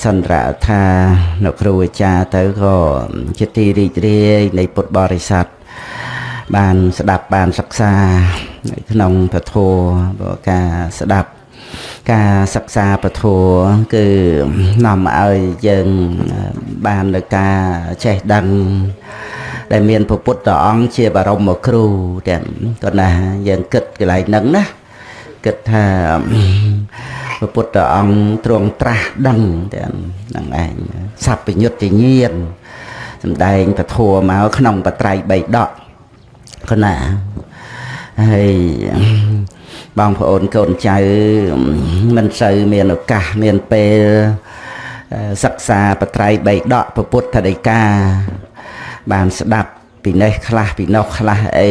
សន្ទរថានៅគ្រូអាចារ្យទៅក៏ជាទីរីករាយនៃពុទ្ធបរិស័ទបានស្ដាប់បានសិក្សានៅក្នុងពធការស្ដាប់ការសិក្សាពធគឺនាំឲ្យយើងបាននៅការចេះដឹងដែលមានព្រះពុទ្ធអង្គជាបរមគ្រូទាំងក៏ណាយើងគិតកន្លែងហ្នឹងណាគិតថាព្រះពុទ្ធអង្គទ្រង់ត្រាស់ដឹងទាំងហ្នឹងឯងសัพពញុត្តញាណសម្ដែងពធមកក្នុងបត្រៃ3ដកក៏ណាហើយបងប្អូនកូនចៅមិនសូវមានឱកាសមានពេលសិក្សាបត្រៃ3ដកព្រះពុទ្ធដីកាបានស្ដាប់ពីនេះខ្លះពីនោះខ្លះអី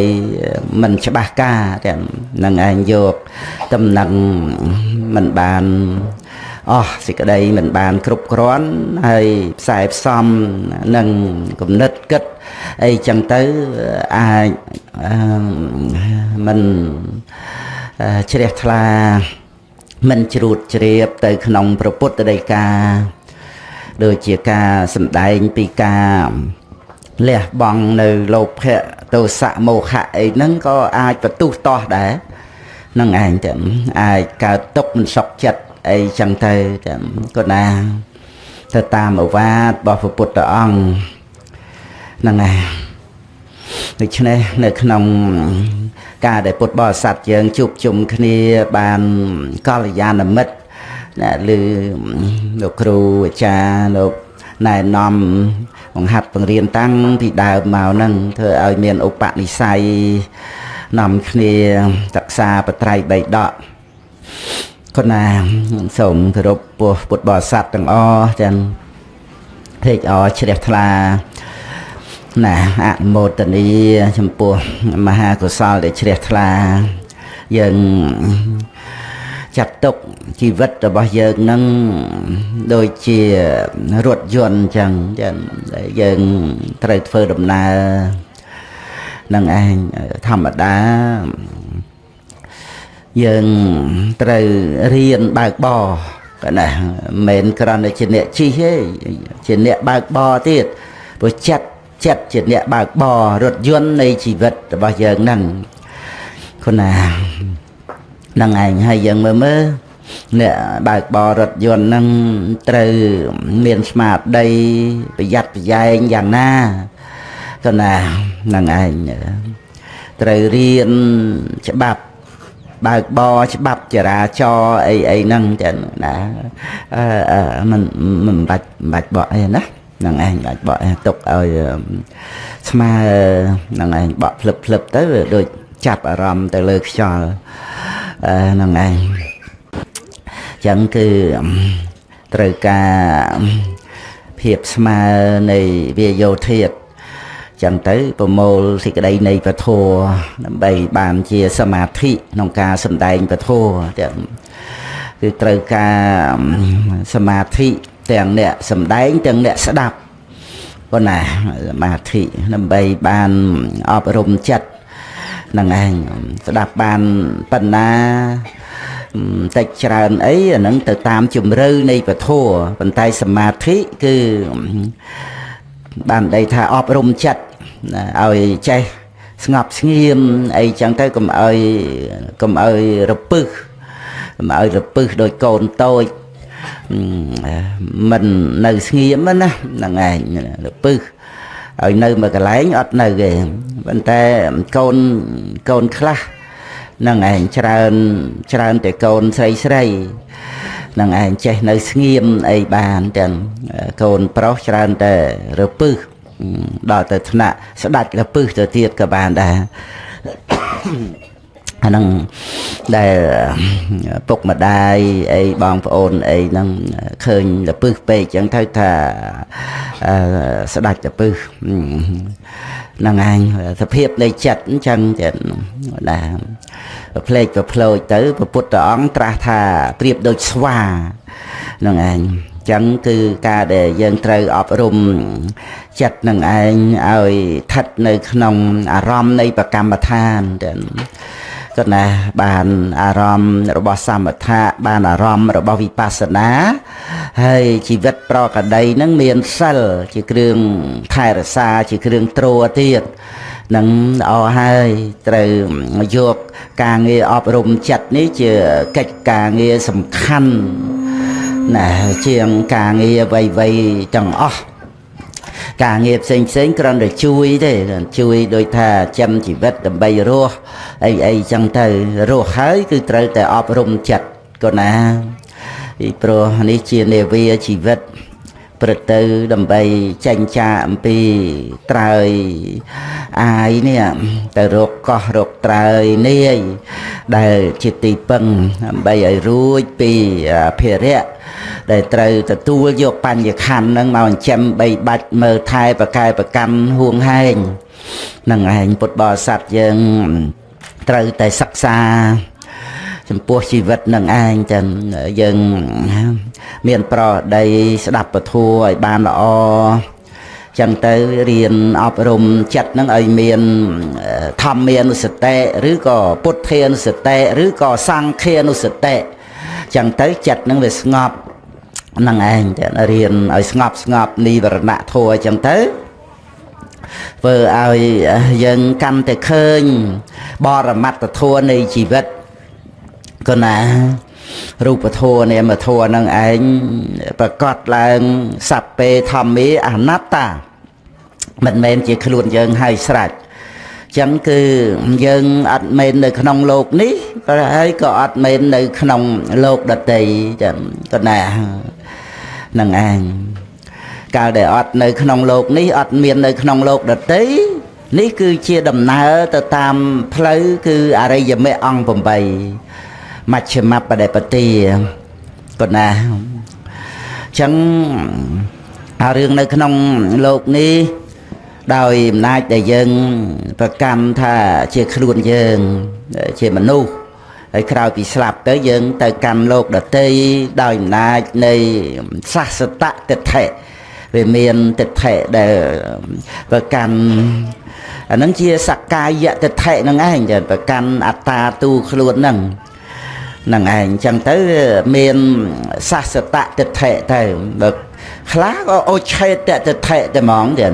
មិនច្បាស់ការទាំងនឹងឯងយកតំណែងមិនបានអស់សេចក្តីមិនបានគ្រប់គ្រាន់ហើយផ្សាយផ្សំនឹងគំនិតគិតអីចឹងទៅអាចមិនជ្រះថ្លាមិនជ្រួតជ្រាបទៅក្នុងព្រះពុទ្ធដីកាដូចជាការសម្ដែងពីការលះបង់នៅលោភៈទោសៈមោហៈអីហ្នឹងក៏អាចបន្ទុះតោះដែរនឹងឯងទៅអាចកើតទុក្ខមិនសុខចិត្តអីចឹងទៅក៏ណាទៅតាមឱវាទរបស់ព្រះពុទ្ធអង្គហ្នឹងឯងដូច្នេះនៅក្នុងការដែលពុទ្ធបរិស័ទយើងជួបជុំគ្នាបានកល្យាណមិត្តណាឬលោកគ្រូអាចារ្យលោកណែនាំបង្ហាត់បង្រៀនតាំងពីដើមមកហ្នឹងធ្វើឲ្យមានឧបនិស្ស័យនាំគ្នាសិក្សាបត្រៃ3ដកគណាសូមគោរពពុទ្ធបរិស័ទទាំងអស់ទាំងពេកអជ្រះថ្លាណាអនុមោទនីចំពោះមហាកុសលដែលជ្រះថ្លាយើងចាត់ទុកជីវិតរបស់យើងនឹងដូចជារថយន្តចឹងយើងត្រូវធ្វើដំណើរនឹងឯងធម្មតាយើងត្រូវរៀនបើកបរក៏ណាមិនគ្រាន់តែជាអ្នកជិះទេជាអ្នកបើកបរទៀតព្រោះចិត្តជាអ្នកបើកបររថយន្តនៃជីវិតរបស់យើងហ្នឹងគណាហ្នឹងឯងហើយយើងមើលអ្នកបើកបររថយន្តហ្នឹងត្រូវមានស្មារតីប្រយ័ត្នប្រយែងយ៉ាងណាគណាហ្នឹងឯងត្រូវរៀនច្បាប់បើកបរច្បាប់ចរាចរណ៍អីហ្នឹងចឹងណាមិនបាច់បកអីណាហ្នឹងឯងបាច់បកទុកឲ្យស្មើហ្នឹងឯងបកភ្លឹបទៅដូចចាប់អារម្មណ៍ទៅលើខ្យល់ហ្នឹងឯងចឹងគឺត្រូវការភាពស្មើនៃវាយោធាតុចឹងទៅប្រមូលសេចក្តីនៃពធដើម្បីបានជាសមាធិក្នុងការសម្ដែងពធទាំងគឺត្រូវការសមាធិទាំងអ្នកសម្ដែងទាំងអ្នកស្ដាប់ប៉ុណ្ណាសមាធិដើម្បីបានអប់រំចិត្តហ្នឹងឯងស្ដាប់បានប៉ុណ្ណាតិចច្រើនអីអាហ្នឹងទៅតាមជំរឿនៃពធប៉ុន្តែសមាធិគឺបានន័យថាអប់រំចិត្តឲ្យចេះស្ងប់ស្ងៀមអីចឹងទៅកុំឲ្យរពឹសដោយកូនតូចមិននៅស្ងៀមណាហ្នឹងឯងរពឹសឲ្យនៅមួយកន្លែងអត់នៅទេប៉ុន្តែកូនខ្លះហ្នឹងឯងច្រើនតែកូនស្រីហ្នឹងឯងចេះនៅស្ងៀមអីបានទាំងកូនប្រុសច្រើនតែរពឹសដល់ទៅថ្នាក់ស្ដាច់រពឹសទៅទៀតក៏បានដែរអាហ្នឹងដែលពុកម្ដាយអីបងប្អូនអីហ្នឹងឃើញរពឹសពេកចឹងទៅថាស្ដាច់រពឹសហ្នឹងឯងសភាពនៃចិត្តអញ្ចឹងទៀតណាផ្លេចប្រផ្លោចទៅព្រះពុទ្ធអង្គត្រាស់ថាប្រៀបដូចស្វាហ្នឹងឯងចឹងគឺការដែលយើងត្រូវអប់រំចិត្តនឹងឯងឲ្យស្ថិតនៅក្នុងអារម្មណ៍នៃបកម្មដ្ឋាន ก็ណាបានអារម្មណ៍របស់សមថៈបានអារម្មណ៍របស់វិបស្សនាហើយជីវិតប្រកដីនឹងមានសិលជាគ្រឿងថែរក្សាជាគ្រឿងទ្រទៀតនឹងអស់ហើយត្រូវយកការងារអប់រំចិត្តនេះជាកិច្ចការងារសំខាន់ណាជាងការងារអ្វីៗទាំងអស់ការងារផ្សេងគ្រាន់តែជួយទេជួយដោយថាចាំជីវិតដើម្បីរស់អីចឹងទៅរស់ហើយគឺត្រូវតែអប់រំចិត្តក៏ណាពីព្រោះនេះជានាវាជីវិតព្រឹកទៅដើម្បីចេញចាកអំពីត្រើយអាយនេះទៅរកកោះរកត្រើយនាយដែលជាទីពឹងដើម្បីឲ្យរួចពីភារៈដែលត្រូវទទួលយកបញ្ញខណ្ឌនឹងមកចិញ្ចឹមបីបាច់មើលថែប្រកែប្រកាន់ហួងហែងនឹងឯងពុទ្ធបរិស័ទយើងត្រូវតែសិក្សាចំពោះជីវិតនឹងឯងចឹងយើងមានប្រដីស្ដាប់ពធឲ្យបានល្អចឹងទៅរៀនអប់រំចិត្តនឹងឲ្យមានធម្មានុសតិឬក៏ពុទ្ធានុសតិឬក៏សង្ឃានុសតិចឹងទៅចិត្តនឹងវាស្ងប់នឹងឯងតែរៀនឲ្យស្ងប់និវរណៈធម៌ចឹងទៅធ្វើឲ្យយើងកាន់តែឃើញបរមត្តធម៌នៃជីវិតក៏ណារូបធម៌នាមធម៌នឹងឯងប្រកាសឡើងសัพពេធម្មេអនត្តាមិនមែនជាខ្លួនយើងហើយស្រេចចឹងគឺយើងអត់មែននៅក្នុងโลกនេះហើយក៏អត់មែននៅក្នុងโลกដទៃចឹងក៏ណានឹងឯងកាលដែលអត់នៅក្នុងโลกនេះអត់មាននៅក្នុងโลกដទៃនេះគឺជាដំណើរទៅតាមផ្លូវគឺអរិយមគ្គអង្គ8មជ្ឈិមបដិបទាក៏ណាចឹងរឿងនៅក្នុងโลกនេះដោយអំណាចដែលយើងប្រកាន់ថាជាខ្លួនយើងជាមនុស្សហើយក្រោយពីស្លាប់ទៅយើងទៅកាន់โลกដទៃដោយអំណាចនៃសាសតៈទិដ្ឋិវាមានទិដ្ឋិដែលប្រកាន់អានឹងជាសក្កាយទិដ្ឋិនឹងឯងចឹងប្រកាន់អត្តាទូខ្លួននឹងឯងចឹងទៅមានសាសតៈទិដ្ឋិទៅបើខ្លះក៏អូឆេតទិដ្ឋិតែហ្មងទៀត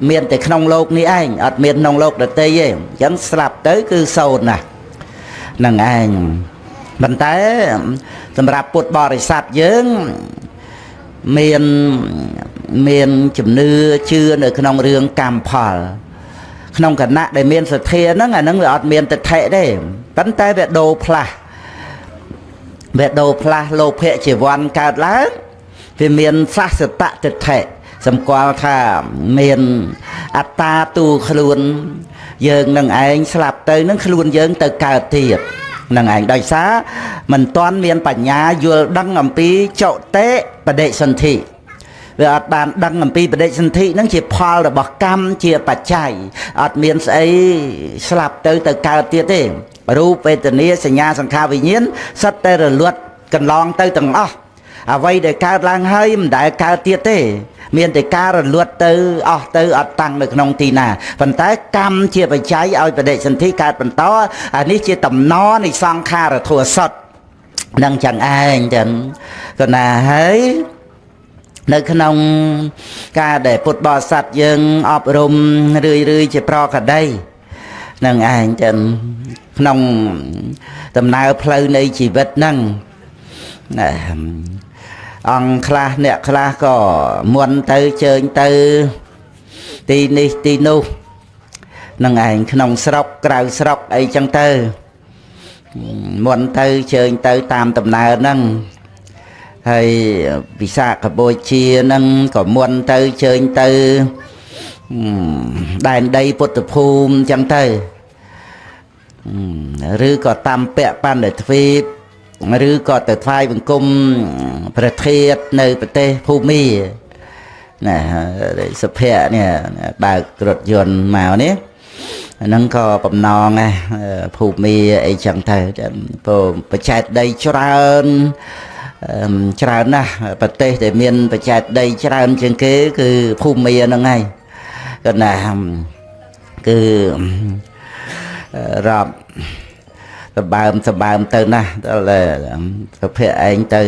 មានតែក្នុងโลกនេះឯងអត់មានក្នុងโลกដទៃទេអញ្ចឹងស្លាប់ទៅគឺសូន្យណាស់នឹងឯងប៉ុន្តែសម្រាប់ពុទ្ធបរិស័ទយើងមានជំនឿជឿនៅក្នុងរឿងកម្មផលក្នុងគណៈដែលមានសទ្ធាហ្នឹងអាហ្នឹងវាអត់មានទិដ្ឋិទេប៉ុន្តែវាដូរផ្លាស់លោភៈជីវ័នកើតឡើងវាមានសាសតៈទិដ្ឋិសម្គាល់ថាមានអត្តាទូខ្លួនយើងនឹងឯងស្លាប់ទៅនឹងខ្លួនយើងទៅកើតទៀតនឹងឯងដោយសារមិនទាន់មានបញ្ញាយល់ដឹងអំពីចុតិបដិសន្ធិវាអត់បានដឹងអំពីបដិសន្ធិនឹងជាផលរបស់កម្មជាបច្ច័យអត់មានស្អីស្លាប់ទៅកើតទៀតទេរូបវេទនាសញ្ញាសង្ខារវិញ្ញាណសិតតែរលត់កន្លងទៅទាំងអស់អ្វីដែលកើតឡើងហើយមិនដែលកើតទៀតទេមានតែការរលត់ទៅអស់ទៅអត់តាំងនៅក្នុងទីណាប៉ុន្តែកម្មជាបច្ច័យឲ្យបដិសន្ធិកើតបន្តអានេះជាតំណនៃសង្ខារធัวសុទ្ធនឹងចឹងឯងចឹងក៏ណាហើយនៅក្នុងការដែលពុទ្ធបរិស័ទយើងអប់រំរឿយជាប្រកដីនឹងឯងចឹងក្នុងដំណើរផ្លូវនៃជីវិតហ្នឹងអង្គខ្លះអ្នកខ្លះក៏មុនទៅជើញទៅទីនេះទីនោះនឹងឯងក្នុងស្រុកក្រៅស្រុកអីចឹងទៅមុនទៅជើញទៅតាមដំណើរហ្នឹងហើយវិសាខបូជាហ្នឹងក៏មុនទៅជើញទៅដែនដីពុទ្ធភូមិចឹងទៅឬក៏តាមពៈបណ្ឌិតទ្វីបឬក៏ទៅថ្វាយបង្គំប្រធាននៅប្រទេសភូមាណាសុភ័ក្រនេះបើករថយន្តមកនេះហ្នឹងក៏បំណងដែរភូមាអីចឹងទៅបច្ចេកដីច្រើនណាស់ប្រទេសដែលមានបច្ចេកដីច្រើនជាងគេគឺភូមាហ្នឹងហើយគាត់ណាគឺរាប់ សម្បើមទៅណាស់ដល់សុភ័ក្រឯងទៅ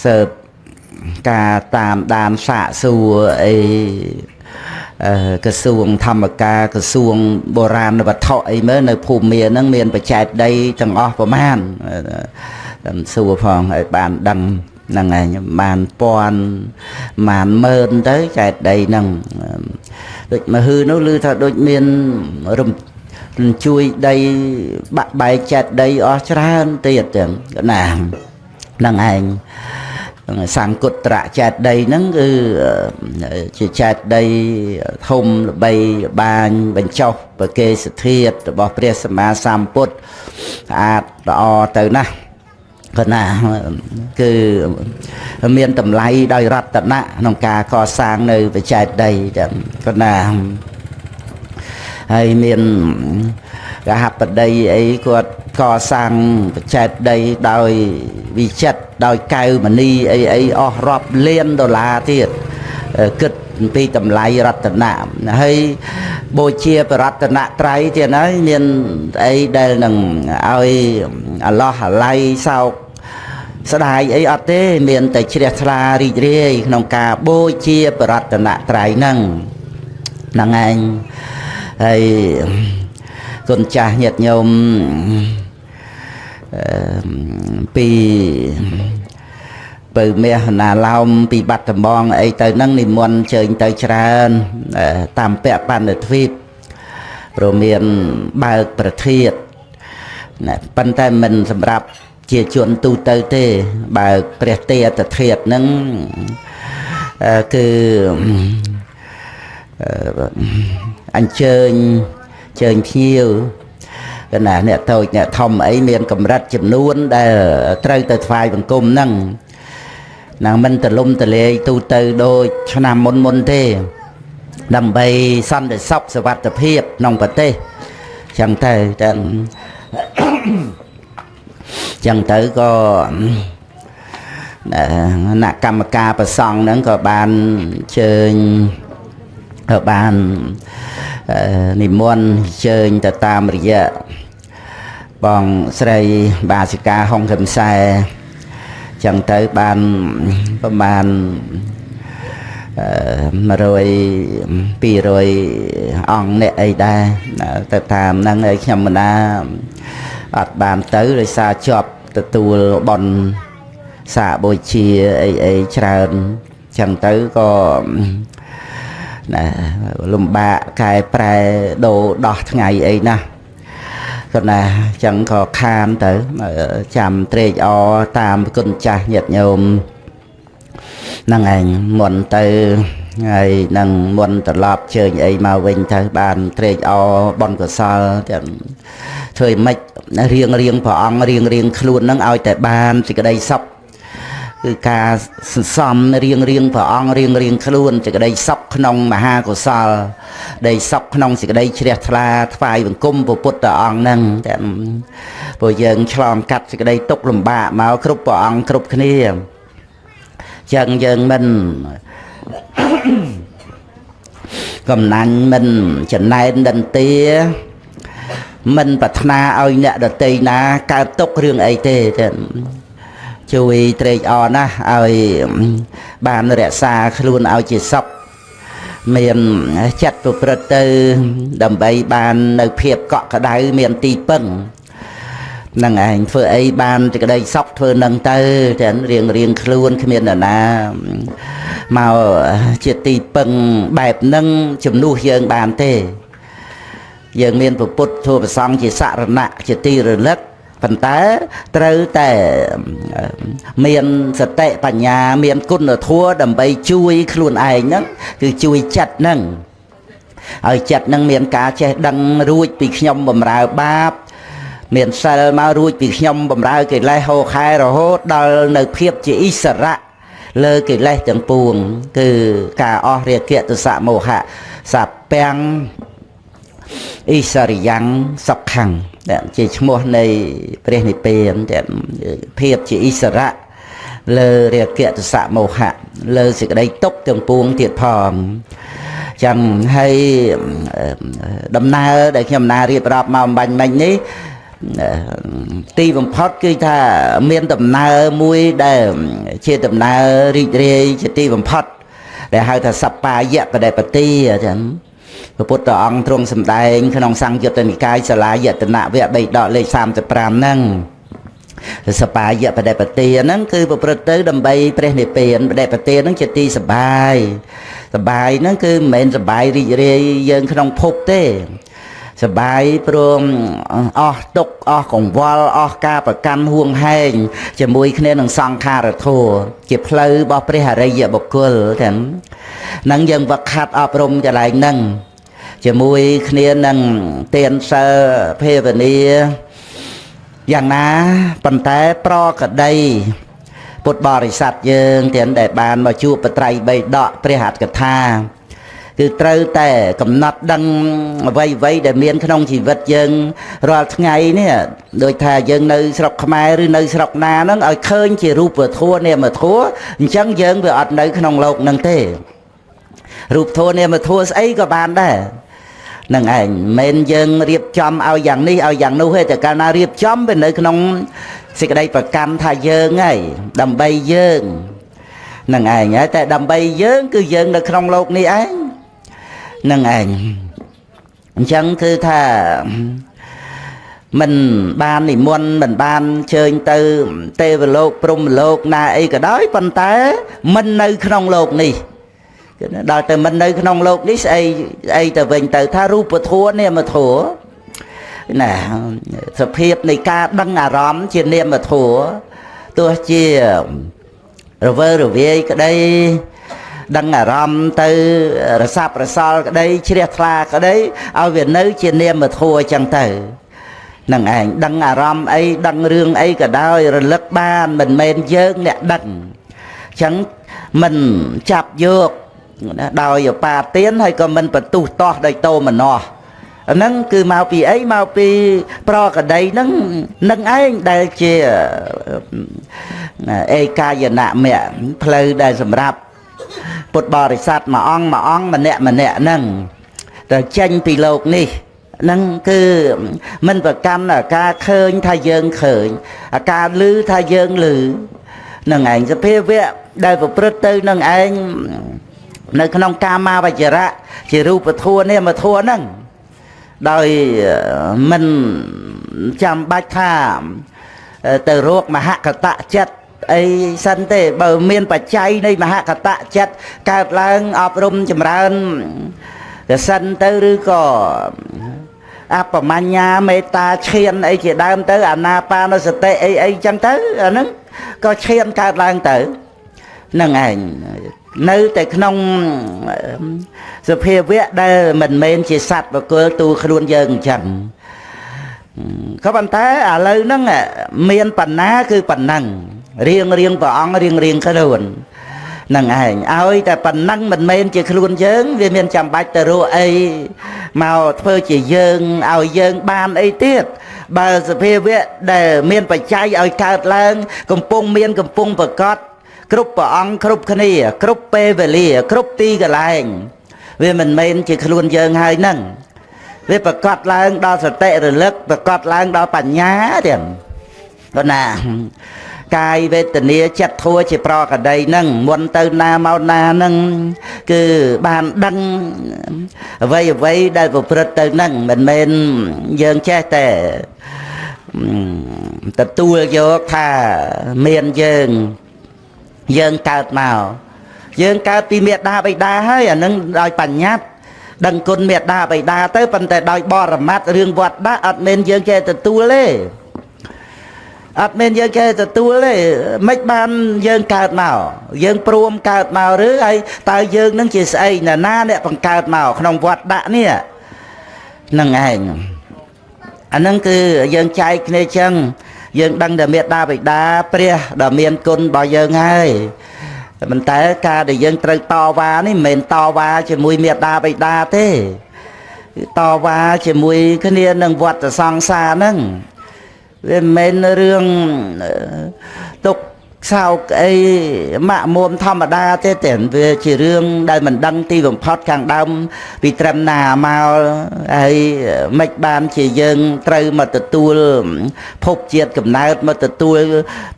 សើបការតាមដានសាកសួរអីក្រសួងធម្មការក្រសួងបុរាណវត្ថុអីមើលនៅភូមិមានហ្នឹងមានបច្ចេកដីទាំងអស់ប្រមាណសួរផងឲ្យបានដឹងហ្នឹងឯងបានពាន់បានម៉ឺនទៅចែកដីហ្នឹងដូចមកហឺនោះឮថាដូចមានជួយដីបាក់បែកចែកដីអស់ច្រើនទៀតទាំងណាហ្នឹងឯងសង្គុត្រៈចែកដីហ្នឹងគឺជាចែកដីធំល្បីល្បាញបញ្ចុះប្រកេសធាតុរបស់ព្រះសម្មាសម្ពុទ្ធស្អាតល្អទៅណាស់គណាគឺមានតម្លៃដោយរតនៈក្នុងការកសាងនៅបច្ចេកដីទាំងគណាហើយមានកហបតីអីគាត់កសាងបច្ចេកដីដោយវិចិត្រដោយកែវមณีអីអស់រាប់លានដុល្លារទៀតគិតពីតម្លៃរតនៈហើយបូជាបរតនត្រ័យទៀតហើយមានអីដែលនឹងឲ្យអឡោះអាល័យសោកស្ដាយអីអត់ទេមានតែជ្រះថ្លារីករាយក្នុងការបូជាបរតនត្រ័យហ្នឹងឯងហើយគុណចាស់ញាតិញោមពីបើមាសណាឡោមពីបាត់ដំបងអីទៅហ្នឹងនិមន្តជើញទៅច្រើនតាមពាក់បណ្ឌទ្វីបព្រោះមានបើកប្រធានប៉ុន្តែមិនសម្រាប់ជាជនទូទៅទេបើកព្រះទេអត្តធាតុហ្នឹងគឺអញ្ជើញភ្ញៀវកណាអ្នកតូចអ្នកធំអីមានកម្រិតចំនួនដែលត្រូវទៅថ្វាយបង្គំហ្នឹងមិនទលំទលាយទូទៅដូចឆ្នាំមុនទេដើម្បីសន្តិសុខសុវត្ថិភាពក្នុងប្រទេសចឹងទៅចឹងទៅក៏គណៈកម្មការប្រសង់ហ្នឹងក៏បានជើញក៏បាននិមន្តជើញទៅតាមរយៈបងស្រីបាសិកាហុងកឹមសែចឹងទៅបានប្រមាណ100 200អង្គអ្នកអីដែរទៅតាមហ្នឹងឯងខ្ញុំមិនណាអត់បានទៅដោយសារជាប់ទទួលបន់សាកបូជាអីច្រើនចឹងទៅក៏លំបាកកែប្រែដូរដោះថ្ងៃអីណាគាត់ណាចឹងក៏ខានទៅចាំត្រេកអរតាមគុណចាស់ញាតិញោមហ្នឹងឯងមុនទៅហើយនឹងមុនត្រឡប់ជើញអីមកវិញទៅបានត្រេកអរបនកុសលទាំងធ្វើម៉េចរៀងព្រះអង្គរៀងខ្លួនហ្នឹងឲ្យតែបានសេចក្តីសុខគឺការសន្សំរៀងព្រះអង្គរៀងខ្លួនសេចក្តីសុខក្នុងមហាកុសលដីសុខក្នុងសេចក្តីជ្រះថ្លាថ្វាយបង្គំព្រះពុទ្ធអង្គហ្នឹងតែព្រោះយើងឆ្លងកាត់សេចក្តីទុក្ខលំបាកមកគ្រប់ព្រះអង្គគ្រប់គ្នាចឹងយើងមិនកំណាញ់មិនចំណែនដន្ទាមិនប្រាថ្នាឲ្យអ្នកដទៃណាកើតទុក្ខរឿងអីទេជួយត្រេកអរណាស់ឲ្យបានរក្សាខ្លួនឲ្យជាសុខមានចិត្តប្រព្រឹត្តទៅដើម្បីបាននៅភាពកក់ក្ដៅមានទីពឹងហ្នឹងឯងធ្វើអីបានសេចក្តីសុខធ្វើនឹងទៅតែរៀងខ្លួនគ្មាននរណាមកជាទីពឹងបែបហ្នឹងជំនួសយើងបានទេយើងមានពុទ្ធធម៌ប្រសង្ឃជាសរណៈជាទីរលឹកប៉ុន្តែត្រូវតែមានសតិបញ្ញាមានគុណធម៌ដើម្បីជួយខ្លួនឯងហ្នឹងគឺជួយចិត្តហ្នឹងឲ្យចិត្តហ្នឹងមានការចេះដឹងរួចពីខ្ញុំបម្រើបាបមានសិលមករួចពីខ្ញុំបម្រើកិលេសហូរខែរហូតដល់នៅភាពជាឥស្សរៈលើកិលេសទាំងពួងគឺការអស់រាគៈទសៈមោហៈសពាំងឥស្សរិយ៉ាងសុខੰជាឈ្មោះនៃព្រះនិព្វានភាពជាឥស្សរៈលើរាគៈទសៈមោហៈលើសេចក្តីទុក្ខទាំងពួងទៀតផង ចឹងហើយដំណើរដែលខ្ញុំណារៀបរាប់មកអំបញ្ញមិញនេះទីបំផុតគឺថាមានដំណើរមួយដែលជាដំណើររីករាយជាទីបំផុតដែលហៅថាសប្បាយៈបដិបទាចឹងព្រះពុទ្ធអង្គទ្រង់សម្ដែងក្នុងសង្យុត្តនិកាយសាលាយតនៈវគ្គ3ដកលេខ35ហ្នឹងសប្បាយៈបដិបទាហ្នឹងគឺប្រព្រឹត្តទៅដើម្បីព្រះនិព្វានបដិបទាហ្នឹងជាទីសប្បាយសប្បាយហ្នឹងគឺមិនមែនសប្បាយរីករាយយើងក្នុងភពទេសប្បាយព្រមអស់ទុក្ខអស់កង្វល់អស់ការប្រកាន់ហួងហែងជាមួយគ្នានឹងសង្ខារធម៌ជាផ្លូវរបស់ព្រះអរិយបុគ្គលទាំងហ្នឹងយើងវឹកហាត់អប់រំកន្លែងហ្នឹងជាមួយគ្នានឹងទានសិលភាវនាយ៉ាងណាប៉ុន្តែប្រក្តីពុទ្ធបរិស័ទយើងទាំងដែលបានមកជួបបត្រៃបីដកព្រះហត្ថកថាគឺត្រូវតែកំណត់ដឹងអ្វីៗដែលមានក្នុងជីវិតយើងរាល់ថ្ងៃនេះដូចថាយើងនៅស្រុកខ្មែរឬនៅស្រុកណាហ្នឹងឲ្យឃើញជារូបធម៌នាមធម៌អញ្ចឹងយើងវាអត់នៅក្នុងโลกហ្នឹងទេរូបធម៌នាមធម៌ស្អីក៏បានដែរនឹងឯងមិនយើងរៀបចំឲ្យយ៉ាងនេះឲ្យយ៉ាងនោះទេតែកាលណារៀបចំវានៅក្នុងសេចក្តីប្រកាន់ថាយើងហើយដើម្បីយើងនឹងឯងហើយតែដើម្បីយើងគឺយើងនៅក្នុងโลกនេះឯងនឹងឯងអញ្ចឹងគឺថាមិនបាននិមន្តមិនបានជើញទៅទេវលោកព្រហ្មលោកណាអីក៏ដោយប៉ុន្តែមិននៅក្នុងโลกនេះដល់តែមិននៅក្នុងโลกនេះស្អីទៅវិញទៅថារូបធម៌នាមធម៌ណាសភាពនៃការដឹងអារម្មណ៍ជានាមធម៌ទោះជារវើរវាយក្តីដឹងអារម្មណ៍ទៅរសាប់រសល់ក្តីជ្រះថ្លាក្តីឲ្យវានៅជានាមធម៌អញ្ចឹងទៅនឹងឯងដឹងអារម្មណ៍អីដឹងរឿងអីក៏ដោយរលឹកបានមិនមែនយើងអ្នកដឹងអញ្ចឹងមិនចាប់យកដោយបាទានហើយក៏មិនបន្ទុះតោះដោយតោមនោះហ្នឹងគឺមកពីអីមកពីប្រកដីហ្នឹងនឹងឯងដែលជាឯកាយនៈមគ្គផ្លូវដែលសម្រាប់ពុទ្ធបរិស័ទមួយអង្គម្នាក់ហ្នឹងទៅចេញពីโลกនេះហ្នឹងគឺមិនប្រកាន់អាការឃើញថាយើងឃើញអាការឮថាយើងឮនឹងឯងសភាវៈដែលប្រព្រឹត្តទៅនឹងឯងនៅក្នុងកាមាវចរៈជារូបធម៌នាមធម៌ហ្នឹងដោយមិនចាំបាច់ថាទៅរកមហកតចិត្តអីសិនទេបើមានបច្ច័យនៃមហកតចិត្តកើតឡើងអប់រំចម្រើនទៅសិនទៅឬក៏អបមញ្ញាមេត្តាឈានអីជាដើមទៅអាណាបានសតិអីចឹងទៅអាហ្នឹងក៏ឈានកើតឡើងទៅនឹងឯងនៅតែក្នុងសភាវៈដែលមិនមែនជាសត្វបុគ្គលទូខ្លួនយើងអញ្ចឹងក៏ប៉ុន្តែឥឡូវហ្នឹងមានបណ្ណាគឺប៉ុណ្ណឹងរៀងព្រះអង្គរៀងខ្លួននឹងឯងឲ្យតែប៉ុណ្ណឹងមិនមែនជាខ្លួនយើងវាមានចាំបាច់ទៅរកអីមកធ្វើជាយើងឲ្យយើងបានអីទៀតបើសភាវៈដែលមានបច្ច័យឲ្យកើតឡើងកំពុងប្រកបគ្រប់ព្រះអង្គគ្រប់គ្នាគ្រប់ពេលវេលាគ្រប់ទីកន្លែងវាមិនមែនជាខ្លួនយើងហើយហ្នឹងវាប្រកបឡើងដល់សតិរលឹកប្រកបឡើងដល់បញ្ញាទៀតគាត់ណាកាយវេទនាចិត្តធัวជាប្រកដីហ្នឹងមុនទៅណាមកណាហ្នឹងគឺបានដឹងអ្វីដែលប្រព្រឹត្តទៅហ្នឹងមិនមែនយើងចេះតែទទួលយកថាមានយើងកើតមកយើងកើតពីមេដាបិតាហើយអានឹងដោយបញ្ញត្តិដឹងគុណមេដាបិតាទៅប៉ុន្តែដោយបរមត្ថរឿងវត្តដាក់អត់មែនយើងចេះទទួលទេអត់មែនយើងចេះទទួលទេមិនបានយើងកើតមកយើងព្រមកើតមកឬហើយតើយើងនឹងជាស្អីណាអ្នកបង្កើតមកក្នុងវត្តដាក់នេះនឹងឯងអានឹងគឺយើងចែកគ្នាចឹងយើងដឹងតែមេត្តាបិតាព្រះដ៏មានគុណរបស់យើងហើយប៉ុន្តែការដែលយើងត្រូវតវ៉ានេះមិនមែនតវ៉ាជាមួយមេត្តាបិតាទេតវ៉ាជាមួយគ្នានឹងវដ្តសង្សារហ្នឹងវាមិនមែនរឿងទុក សោកអីម៉ាក់មុំធម្មតាទេតែវាជារឿងដែលមិនដឹងទីបំផុតខាងដើមពីត្រឹមណាមកហើយមិនបានជាយើងត្រូវមកទទួលភពជាតិកំណើតមកទទួល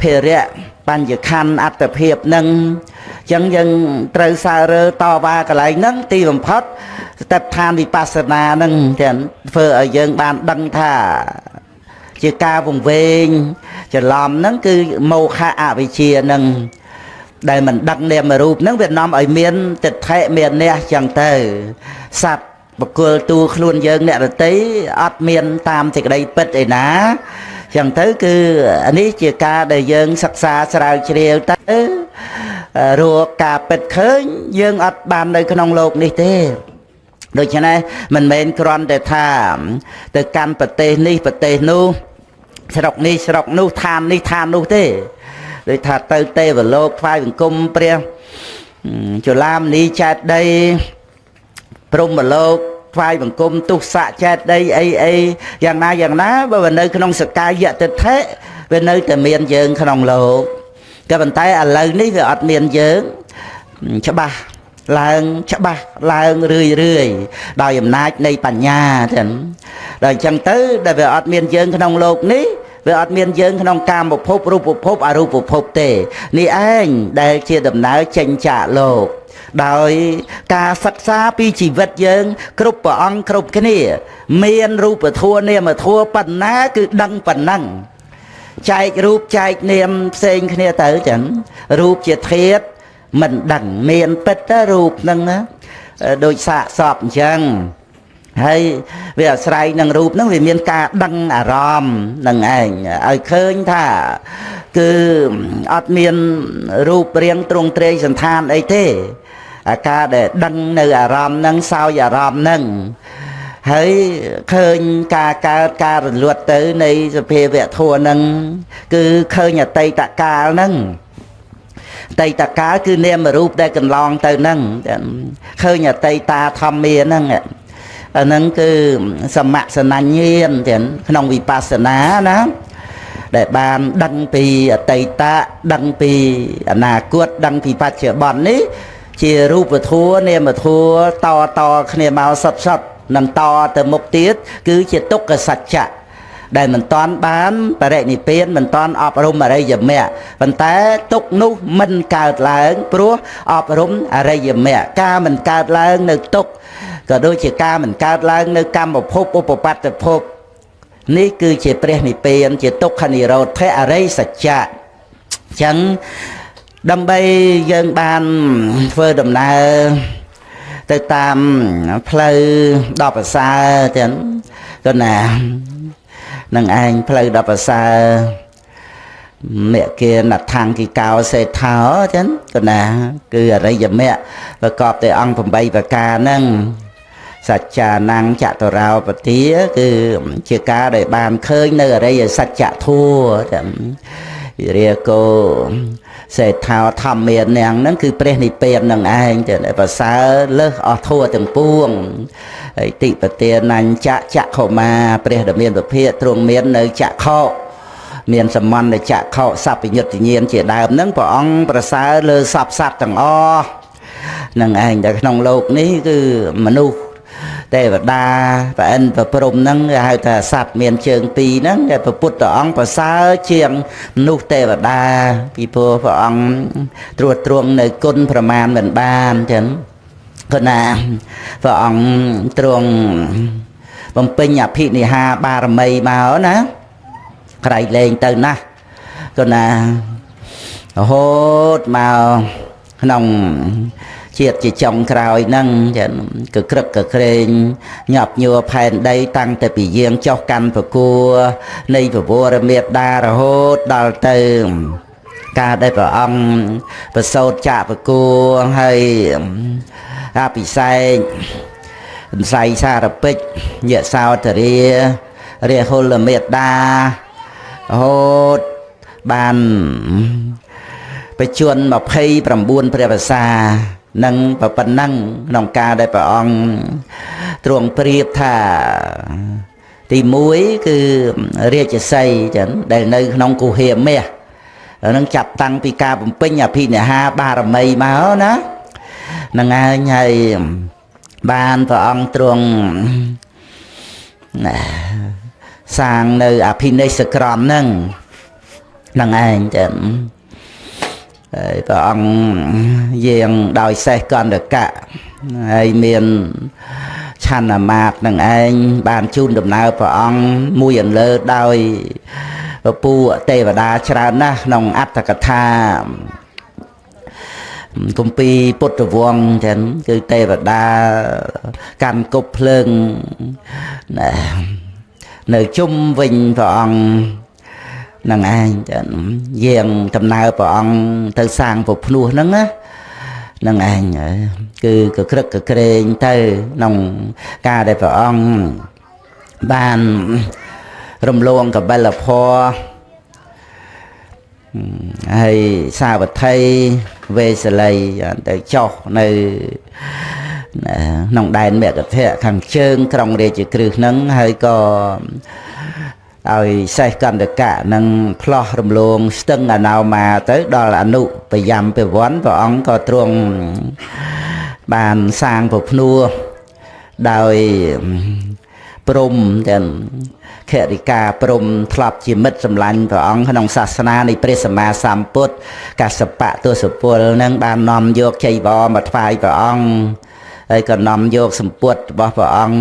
ភារៈបញ្ញខណ្ឌអត្តភាពនឹងអញ្ចឹងយើងត្រូវសើរើតវ៉ាកន្លែងហ្នឹងទីបំផុតស្ទេបឋានវិបស្សនាហ្នឹងទាំងធ្វើឲ្យយើងបានដឹងថាជាការវង្វេងច្រឡំហ្នឹងគឺមោហៈអវិជ្ជាហ្នឹងដែលមិនដឹងនាមរូបហ្នឹងវានាំឲ្យមានទិដ្ឋិមានអ្នកចឹងទៅសត្វបកុលទូខ្លួនយើងអ្នករតីអត់មានតាមសេចក្តីពិតឯណាចឹងទៅគឺនេះជាការដែលយើងសិក្សាស្រាវជ្រាវទៅរកការពិតឃើញយើងអត់បាននៅក្នុងโลกនេះទេដូច្នេះមិនមែនគ្រាន់តែថាទៅកាន់ប្រទេសនេះប្រទេសនោះស្រុកនេះស្រុកនោះឋាននេះឋាននោះទេដូចថាទៅទេវលោកថ្វាយបង្គំព្រះចលាមនីចែកដីព្រហ្មលោកថ្វាយបង្គំទុស័កចែកដីអីយ៉ាងណាបើនៅក្នុងសកាយតិដ្ឋិវានៅតែមានយើងក្នុងលោកក៏ប៉ុន្តែឥឡូវនេះវាអត់មានយើងច្បាស់ឡើងរឿយដោយអំណាចនៃបញ្ញាចឹងដល់អញ្ចឹងទៅដែលវាអត់មានយើងក្នុងโลกនេះវាអត់មានយើងក្នុងកាមភពរូបភពអរូបភពទេនេះឯងដែលជាដំណើរចេញចាកលោកដោយការសិក្សាពីជីវិតយើងគ្រប់ព្រះអង្គគ្រប់គ្នាមានរូបធម៌នាមធម៌ប៉ុណ្ណាគឺដឹងប៉ុណ្ណឹងចែករូបចែកនាមផ្សេងគ្នាទៅចឹងរូបជាធាតុមិនដឹងមានពិតទៅរូបហ្នឹងណាដូចសាកសពអញ្ចឹងហើយវាអាស្រ័យនឹងរូបហ្នឹងវាមានការដឹងអារម្មណ៍នឹងឯងឲ្យឃើញថាគឺអត់មានរូបរាងទ្រង់ទ្រាយសន្តានអីទេអាការដែលដឹងនៅអារម្មណ៍ហ្នឹងសោយអារម្មណ៍ហ្នឹងហើយឃើញការកើតការរលត់ទៅនៃសភាវៈធម៌ហ្នឹងគឺឃើញអតីតកាលហ្នឹងអតីតកាលគឺនាមរូបដែលកន្លងទៅហ្នឹងឃើញអតីតាធម្មាហ្នឹងអាហ្នឹងគឺសមសនញ្ញាណទាំងក្នុងវិបស្សនាណាដែលបានដឹងពីអតីតដឹងពីអនាគតដឹងពីបច្ចុប្បន្ននេះជារូបធម៌នាមធម៌តគ្នាមកសុទ្ធនឹងតទៅមុខទៀតគឺជាទុក្ខសច្ចៈដែលមិនតាន់បានបរិនិព្វានមិនតាន់អប់រំអរិយមគ្គប៉ុន្តែទុក្ខនោះមិនកើតឡើងព្រោះអប់រំអរិយមគ្គការមិនកើតឡើងនៅទុក្ខក៏ដូចជាការមិនកើតឡើងនៅកម្មភពឧបបត្តិភពនេះគឺជាព្រះនិព្វានជាទុក្ខនិរោធអរិយសច្ចៈអញ្ចឹងដើម្បីយើងបានធ្វើដំណើរទៅតាមផ្លូវដ៏ប្រសើរទាំងក៏ណានឹងឯងផ្លូវដ៏ប្រសើរមេគានថង្គគិកោសេដ្ឋោចឹងក៏ណាគឺអរិយមគ្គប្រកបដោយអង្គ8ប្រការហ្នឹងសច្ចានੰចតុរោបទាគឺជាការដែលបានឃើញនៅអរិយសច្ចធម៌ចឹងរាគោសេដ្ឋោធម្មានាងហ្នឹងគឺព្រះនិព្វាននឹងឯងតែប្រសើរលើសអស់ធម៌ទាំងពួងហើយតិបទានញ្ចចក្ខុមាព្រះដ៏មានពភាកទ្រង់មាននៅចក្ខុមានសមន្តចក្ខុសព្វញុតញ្ញាណជាដើមហ្នឹងព្រះអង្គប្រសើរលើសពសត្វទាំងអស់នឹងឯងតែក្នុងโลกនេះគឺមនុស្សទេវតាប្រអិនប្រព្រំហ្នឹងគេហៅថាសត្វមានជើងពីរហ្នឹងតែព្រះពុទ្ធអង្គប្រសើរជាងមនុស្សទេវតាពីព្រោះព្រះអង្គត្រួតត្រងនៅគុណប្រមាណមិនបានចឹងក៏ណាព្រះអង្គទ្រង់បំពេញអភិនិហាបារមីមកណាក្រៃលែងទៅណាស់ក៏ណារហូតមកក្នុងជាតិជាចុងក្រោយហ្នឹងចឹងគឺក្រឹកកក្រែងញាប់ញួរផែនដីតាំងតែពីយាងចុះកាន់ប្រគួរនៃពវរមេត្តារហូតដល់ទៅការដែលព្រះអង្គប្រសូតចាកប្រគួរហើយអភិសេកវិស័យសារពេជ្រយសោតរារាហុលមេត្តារហូតបានបច្ចុប្បន្ន29ព្រះភាសានឹងប៉ុណ្ណឹងក្នុងការដែលព្រះអង្គទ្រង់ប្រៀបថាទី1គឺរាជសីចឹងដែលនៅក្នុងគុហាមាស នឹងចាប់តាំងពីការបំពេញអភិនិហាបារមីមកណានឹងហើយបានព្រះអង្គទ្រង់សាងនៅអភិនិស្សក្រមហ្នឹងឯងចឹងហើយព្រះអង្គយាងដោយសេះកន្តកៈហើយមានឆន្ទមាត្រនឹងឯងបានជូនដំណើរព្រះអង្គមួយអន្លើដោយពពួកទេវតាច្រើនណាស់ក្នុងអត្តកថាគម្ពីរពុទ្ធវង្សចឹងគឺទេវតាកាន់គប់ភ្លើងនៅជុំវិញព្រះអង្គនឹងឯងចឹងយាងដំណើរព្រះអង្គទៅសាងពភ្នោះហ្នឹងណានឹងឯងគឺកក្រឹកកក្រែងទៅក្នុងការដែលព្រះអង្គបានរំលងកបិលភ័រហើយសាវត្ថីវេសលីទៅចុះនៅក្នុងដែនមគធៈខាងជើងក្រុងរាជក្រឹសហ្នឹងហើយក៏ឲ្យសេះកន្តកៈនឹងផ្លោះរំលងស្ទឹងអណោមាទៅដល់អនុបយមពវ័នព្រះអង្គក៏ទ្រង់បានសាងពភ្នួដោយព្រំទាំងខរិកាព្រំធ្លាប់ជាមិត្តសម្លាញ់ព្រះអង្គក្នុងសាសនានៃព្រះសម្មាសម្ពុទ្ធកសបៈទសពលនឹងបាននាំយកចៃវរមកថ្វាយព្រះអង្គហើយក៏នាំយកសម្ពុទ្ធរបស់ព្រះអង្គ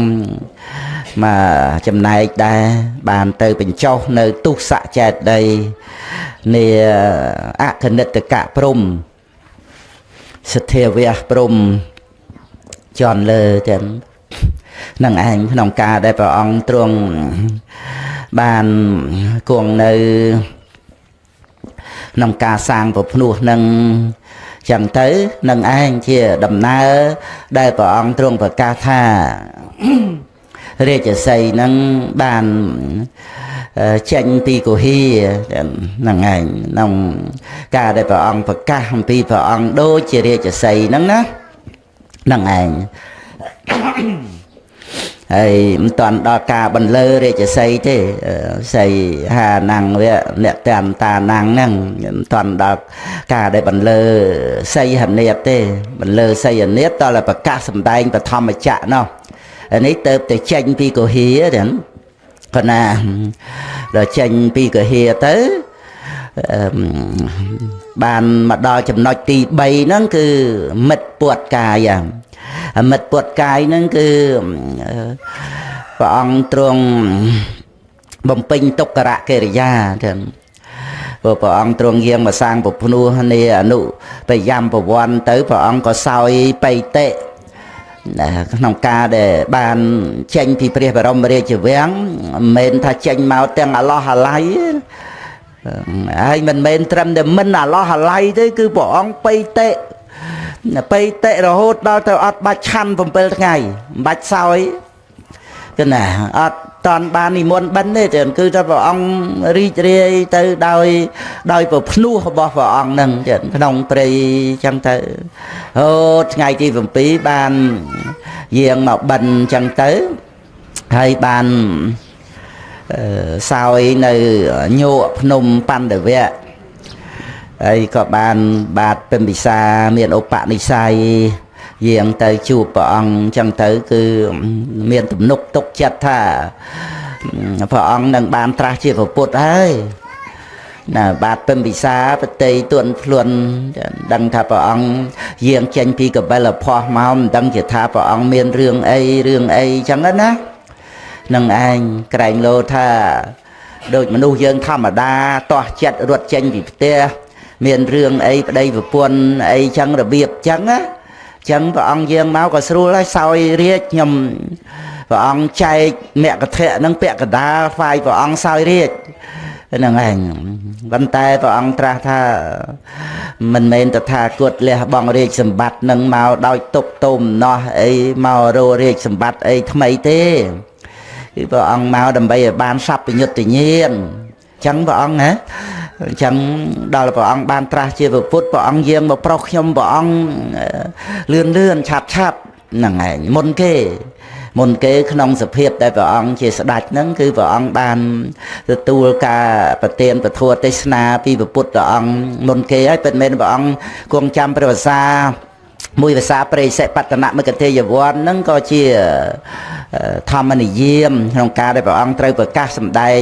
មកចំណែកដែរបានទៅបញ្ចុះនៅទុសៈចេតិយនាអគនិតកៈព្រំសទ្ធាវៈព្រំជន់លើទាំងនឹងឯងក្នុងការដែលព្រះអង្គទ្រង់បានគង់នៅក្នុងការសាងពភ្នោះនឹងចឹងទៅនឹងឯងជាដំណើរដែលព្រះអង្គទ្រង់ប្រកាសថារាជសីនឹងបានចេញពីគុហានឹងឯងក្នុងការដែលព្រះអង្គប្រកាសអំពីព្រះអង្គដូចជារាជសីហ្នឹងណានឹងឯងហើយមិនតាន់ដល់ការបន្លឺរាជសីទេសីហានាំងវៈអ្នកតាតានាំងហ្នឹងមិនតាន់ដល់ការដែលបន្លឺសីហនេតទេបន្លឺសីហនេតតតែប្រកាសសម្ដែងបឋមចក្រនោះនេះទៅតែចេញពីគុហាទាំងកណាដល់ចេញពីគុហាទៅបានមកដល់ចំណុចទី3ហ្នឹងគឺមិត្តពុតកាយមិត្តពុតកាយហ្នឹងគឺព្រះអង្គទ្រង់បំពេញទុក្ករកិរិយាទាំងព្រះអង្គទ្រង់យាងមកសាងពភ្នោះនាអនុបយមពវ័នទៅព្រះអង្គក៏សោយបៃតិក្នុងការដែលបានចេញពីព្រះបរមរាជវាំងមិនមែនថាចេញមកទាំងអាឡោះអាឡៃហើយមិនមែនត្រឹមតែមិនអាឡោះអាឡៃទេគឺព្រះអង្គបៃតិរហូតដល់ទៅអត់បាច់ឆាន់7ថ្ងៃមិនបាច់សោយគឺណាអត់តន់បាននិមន្តបិណ្ឌទេគឺថាព្រះអង្គរីករាយទៅដោយប្រភ្នោះរបស់ព្រះអង្គនឹងក្នុងព្រៃចឹងទៅហូតថ្ងៃទី7បានយាងមកបិណ្ឌចឹងទៅហើយបានសោយនៅញោភ្នំបណ្ឌវៈហើយក៏បានបាទពិមពិសាមានឧបនិស្ស័យយាងទៅជួបព្រះអង្គចឹងទៅគឺមានទំនុកទុកចិត្តថាព្រះអង្គនឹងបានត្រាស់ជាពុទ្ធហើយណាបាទពិមពិសាប្រតិទួនខ្លួនដឹងថាព្រះអង្គយាងចេញពីកបិលភ័ស្ត្រមកមិនដឹងជាថាព្រះអង្គមានរឿងអីចឹងណានឹងឯងក្រែងលោថាដូចមនុស្សយើងធម្មតាតោះចិត្តរត់ចេញពីផ្ទះមានរឿងអីប្តីប្រពន្ធអីចឹងរបៀបចឹងណាចឹងព្រះអង្គយាងមកក៏ស្រួលហើយសោយរាជខ្ញុំព្រះអង្គចែកមគ្គធៈនឹងពាក់កណ្ដាលថ្វាយព្រះអង្គសោយរាជហ្នឹងឯងប៉ុន្តែព្រះអង្គត្រាស់ថាមិនមែនតថាគតលះបង់រាជសម្បត្តិនឹងមកដោយទុកទោមណោះអីមករករាជសម្បត្តិអីថ្មីទេគឺព្រះអង្គមកដើម្បីឲ្យបានសัพពញុត្តញាណចឹងព្រះអង្គណាអញ្ចឹងដល់ព្រះអង្គបានត្រាស់ជាពុទ្ធព្រះអង្គយាងមកប្រុសខ្ញុំព្រះអង្គលឿនឆាប់ហ្នឹងឯងមុនគេ មុនគេក្នុងសភាពដែលព្រះអង្គជាស្ដេចហ្នឹងគឺព្រះអង្គបានទទួលការប្រទានពធទេសនាពីព្រះពុទ្ធអង្គមុនគេហើយពិតមែនព្រះអង្គគង់ចាំព្រះភាសាមួយភាសាព្រៃសិបតនមគតិយវ័នហ្នឹងក៏ជាធម្មនិយមក្នុងការដែលព្រះអង្គត្រូវប្រកាសសម្ដែង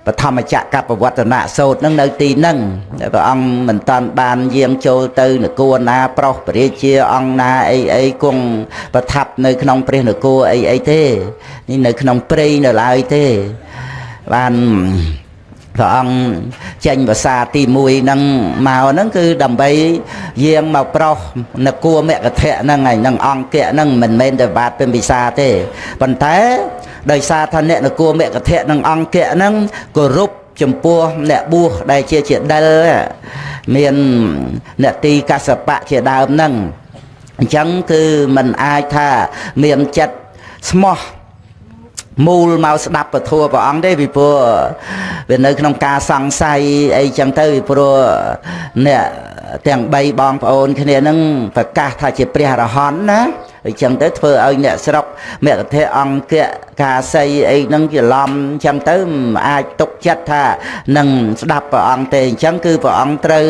បឋមចក្រកបវត្តនៈសូត្រនឹងនៅទីហ្នឹងព្រះអង្គមិនតាន់បានយាងចូលទៅនគរណាប្រុសព្រះរាជាអង្គណាអីគង់ប្រថាប់នៅក្នុងព្រះនគរអីទេនេះនៅក្នុងព្រៃនៅឡើយទេបានព្រះអង្គចេញភាសាទី1ហ្នឹងមកហ្នឹងគឺដើម្បីយាងមកប្រោសនគរមគធៈហ្នឹងហើយនឹងអង្គៈហ្នឹងមិនមែនតែបាទเป็นភាសាទេប៉ុន្តែដោយសារថាអ្នកនគរមគធៈនិងអង្គៈហ្នឹងគោរពចំពោះអ្នកបួសដែលជាដិលមានអ្នកទីកសបៈជាដើមហ្នឹងអញ្ចឹងគឺมันអាចថាមានចិត្តស្មោះមូលមកស្ដាប់ពធព្រះអង្គទេពីព្រោះវានៅក្នុងការសង្ស័យអីចឹងទៅពីព្រោះអ្នកទាំង3បងប្អូនគ្នានឹងប្រកាសថាជាព្រះអរហន្តណាអញ្ចឹងទៅធ្វើឲ្យអ្នកស្រុកមគ្គធៈអង្គៈកាសីអីហ្នឹងច្រឡំអញ្ចឹងទៅមិនអាចទុកចិត្តថានឹងស្ដាប់ព្រះអង្គទេអញ្ចឹងគឺព្រះអង្គត្រូវ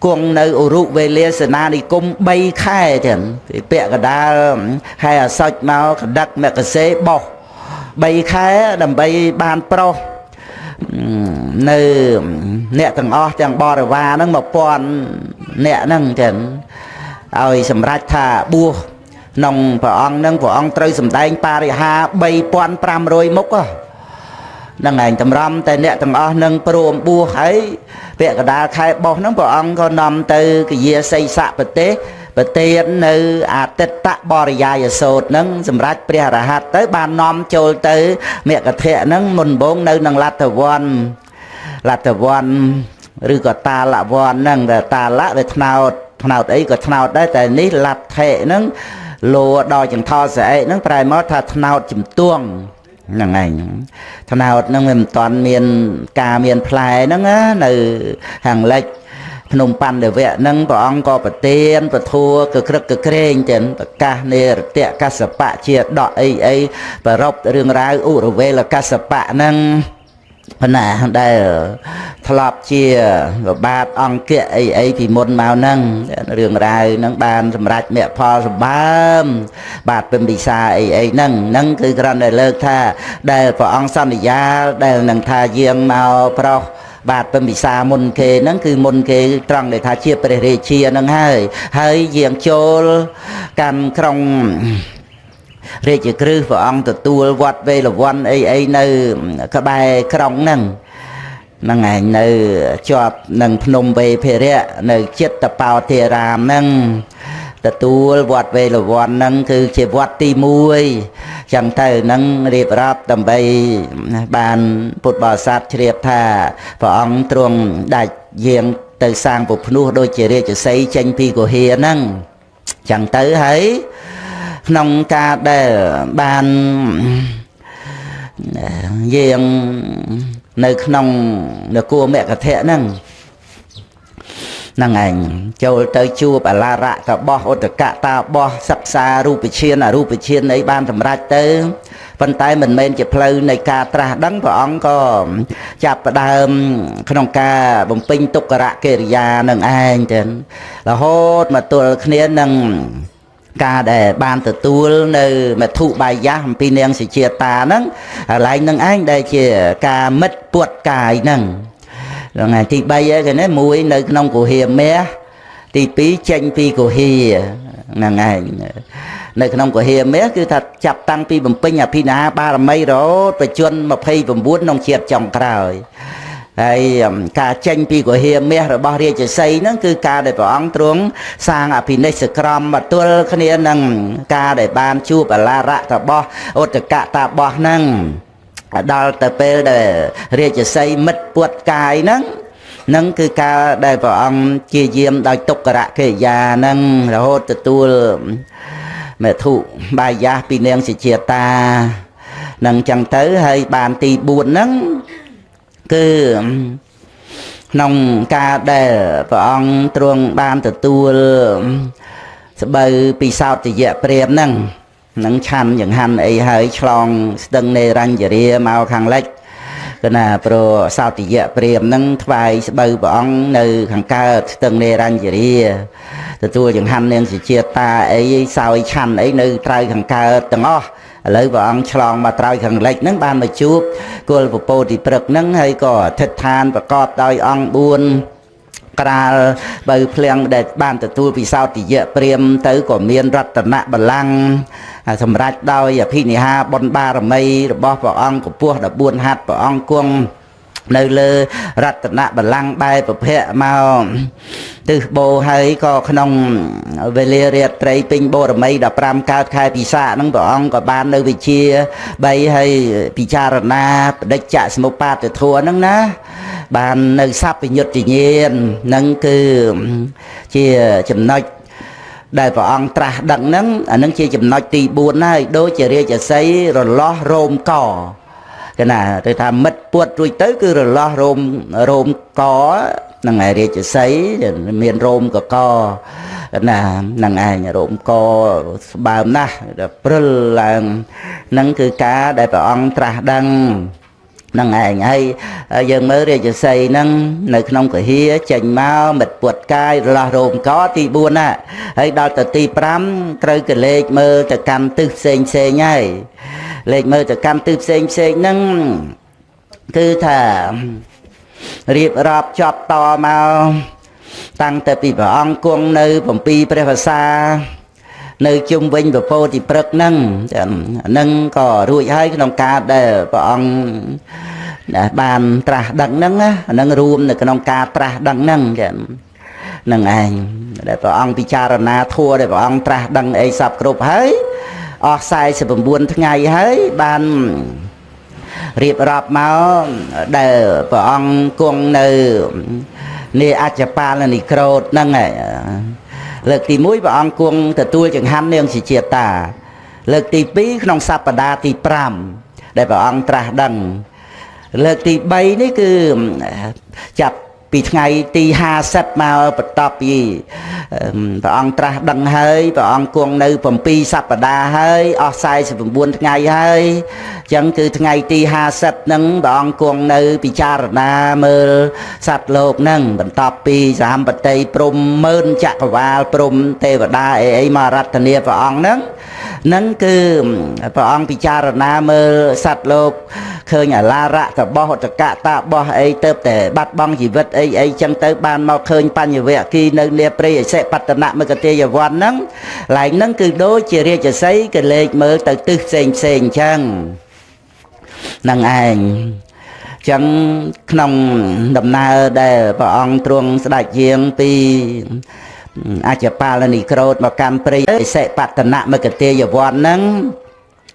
គង់នៅឧរុវេលាសេនានិគម3ខែទៀតពីពាក់កដាលខែអាសត់មកកដឹកមគ្គសេបោះ3ខែដើម្បីបានប្រុសនៅអ្នកទាំងអស់ទាំងបរិវារហ្នឹង1000អ្នកហ្នឹងចឹងឲ្យសម្រេចថាបួសក្នុងព្រះអង្គហ្នឹងព្រះអង្គត្រូវសម្ដែងបរិហា3500មុខហ្នឹងឯងតម្រាំតែអ្នកទាំងអស់នឹងព្រមបួសហើយពាក់កដាលខែបោះហ្នឹងព្រះអង្គក៏នាំទៅគយាសីសៈប្រទេសប្រទាននៅអតិតបរិយាយសូត្រហ្នឹងសម្រាប់ព្រះអរហន្តទៅបាននាំចូលទៅមគ្គធៈហ្នឹងមុនដំបូងនៅក្នុងលទ្ធវ័នឬក៏តាលវ័នហ្នឹងតែតាលៈវាថ្នោតអីក៏ថ្នោតដែរតែនេះលទ្ធិហ្នឹងលោដល់ចន្ទោសឯកហ្នឹងប្រែមកថាថ្នោតជំទង់ហ្នឹងឯងថ្នោតហ្នឹងវាមិនតាន់មានការមានផ្លែហ្នឹងណានៅខាងលិចភ្នំបណ្ឌវៈហ្នឹងព្រះអង្គក៏ប្រទានពធัวកក្រឹកកក្រែងចឹងប្រកាសនេរតៈកសបៈជាដកអីប្ររពរឿងរ៉ាវឧរវេលកសបៈហ្នឹងណាដែលធ្លាប់ជាបាទអង្គៈអីពីមុនមកហ្នឹងរឿងរ៉ាវហ្នឹងបានសម្រេចមគ្គផលសម្បើមបាទពិមពិសាអីហ្នឹងគឺគ្រាន់តែលើកថាដែលព្រះអង្គសន្យាដែលនឹងថាយាងមកប្រោសបាទពិមពិសាមុនគេហ្នឹងគឺមុនគេត្រង់ដែលថាជាព្រះរាជាហ្នឹងហើយយាងចូលកាន់ក្រុងរាជក្រឹសព្រះអង្គទទួលវត្តវេលវ័នអីនៅក្បែរក្រុងហ្នឹងឯងនៅជាប់នឹងភ្នំវេភិរៈនៅចិត្តបោធារាមហ្នឹងទទួលវត្តវេលវ័នហ្នឹងគឺជាវត្តទី1ចឹងទៅហ្នឹងរៀបរាប់ដើម្បីបានពុទ្ធបរិស័ទជ្រាបថាព្រះអង្គទ្រង់ដាច់យាងទៅសាងពុភ្នោះដូចជារាជសីចេញពីគុហាហ្នឹងចឹងទៅហើយក្នុងការដែលបានយាងនៅក្នុងនគរមគ្គធៈហ្នឹងឯងចូលទៅជួបអឡារៈតបោះឧតកតាបោះសិក្សារូបឈានអរូបឈានអីបានសម្រេចទៅប៉ុន្តែមិនមែនជាផ្លូវនៃការត្រាស់ដឹងព្រះអង្គក៏ចាប់ផ្ដើមក្នុងការបំពេញទុក្ករកិរិយានឹងឯងទៅរហូតមកទល់គ្នានឹងការដែលបានទទួលនៅមធុបាយៈអំពីនាងសុជាតាហ្នឹងកន្លែងហ្នឹងឯងដែលជាការមិត្តពុតកាយហ្នឹងថ្ងៃទី3ហើយគេណា1នៅក្នុងគុហាមាសទី2ចេញពីគុហាហ្នឹងឯងនៅក្នុងគុហាមាសគឺថាចាប់តាំងពីបំពេញអភិនាបារមីរហូតបច្ចុប្បន្ន29ក្នុងជាតិចុងក្រោយហើយការចេញពីគុហាមាសរបស់រាជសីហ្នឹងគឺការដែលព្រះអង្គទ្រង់សាងអភិនិស្សក្រមបទល់គ្នានឹងការដែលបានជួបអឡារៈតបោះឧតកតាបោះហ្នឹងដល់ទៅពេលដែលរាជសីមិត្តពុតកាយហ្នឹងគឺការដែលព្រះអង្គជាយាមដោយទុក្ករកិរិយាហ្នឹងរហូតទទួលមេធុបាយៈពីនាងសុជាតានឹងចឹងទៅហើយបានទី4ហ្នឹងគឺក្នុងការដែលព្រះអង្គទ្រង់បានទទួលស្បូវពីសោតយៈព្រាមហ្នឹង នឹងឆាន់យ៉ាងហាន់អីហើយឆ្លងស្ទឹងនេរញ្ញរាមកខាងលិចគណាព្រោះសោតិយៈព្រាមនឹងថ្វាយស្បូវព្រះអង្គនៅខាងកើតស្ទឹងនេរញ្ញរាទទួលចង្ហាន់នាងសុជាតាអីសោយឆាន់អីនៅត្រើយខាងកើតទាំងអស់ឥឡូវព្រះអង្គឆ្លងមកត្រើយខាងលិចហ្នឹងបានមកជួបគល់ពពោតិព្រឹកហ្នឹងហើយក៏អធិដ្ឋានប្រកបដោយអង្គ4ក្រាលបើភ្លៀងដែលបានទទួលពិសោធន៍យៈព្រាមទៅក៏មានរតនបល្ល័ង្កសម្រាប់ដោយអភិនិហាបុណ្យបារមីរបស់ព្រះអង្គកម្ពស់14ហត្ថព្រះអង្គគង់នៅលើរតនបល្ល័ង្កបែបប្រភពមកទិសបោហើយក៏ក្នុងវេលារាត្រីពេញបូរមី15កើតខែពិសាខហ្នឹងព្រះអង្គក៏បាននៅវិជា3ហើយពិចារណាបដិច្ចសមុបាទធម៌ហ្នឹងណាបាននៅសัพពញុត្តញ្ញាណហ្នឹងគឺជាចំណុចដែលព្រះអង្គត្រាស់ដឹងហ្នឹងអានឹងជាចំណុចទី4ហើយដូចជារាជសីរលាស់រោមកគេណាទៅថាមិត្តពួតរួចទៅគឺរលាស់រោមកហ្នឹងឯងរាជសីមានរោមកកណាហ្នឹងឯងរោមកស្បើមណាស់ព្រិលឡើងហ្នឹងគឺការដែលព្រះអង្គត្រាស់ដឹងហ្នឹងឯងហើយយើងមើលរាជសីហ្នឹងនៅក្នុងកហាចេញមកមិត្តពុតកាយរលាស់រោមកទី4ណាហើយដល់ទៅទី5ត្រូវកលេចមើលទៅកម្មទិសផ្សេងហើយលេខមើលទៅកម្មទិសផ្សេងហ្នឹងគឺថារៀបរាប់ចប់តមកតាំងតែពីព្រះអង្គគង់នៅ7ព្រះភាសានៅជុំវិញពពោតិព្រឹកហ្នឹងក៏រួចហើយក្នុងការដែលព្រះអង្គបានត្រាស់ដឹងហ្នឹងហ្នឹងរួមនៅក្នុងការត្រាស់ដឹងហ្នឹងហ្នឹងឯងដែលព្រះអង្គពិចារណាធัวដែលព្រះអង្គត្រាស់ដឹងអីសពគ្រប់ហើយអស់49ថ្ងៃហើយបានរៀបរាប់មកដែលព្រះអង្គគង់នៅនាអច្ចបាលនិក្រោធហ្នឹងឯងលើកទី1ព្រះអង្គគង់ទទួលចង្ហាន់នាងសុជាតាលើកទី2ក្នុងសប្តាហ៍ទី5ដែលព្រះអង្គត្រាស់ដឹងលើកទី3នេះគឺចាប់ពីថ្ងៃទី50មកបន្ទាប់ពីព្រះអង្គត្រាស់ដឹងហើយព្រះអង្គគង់នៅ7សប្តាហ៍ហើយអស់49ថ្ងៃហើយអញ្ចឹងគឺថ្ងៃទី50ហ្នឹងព្រះអង្គគង់នៅពិចារណាមើលសត្វលោកហ្នឹងបន្ទាប់ពីសហមបតីព្រំម៉ឺនចក្រវាលព្រំទេវតាអីមករតនាព្រះអង្គហ្នឹងគឺព្រះអង្គពិចារណាមើលសត្វលោកឃើញអាឡារៈតបោះតកៈតាបោះអីទៅតែបាត់បង់ជីវិតអីចឹងទៅបានមកឃើញបញ្ញវគិនៅនាព្រៃអសិបតនមគតិយវ័នហ្នឹងឡើងហ្នឹងគឺដូចជារាជសីក៏លេចមើលទៅទិសផ្សេងអញ្ចឹងហ្នឹងឯងចឹងក្នុងដំណើរដែលព្រះអង្គទ្រង់ស្ដេចយាងពីអច្ចបាលនិក្រោធមកកម្មព្រៃអសិបតនមគតិយវ័នហ្នឹង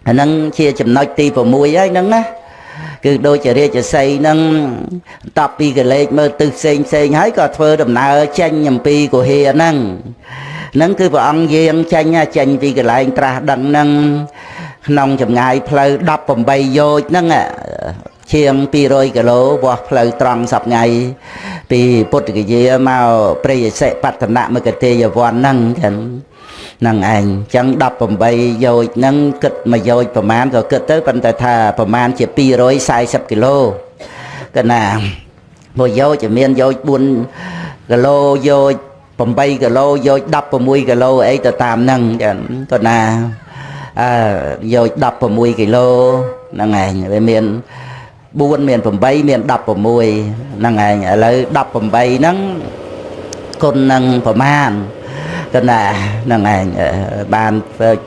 អាហ្នឹងជាចំណុចទី6ហើយហ្នឹងណាគឺដូចជារាជសីហ្នឹងបន្ទាប់ពីកលេចមើលទិសផ្សេងហើយក៏ធ្វើដំណើរចេញអំពីគុហាហ្នឹងគឺព្រះអង្គយាងចេញពីកន្លែងត្រាស់ដឹងហ្នឹងក្នុងចម្ងាយផ្លូវ18យោជន៍ហ្នឹងជាង200គីឡូវាស់ផ្លូវត្រង់សប្ថ្ងៃពីពុទ្ធគយាមកព្រៃអសិបតនមគតិយវ័នហ្នឹងហ្នឹងឯងចឹង18យោជន៍ហ្នឹងគិតមួយយោជន៍ប្រមាណក៏គិតទៅប៉ុន្តែថាប្រមាណជា240គីឡូកណាមួយយោជន៍មានយោជន៍4គីឡូយោជន៍8គីឡូយោជន៍16គីឡូអីទៅតាមហ្នឹងចឹងកណាយោជន៍16គីឡូហ្នឹងឯងវាមាន4មាន8មាន16ហ្នឹងឯងឥឡូវ18ហ្នឹងគុណនឹងប្រមាណកណាហ្នឹងឯងបាន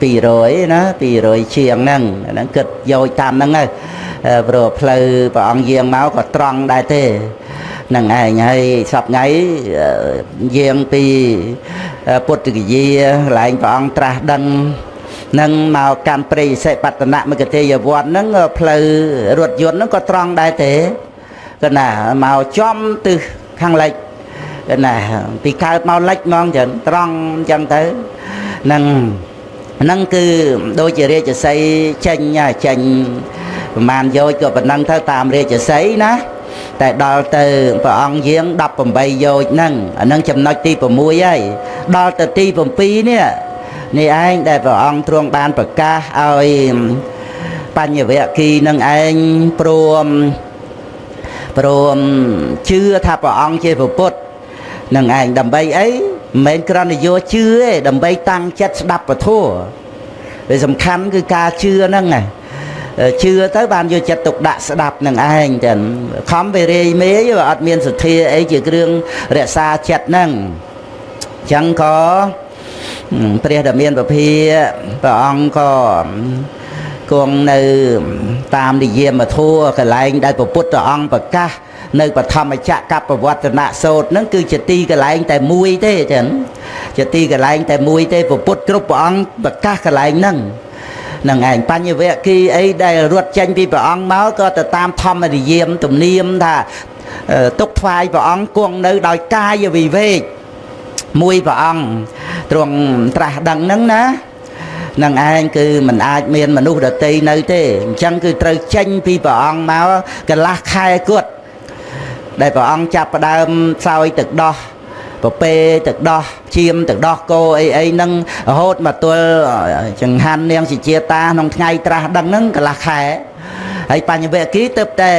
200ណា200ជាងហ្នឹងគិតយកតាមហ្នឹងហើយព្រោះផ្លូវព្រះអង្គយាងមកក៏ត្រង់ដែរទេហ្នឹងឯងហើយសប្ថ្ងៃយាងពីពុទ្ធគយាកន្លែងព្រះអង្គត្រាស់ដឹងនឹងមកកាន់ព្រៃអសិបតនមគតិយវ័នហ្នឹងផ្លូវរថយន្តហ្នឹងក៏ត្រង់ដែរទេកណាមកចំទិសខាងលិចណាពីកើតមកលិចហ្មងចឹងត្រង់ចឹងទៅហ្នឹងគឺដូចជារាជសីចេញប្រហែលយោជន៍ក៏ប៉ុណ្ណឹងទៅតាមរាជសីណាតែដល់ទៅព្រះអង្គយាង18យោជន៍ហ្នឹងអាហ្នឹងចំណុចទី6ហើយដល់ទៅទី7នេះ នេះឯងដែលព្រះអង្គទ្រង់បានប្រកាសឲ្យបញ្ញវគិនឹងឯងព្រមជឿថាព្រះអង្គជាព្រះពុទ្ធនឹងឯងដើម្បីអីមិនមែនគ្រាន់តែយកជឿទេដើម្បីតាំងចិត្តស្ដាប់ពធវាសំខាន់គឺការជឿហ្នឹងជឿទៅបានយកចិត្តទុកដាក់ស្ដាប់នឹងឯងចឹងខំវារាយមេយអត់មានសទ្ធាអីជាគ្រឿងរក្សាចិត្តហ្នឹងចឹងក៏ព្រះដែលមានពភាព្រះអង្គក៏គង់នៅតាមនិយមធម៌កន្លែងដែលព្រះពុទ្ធអង្គប្រកាសនៅបឋមចក្រកប្បវត្តនសូត្រហ្នឹងគឺជាទីកន្លែងតែមួយទេចឹងជាទីកន្លែងតែមួយទេព្រះពុទ្ធគ្រប់ព្រះអង្គប្រកាសកន្លែងហ្នឹងនឹងឯងបញ្ញវគិអីដែលរត់ចេញពីព្រះអង្គមកក៏ទៅតាមធម្មនិយមទំនៀមថាទុកថ្វាយព្រះអង្គគង់នៅដោយកាយវិវេកមួយព្រះអង្គទ្រង់ត្រាស់ដឹងហ្នឹងណានឹងឯងគឺមិនអាចមានមនុស្សដទៃនៅទេអញ្ចឹងគឺត្រូវចេញពីព្រះអង្គមកកន្លះខែគត់ដែលព្រះអង្គចាប់ផ្ដើមសោយទឹកដោះប្រពេទឹកដោះឈាមទឹកដោះគោអីហ្នឹងរហូតមកទល់ចង្ហាន់នាងសិជាតាក្នុងថ្ងៃត្រាស់ដឹងហ្នឹងកន្លះខែហើយបញ្ញវគិទៅតែ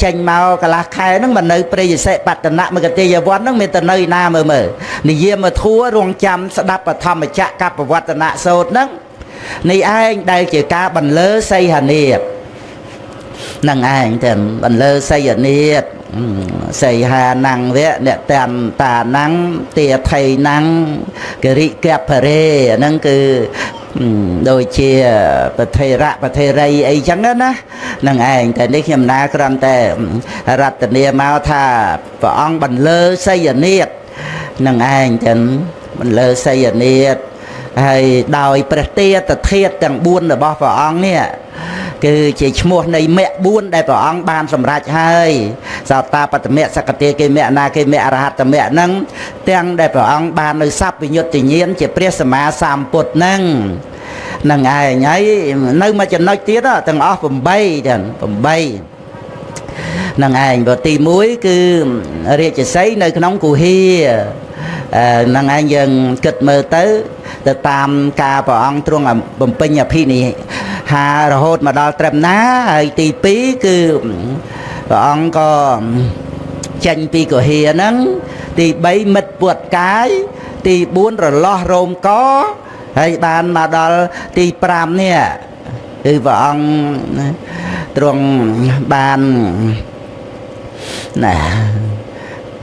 ចេញមកកន្លះខែហ្នឹងមកនៅព្រៃយសិបតនមគតិយវ័នហ្នឹងមានទៅនៅណាមើលនិយាមធัวរងចាំស្ដាប់បឋមចក្រកប្បវត្តនសូត្រហ្នឹងនេះឯងដែលជាការបន្លឺសីហនាតនឹងឯងទៅបន្លឺសីហនាតសីហាណੰវៈអ្នកតាណੰទាថៃណੰគរិកភរេហ្នឹងគឺដូចជាប្រធេរៈប្រធេរីអីចឹងណានឹងឯងតែនេះខ្ញុំណាគ្រាន់តែរតនាមកថាព្រះអង្គបន្លឺសីហនាតនឹងឯងទៅបន្លឺសីហនាតហើយដោយព្រះទេតធាតុទាំង4របស់ព្រះអង្គនេះគឺជាឈ្មោះនៃមគ្គ4ដែលព្រះអង្គបានសម្រេចហើយសោតាបត្តមៈសកតិកិមៈអនាកិមៈអរហត្តមៈហ្នឹងទាំងដែលព្រះអង្គបាននៅសัพវិញ្ញុតញ្ញាណជាព្រះសម្មាសម្ពុទ្ធហ្នឹងនឹងឯងហើយនៅមួយចំណុចទៀតទាំងអស់8ទាំង8នឹងឯងបើទី1គឺរាជសីនៅក្នុងគុហានឹងឯងយើងគិតមើលទៅតាមការព្រះអង្គទ្រង់បំពេញអភិនិហារហូតមកដល់ត្រឹមណាហើយទី2គឺព្រះអង្គក៏ចេញពីគុហាហ្នឹងទី3មិត្តពួតកាយទី4រលាស់រោមកហើយបានមកដល់ទី5នេះគឺព្រះអង្គទ្រង់បានណា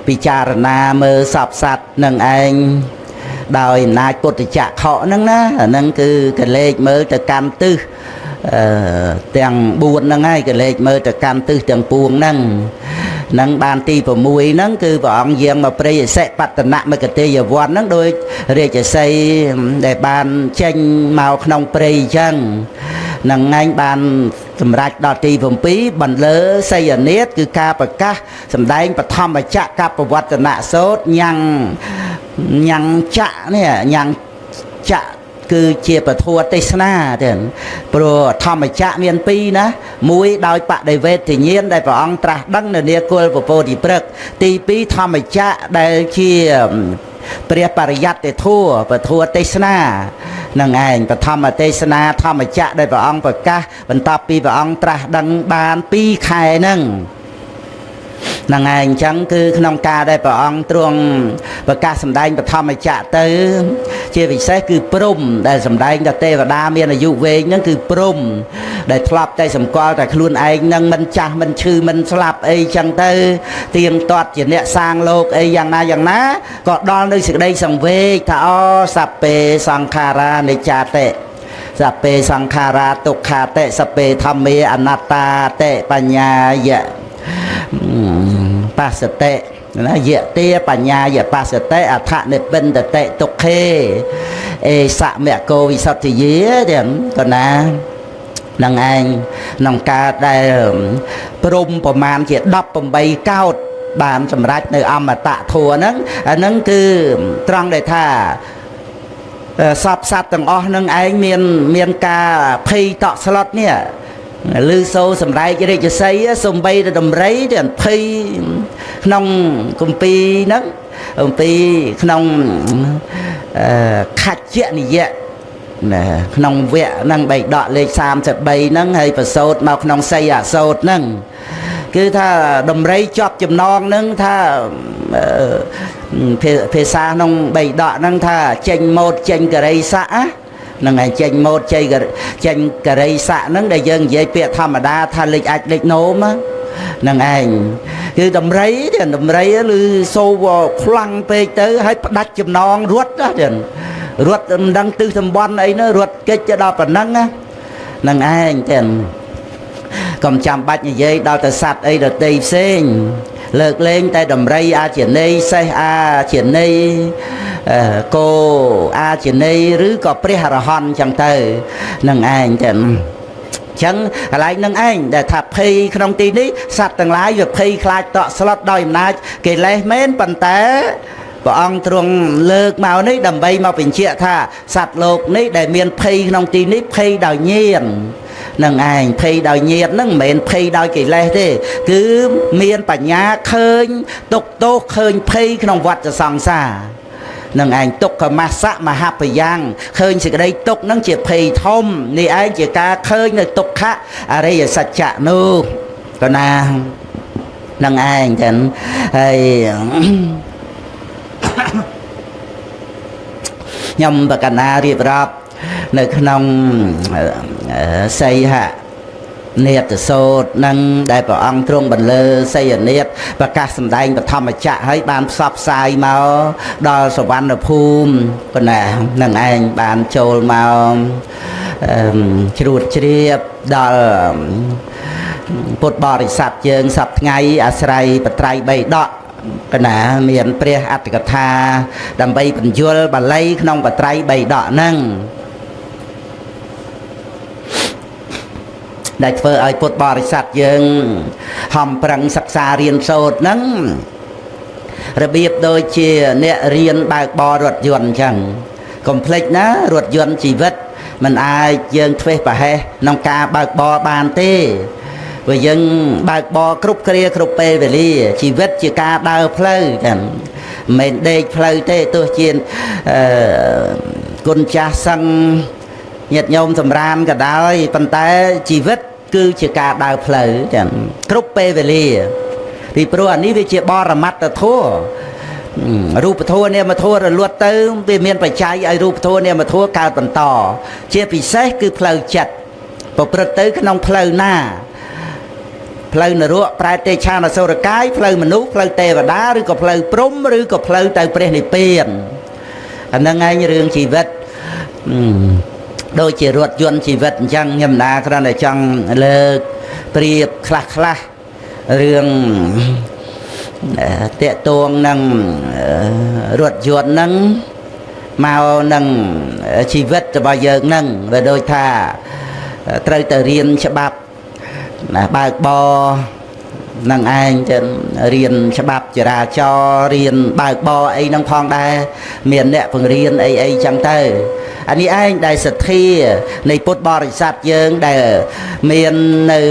ពិចារណាមើលសពសត្វនឹងឯងដោយអំណាចពុទ្ធចក្រហ្នឹងណាអាហ្នឹងគឺកលេចមើលទៅកម្មទិសទាំង4ហ្នឹងហើយកលេចមើលទៅកម្មទិសទាំងពួងហ្នឹងនឹងបានទី6ហ្នឹងគឺព្រះអង្គយាងមកព្រៃអសិបតនមគតិយវ័នហ្នឹងដោយរាជសីដែលបានចេញមកក្នុងព្រៃអញ្ចឹងនឹងឯងបានសម្រេចដល់ទី7បន្លឺសីហនាតគឺការប្រកាសសម្ដែងបឋមចក្រកប្បវត្តនសូត្រញ៉ាំងចៈនេះញ៉ាំងចៈគឺជាពធទេសនាទេព្រោះធម្មចក្រមាន2ណាមួយដោយបដិវេទញ្ញាណដែលព្រះអង្គត្រាស់ដឹងនៅនាគល់ពពោធិព្រឹក្សទី2ធម្មចក្រដែលជាព្រះបរិយត្តិធัวពធទេសនានឹងឯងបឋមទេសនាធម្មចក្រដែលព្រះអង្គប្រកាសបន្ទាប់ពីព្រះអង្គត្រាស់ដឹងបាន2ខែហ្នឹងហ្នឹងឯងអញ្ចឹងគឺក្នុងការដែលព្រះអង្គទ្រង់ប្រកាសសម្ដែងបឋមចក្រទៅជាពិសេសគឺព្រំដែលសម្ដែងដល់ទេវតាមានអាយុវែងហ្នឹងគឺព្រំដែលធ្លាប់តែសម្គាល់តែខ្លួនឯងហ្នឹងមិនចាស់មិនឈឺមិនស្លាប់អីចឹងទៅទៀងទាត់ជាអ្នកសាងលោកអីយ៉ាងណាក៏ដល់នៅសេចក្តីសង្វេគថាអូសัพពេសង្ខារានិច្ចាតិសព្ពេសង្ខារាទុក្ខាតិសព្ពេធម្មេអនត្តាតិបញ្ញាយៈបស្សតិណាយៈទេបញ្ញាយៈបស្សតិអថនិបិនតតិទុក្ខេអេសមគោវិសុទ្ធិយេទាំងកណានឹងឯងក្នុងការដែលព្រំប្រមាណជា18កោដបានសម្រេចនៅអមតៈធัวហ្នឹងអាហ្នឹងគឺត្រង់ដែលថាសពសត្វទាំងអស់នឹងឯងមានការភ័យតក់ស្លុតនេះឮសូរសម្ដែងរាជសីសំបីទៅដំរីទៅភ័យក្នុងគម្ពីរហ្នឹងគម្ពីរក្នុងខច្ចនិយៈ ក្នុងវគ្គហ្នឹងបីដកលេខ33ហ្នឹងហើយប្រសូតមកក្នុងសីអសូតហ្នឹងគឺថាដំរីជាប់ចំណងហ្នឹងថាភាសាក្នុងបីដកហ្នឹងថាចេញម៉ូតចេញករិស័កហ្នឹងឯងចេញម៉ូតចេញករិស័កហ្នឹងដែលយើងនិយាយពាក្យធម្មតាថាលេខអាចលេខនោមហ្នឹងឯងគឺដំរីឬសូវខ្លាំងពេកទៅហើយផ្ដាច់ចំណងរត់ណារត់មិនដឹងទិសតំបន់អីនោះរត់កិច្ចទៅដល់ប៉ុណ្ណឹងហ្នឹងឯងចឹងកុំចាំបាច់និយាយដល់ទៅសัตว์អីដទៃផ្សេងលើកលែងតែដំរីអាជានៃសេះអាជានៃគោអាជានៃឬក៏ព្រះអរហន្តចឹងទៅហ្នឹងឯងចឹងចឹងកន្លែងនឹងឯងដែលថាភ័យក្នុងទីនេះសត្វទាំងឡាយវាភ័យខ្លាចតក់ស្លុតដោយអំណាចកិលេសមែនប៉ុន្តែព្រះអង្គទ្រង់លើកមកនេះដើម្បីមកបញ្ជាក់ថាសត្វលោកនេះដែលមានភ័យក្នុងទីនេះភ័យដោយញាណនឹងឯងភ័យដោយញាណហ្នឹងមិនមែនភ័យដោយកិលេសទេគឺមានបញ្ញាឃើញទុក្ខទោសឃើញភ័យក្នុងវដ្តសង្សារនឹងឯងទុក្ខមស្សៈមហបយ៉ាងឃើញសេចក្តីទុក្ខនឹងជាភ័យធំនេះឯងជាការឃើញនៅទុក្ខអរិយសច្ចៈនោះក៏ណានឹងឯងចឹងហើយខ្ញុំបកណារៀបរាប់នៅក្នុងសីហនេតសោតនឹងដែលព្រះអង្គទ្រង់បន្លឺសីហនេតប្រកាសសម្ដែងបឋមចក្រហើយបានផ្សព្វផ្សាយមកដល់សវណ្ណភូមិប៉ុណ្ណានឹងឯងបានចូលមកជ្រួតជ្រាបដល់ពុទ្ធបរិស័ទយើងសប្ថ្ងៃអាស្រ័យបត្រៃបីដកកណាមានព្រះអត្តកថាដើម្បីបញ្យលបាលីក្នុងបត្រៃបីដកហ្នឹងដែលធ្វើឲ្យពុទ្ធបរិស័ទយើងហំប្រឹងសិក្សារៀនសូត្រហ្នឹងរបៀបដូចជាអ្នករៀនបើកបររថយន្តអញ្ចឹងកុំភ្លេចណារថយន្តជីវិតមិនអាចយើងធ្វេសប្រហែសក្នុងការបើកបរបានទេព្រោះយើងបើកបរគ្រប់គ្រាគ្រប់ពេលវេលាជីវិតជាការដើរផ្លូវចឹងមិនមែនដេកផ្លូវទេទោះជាគុណចាស់សឹងញាតិញោមសម្រានក៏ដោយប៉ុន្តែជីវិតគឺជាការដើរផ្លូវចឹងគ្រប់ពេលវេលាពីព្រោះអានេះវាជាបរមត្តធម៌រូបធម៌នាមធម៌រលត់ទៅវាមានបច្ច័យឲ្យរូបធម៌នាមធម៌កើតបន្តជាពិសេសគឺផ្លូវចិត្តប្រព្រឹត្តទៅក្នុងផ្លូវណាផ្លូវនរកប្រែតេឆានអសុរកាយផ្លូវមនុស្សផ្លូវទេវតាឬក៏ផ្លូវព្រំឬក៏ផ្លូវទៅព្រះនិព្វានអាហ្នឹងឯងរឿងជីវិតដូចជារថយន្តជីវិតអញ្ចឹងខ្ញុំណាគ្រាន់តែចង់លើកប្រៀបខ្លះរឿងតេតួងនឹងរថយន្តហ្នឹងមកនឹងជីវិតរបស់យើងហ្នឹងវាដូចថាត្រូវតែរៀនច្បាប់បើកបរនឹងឯងទៅរៀនច្បាប់ចរាចរណ៍រៀនបើកបរអីហ្នឹងផងដែរមានអ្នកបង្រៀនអីចឹងទៅអានេះឯងដែលសទ្ធានៃពុទ្ធបរិស័ទយើងដែលមាននៅ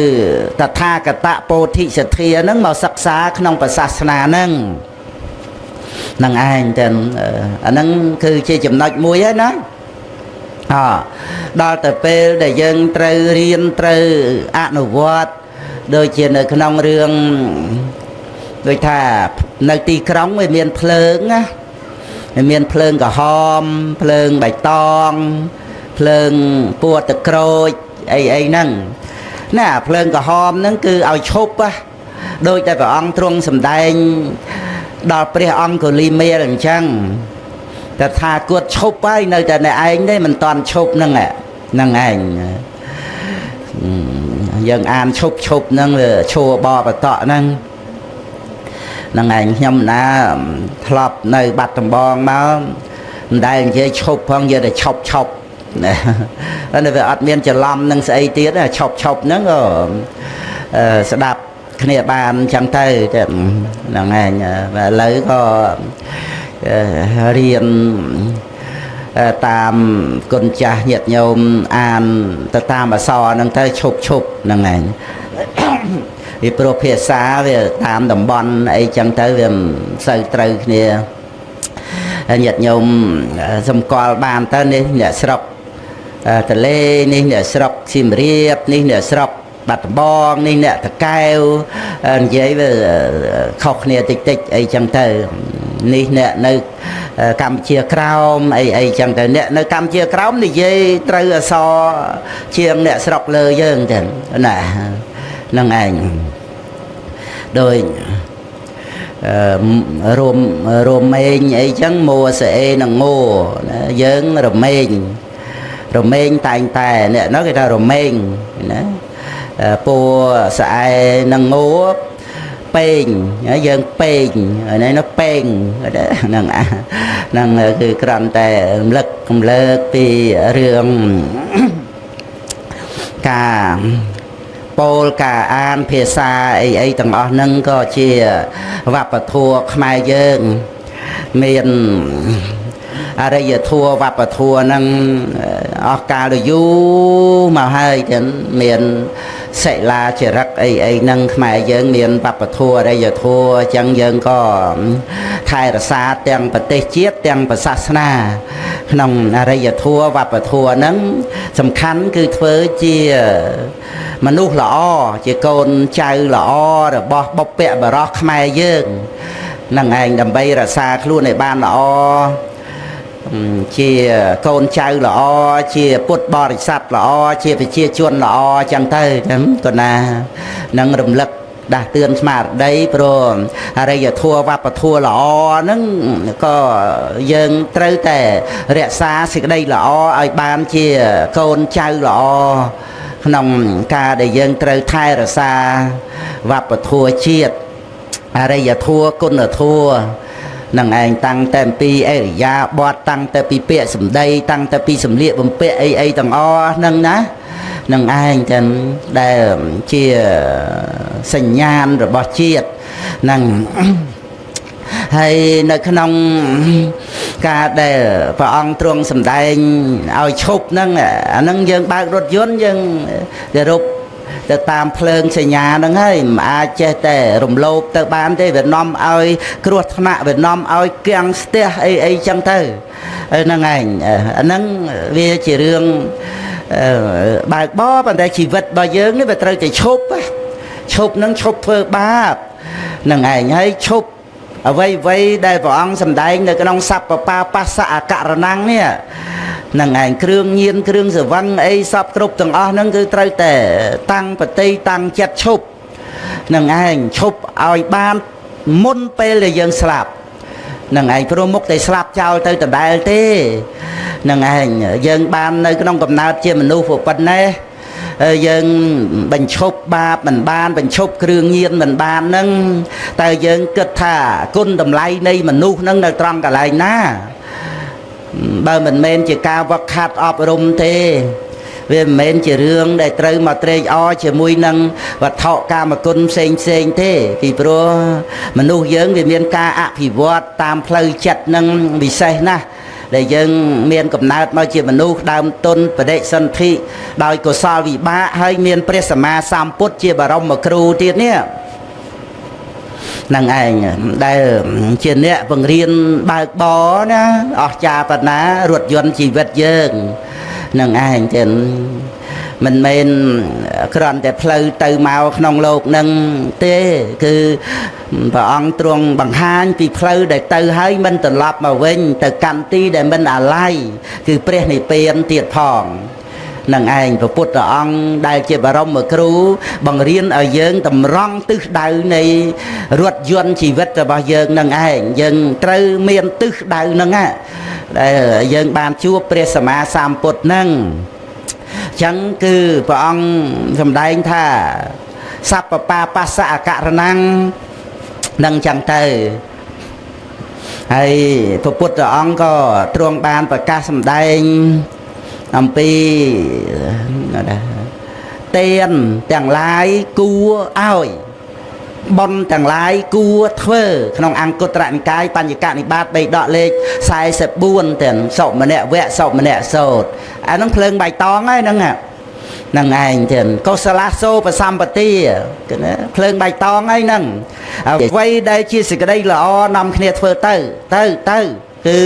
តថាគតពោធិសទ្ធាហ្នឹងមកសិក្សាក្នុងព្រះសាសនាហ្នឹងនឹងឯងទៅអាហ្នឹងគឺជាចំណុចមួយហើយណាដល់ទៅពេលដែលយើងត្រូវរៀនត្រូវអនុវត្តដូចជានៅក្នុងរឿងដូចថានៅទីក្រុងវាមានភ្លើងណាមានភ្លើងក្រហមភ្លើងបៃតងភ្លើងពណ៌ទឹកក្រូចអីហ្នឹងណាភ្លើងក្រហមហ្នឹងគឺឲ្យឈប់ដូចតែព្រះអង្គទ្រង់សម្ដែងដល់ព្រះអង្គកុលីមេលអញ្ចឹងតែថាគាត់ឈប់ហើយនៅតែអ្នកឯងទេមិនតាន់ឈប់ហ្នឹងហ្នឹងឯងយើងអានឈប់ហ្នឹងឈួរបបតក់ហ្នឹងហ្នឹងឯងខ្ញុំណាធ្លាប់នៅបាត់ដំបងមកមិនដែលនិយាយឈប់ផងនិយាយតែឈប់តែវាអត់មានច្រឡំនឹងស្អីទៀតឈប់ហ្នឹងក៏ស្ដាប់គ្នាបានចឹងទៅហ្នឹងឯងឥឡូវក៏រៀនតាមគុណចាស់ញាតិញោមអានទៅតាមអក្សរហ្នឹងទៅឈប់ហ្នឹងឯងពីព្រោះភាសាវាតាមតំបន់អីចឹងទៅវាមិនសូវត្រូវគ្នាញាតិញោមសម្គាល់បានទៅនេះអ្នកស្រុក តលេនេះអ្នកស្រុកសៀមរាបនេះអ្នកស្រុកបាត់ដំបងនេះអ្នកតកែវនិយាយវាខុសគ្នាតិចតិចអីចឹងទៅនេះអ្នកនៅកម្ពុជាក្រោមអីចឹងទៅអ្នកនៅកម្ពុជាក្រោមនិយាយត្រូវអសរជាងអ្នកស្រុកលើយើងចឹងណាហ្នឹងឯងដោយរមែងអីចឹងមួសអេនឹងងោយើងរមែងតែងតែអ្នកនោះគេថារមែងណាពួរស្អែនឹងងោពេងយើងពេងនេះnóពេងហ្នឹងគឺគ្រាន់តែរំលឹកកំលើកពីរឿងការពោលការអានភាសាអីទាំងអស់ហ្នឹងក៏ជាវប្បធម៌ខ្មែរយើងមានអរិយធម៌វប្បធម៌ហ្នឹងអស់កាលយូរមកហើយទាំងមានសិលាចរិតអីហ្នឹងខ្មែរយើងមានវប្បធម៌អរិយធម៌អញ្ចឹងយើងក៏ថែរក្សាទាំងប្រទេសជាតិទាំងសាសនាក្នុងអរិយធម៌វប្បធម៌ហ្នឹងសំខាន់គឺធ្វើជាមនុស្សល្អជាកូនចៅល្អរបស់បុព្វបុរសខ្មែរយើងនឹងឯងដើម្បីរក្សាខ្លួនឲ្យបានល្អជាកូនចៅល្អជាពុទ្ធបរិស័ទល្អជាប្រជាជនល្អចឹងទៅក៏ណានឹងរំលឹកដាស់តឿនស្មារតីព្រោះអរិយធម៌វប្បធម៌ល្អហ្នឹងក៏យើងត្រូវតែរក្សាសេចក្តីល្អឲ្យបានជាកូនចៅល្អក្នុងការដែលយើងត្រូវថែរក្សាវប្បធម៌ជាតិអរិយធម៌គុណធម៌នឹងឯងតាំងតែពីអរិយាបថតាំងតែពីពាក្យសម្ដីតាំងតែពីសម្លៀកបំពាក់អីទាំងអស់ហ្នឹងណានឹងឯងទាំងដែលជាសញ្ញាណរបស់ជាតិហ្នឹងហើយនៅក្នុងការដែលព្រះអង្គទ្រង់សម្ដែងឲ្យឈប់ហ្នឹងអាហ្នឹងយើងបើករថយន្តយើងទៅរົບទៅតាមភ្លើងសញ្ញាហ្នឹងហើយមិនអាចចេះតែរំលោភទៅបានទេវានាំឲ្យគ្រោះថ្នាក់វានាំឲ្យគាំងស្ទះអីចឹងទៅហ្នឹងឯងអាហ្នឹងវាជារឿងបើកបរប៉ុន្តែជីវិតរបស់យើងនេះវាត្រូវតែឈប់ហ្នឹងឈប់ធ្វើបាបហ្នឹងឯងហើយឈប់អ្វីដែលព្រះអង្គសម្ដែងនៅក្នុងសព្វបាបស្សៈអករណੰនេះនឹងឯងគ្រឿងញៀនគ្រឿងសវឹងអីសពគ្រប់ទាំងអស់ហ្នឹងគឺត្រូវតែតាំងបតីតាំងចិត្តឈប់នឹងឯងឈប់ឲ្យបានមុនពេលដែលយើងស្លាប់នឹងឯងព្រោះមុខតែស្លាប់ចោលទៅដដែលទេនឹងឯងយើងបាននៅក្នុងកំណើតជាមនុស្សប៉ុណ្ណេះយើងបញ្ឈប់បាបមិនបានបញ្ឈប់គ្រឿងញៀនមិនបានហ្នឹងតែយើងគិតថាគុណតម្លៃនៃមនុស្សហ្នឹងនៅត្រង់កន្លែងណាបើមិនមែនជាការវឹកហាត់អប់រំទេវាមិនមែនជារឿងដែលត្រូវមកត្រេកអរជាមួយនឹងវត្ថុកាមគុណផ្សេងទេពីព្រោះមនុស្សយើងវាមានការអភិវឌ្ឍតាមផ្លូវចិត្តនឹងពិសេសណាស់ដែលយើងមានកំណើតមកជាមនុស្សដើមទុនបដិសន្ធិដោយកុសលវិបាកហើយមានព្រះសម្មាសម្ពុទ្ធជាបរមគ្រូទៀតនេះនឹងឯងដែលជាអ្នកបង្រៀនបើកបរណាអស្ចារ្យប៉ុណ្ណារថយន្តជីវិតយើងនឹងឯងទាំងមិនមែនគ្រាន់តែផ្លូវទៅមកក្នុងโลกនឹងទេគឺព្រះអង្គទ្រង់បង្ហាញពីផ្លូវដែលទៅហើយមិនត្រឡប់មកវិញទៅកាន់ទីដែលមិនអាល័យគឺព្រះនិព្វានទៀតផងនឹងឯងព្រះពុទ្ធអង្គដែលជាបរមគ្រូបង្រៀនឲ្យយើងតម្រង់ទិសដៅនៃរថយន្តជីវិតរបស់យើងនឹងឯងយើងត្រូវមានទិសដៅនឹងដែលយើងបានជួបព្រះសម្មាសម្ពុទ្ធនឹងចឹងគឺព្រះអង្គសម្ដែងថាសព្វបាបស្សៈអករណੰនឹងចឹងទៅហើយព្រះពុទ្ធអង្គក៏ទ្រង់បានប្រកាសសម្ដែងអំពីទានទាំងឡាយគួរឲ្យបុណ្យទាំងឡាយគួរធ្វើក្នុងអង្គត្រនិកាយបញ្ញកនិបាតបេដកលេខ44ទាំងសុមនៈវៈសុមនៈសោតអាហ្នឹងភ្លើងបៃតងហើយហ្នឹងនឹងឯងទៀតកុសលាសូបសម្បទាភ្លើងបៃតងហើយហ្នឹងអ្វីដែលជាសេចក្តីល្អនាំគ្នាធ្វើទៅគឺ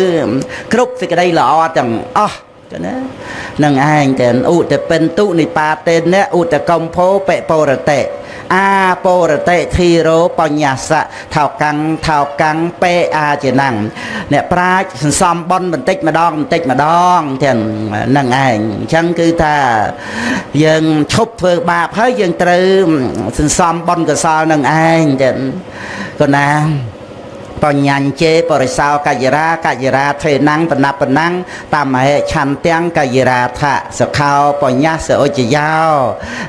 គ្រប់សេចក្តីល្អទាំងអស់ ណានឹងឯងតែឧតពិនតុនិបាតេនៈឧតកំភោបិពរតិអាពរតិធីរោបញ្ញសៈថោកាំងពេអាចនាំងអ្នកប្រាជ្ញសន្សំបន់បន្តិចម្ដងទាំងនឹងឯងអញ្ចឹងគឺថាយើងឈប់ធ្វើបាបហើយយើងត្រូវសន្សំបន់កុសលនឹងឯងទាំងក៏ណាបញ្ញញ្ជេបរិសោកយរាថេណាំងបណំតាមហេឆន្ទាំងកយរាថៈសខោបញ្ញសឧជយោ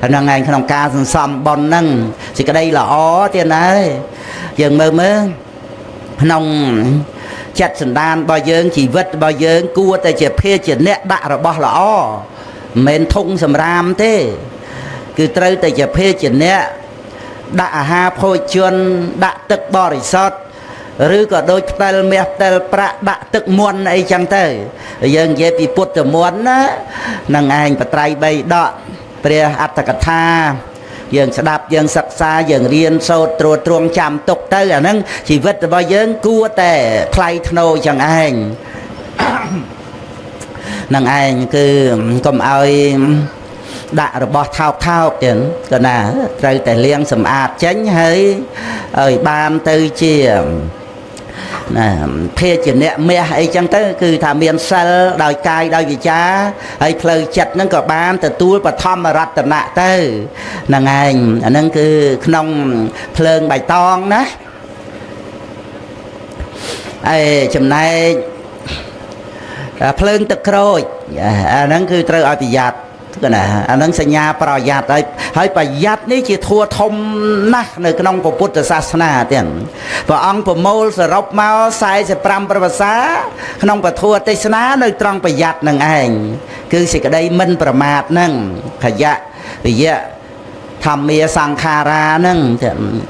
ហ្នឹងឯងក្នុងការសន្សំបុណ្យហ្នឹងសេចក្តីល្អទៀតហើយយើងមើលក្នុងចិត្តសន្តានរបស់យើងជីវិតរបស់យើងគួរតែជាភាជាអ្នកដាក់របស់ល្អមិនមែនធុងសម្រាមទេគឺត្រូវតែជាភាជាអ្នកដាក់អាហារភោជនដាក់ទឹកបរិសុទ្ធឬក៏ដូចផ្ទិលមាសផ្ទិលប្រាក់ដាក់ទឹកមន្តអីចឹងទៅយើងនិយាយពីពុទ្ធមន្តណានឹងឯងបត្រៃ3ដកព្រះអត្តកថាយើងស្ដាប់យើងសិក្សាយើងរៀនសូត្រត្រួតត្រងចាំទុកទៅអាហ្នឹងជីវិតរបស់យើងគួរតែថ្លៃថ្នូរចឹងឯងនឹងឯងគឺកុំឲ្យដាក់របស់ថោកទៀតក៏ណាត្រូវតែលាងសម្អាតចេញហើយឲ្យបានទៅជាណាភាជាអ្នកមាសអីចឹងទៅគឺថាមានសិលដោយកាយដោយវិចារហើយផ្លូវចិត្តហ្នឹងក៏បានទទួលបឋមរតនៈទៅហ្នឹងឯងអាហ្នឹងគឺក្នុងភ្លើងបៃតងណាឯចំណែកភ្លើងទឹកក្រូចអាហ្នឹងគឺត្រូវឲ្យប្រយ័ត្នគឺណាអានឹងសញ្ញាប្រយ័ត្នហើយប្រយ័ត្ននេះជាធัวធំណាស់នៅក្នុងពុទ្ធសាសនាទៀតព្រះអង្គប្រមូលសរុបមក45ប្រវត្តិសាក្នុងពធទេសនានៅត្រង់ប្រយ័ត្ននឹងឯងគឺសេចក្តីមិនប្រមាទនឹងខយៈវិយៈធម្មាសង្ខារាហ្នឹង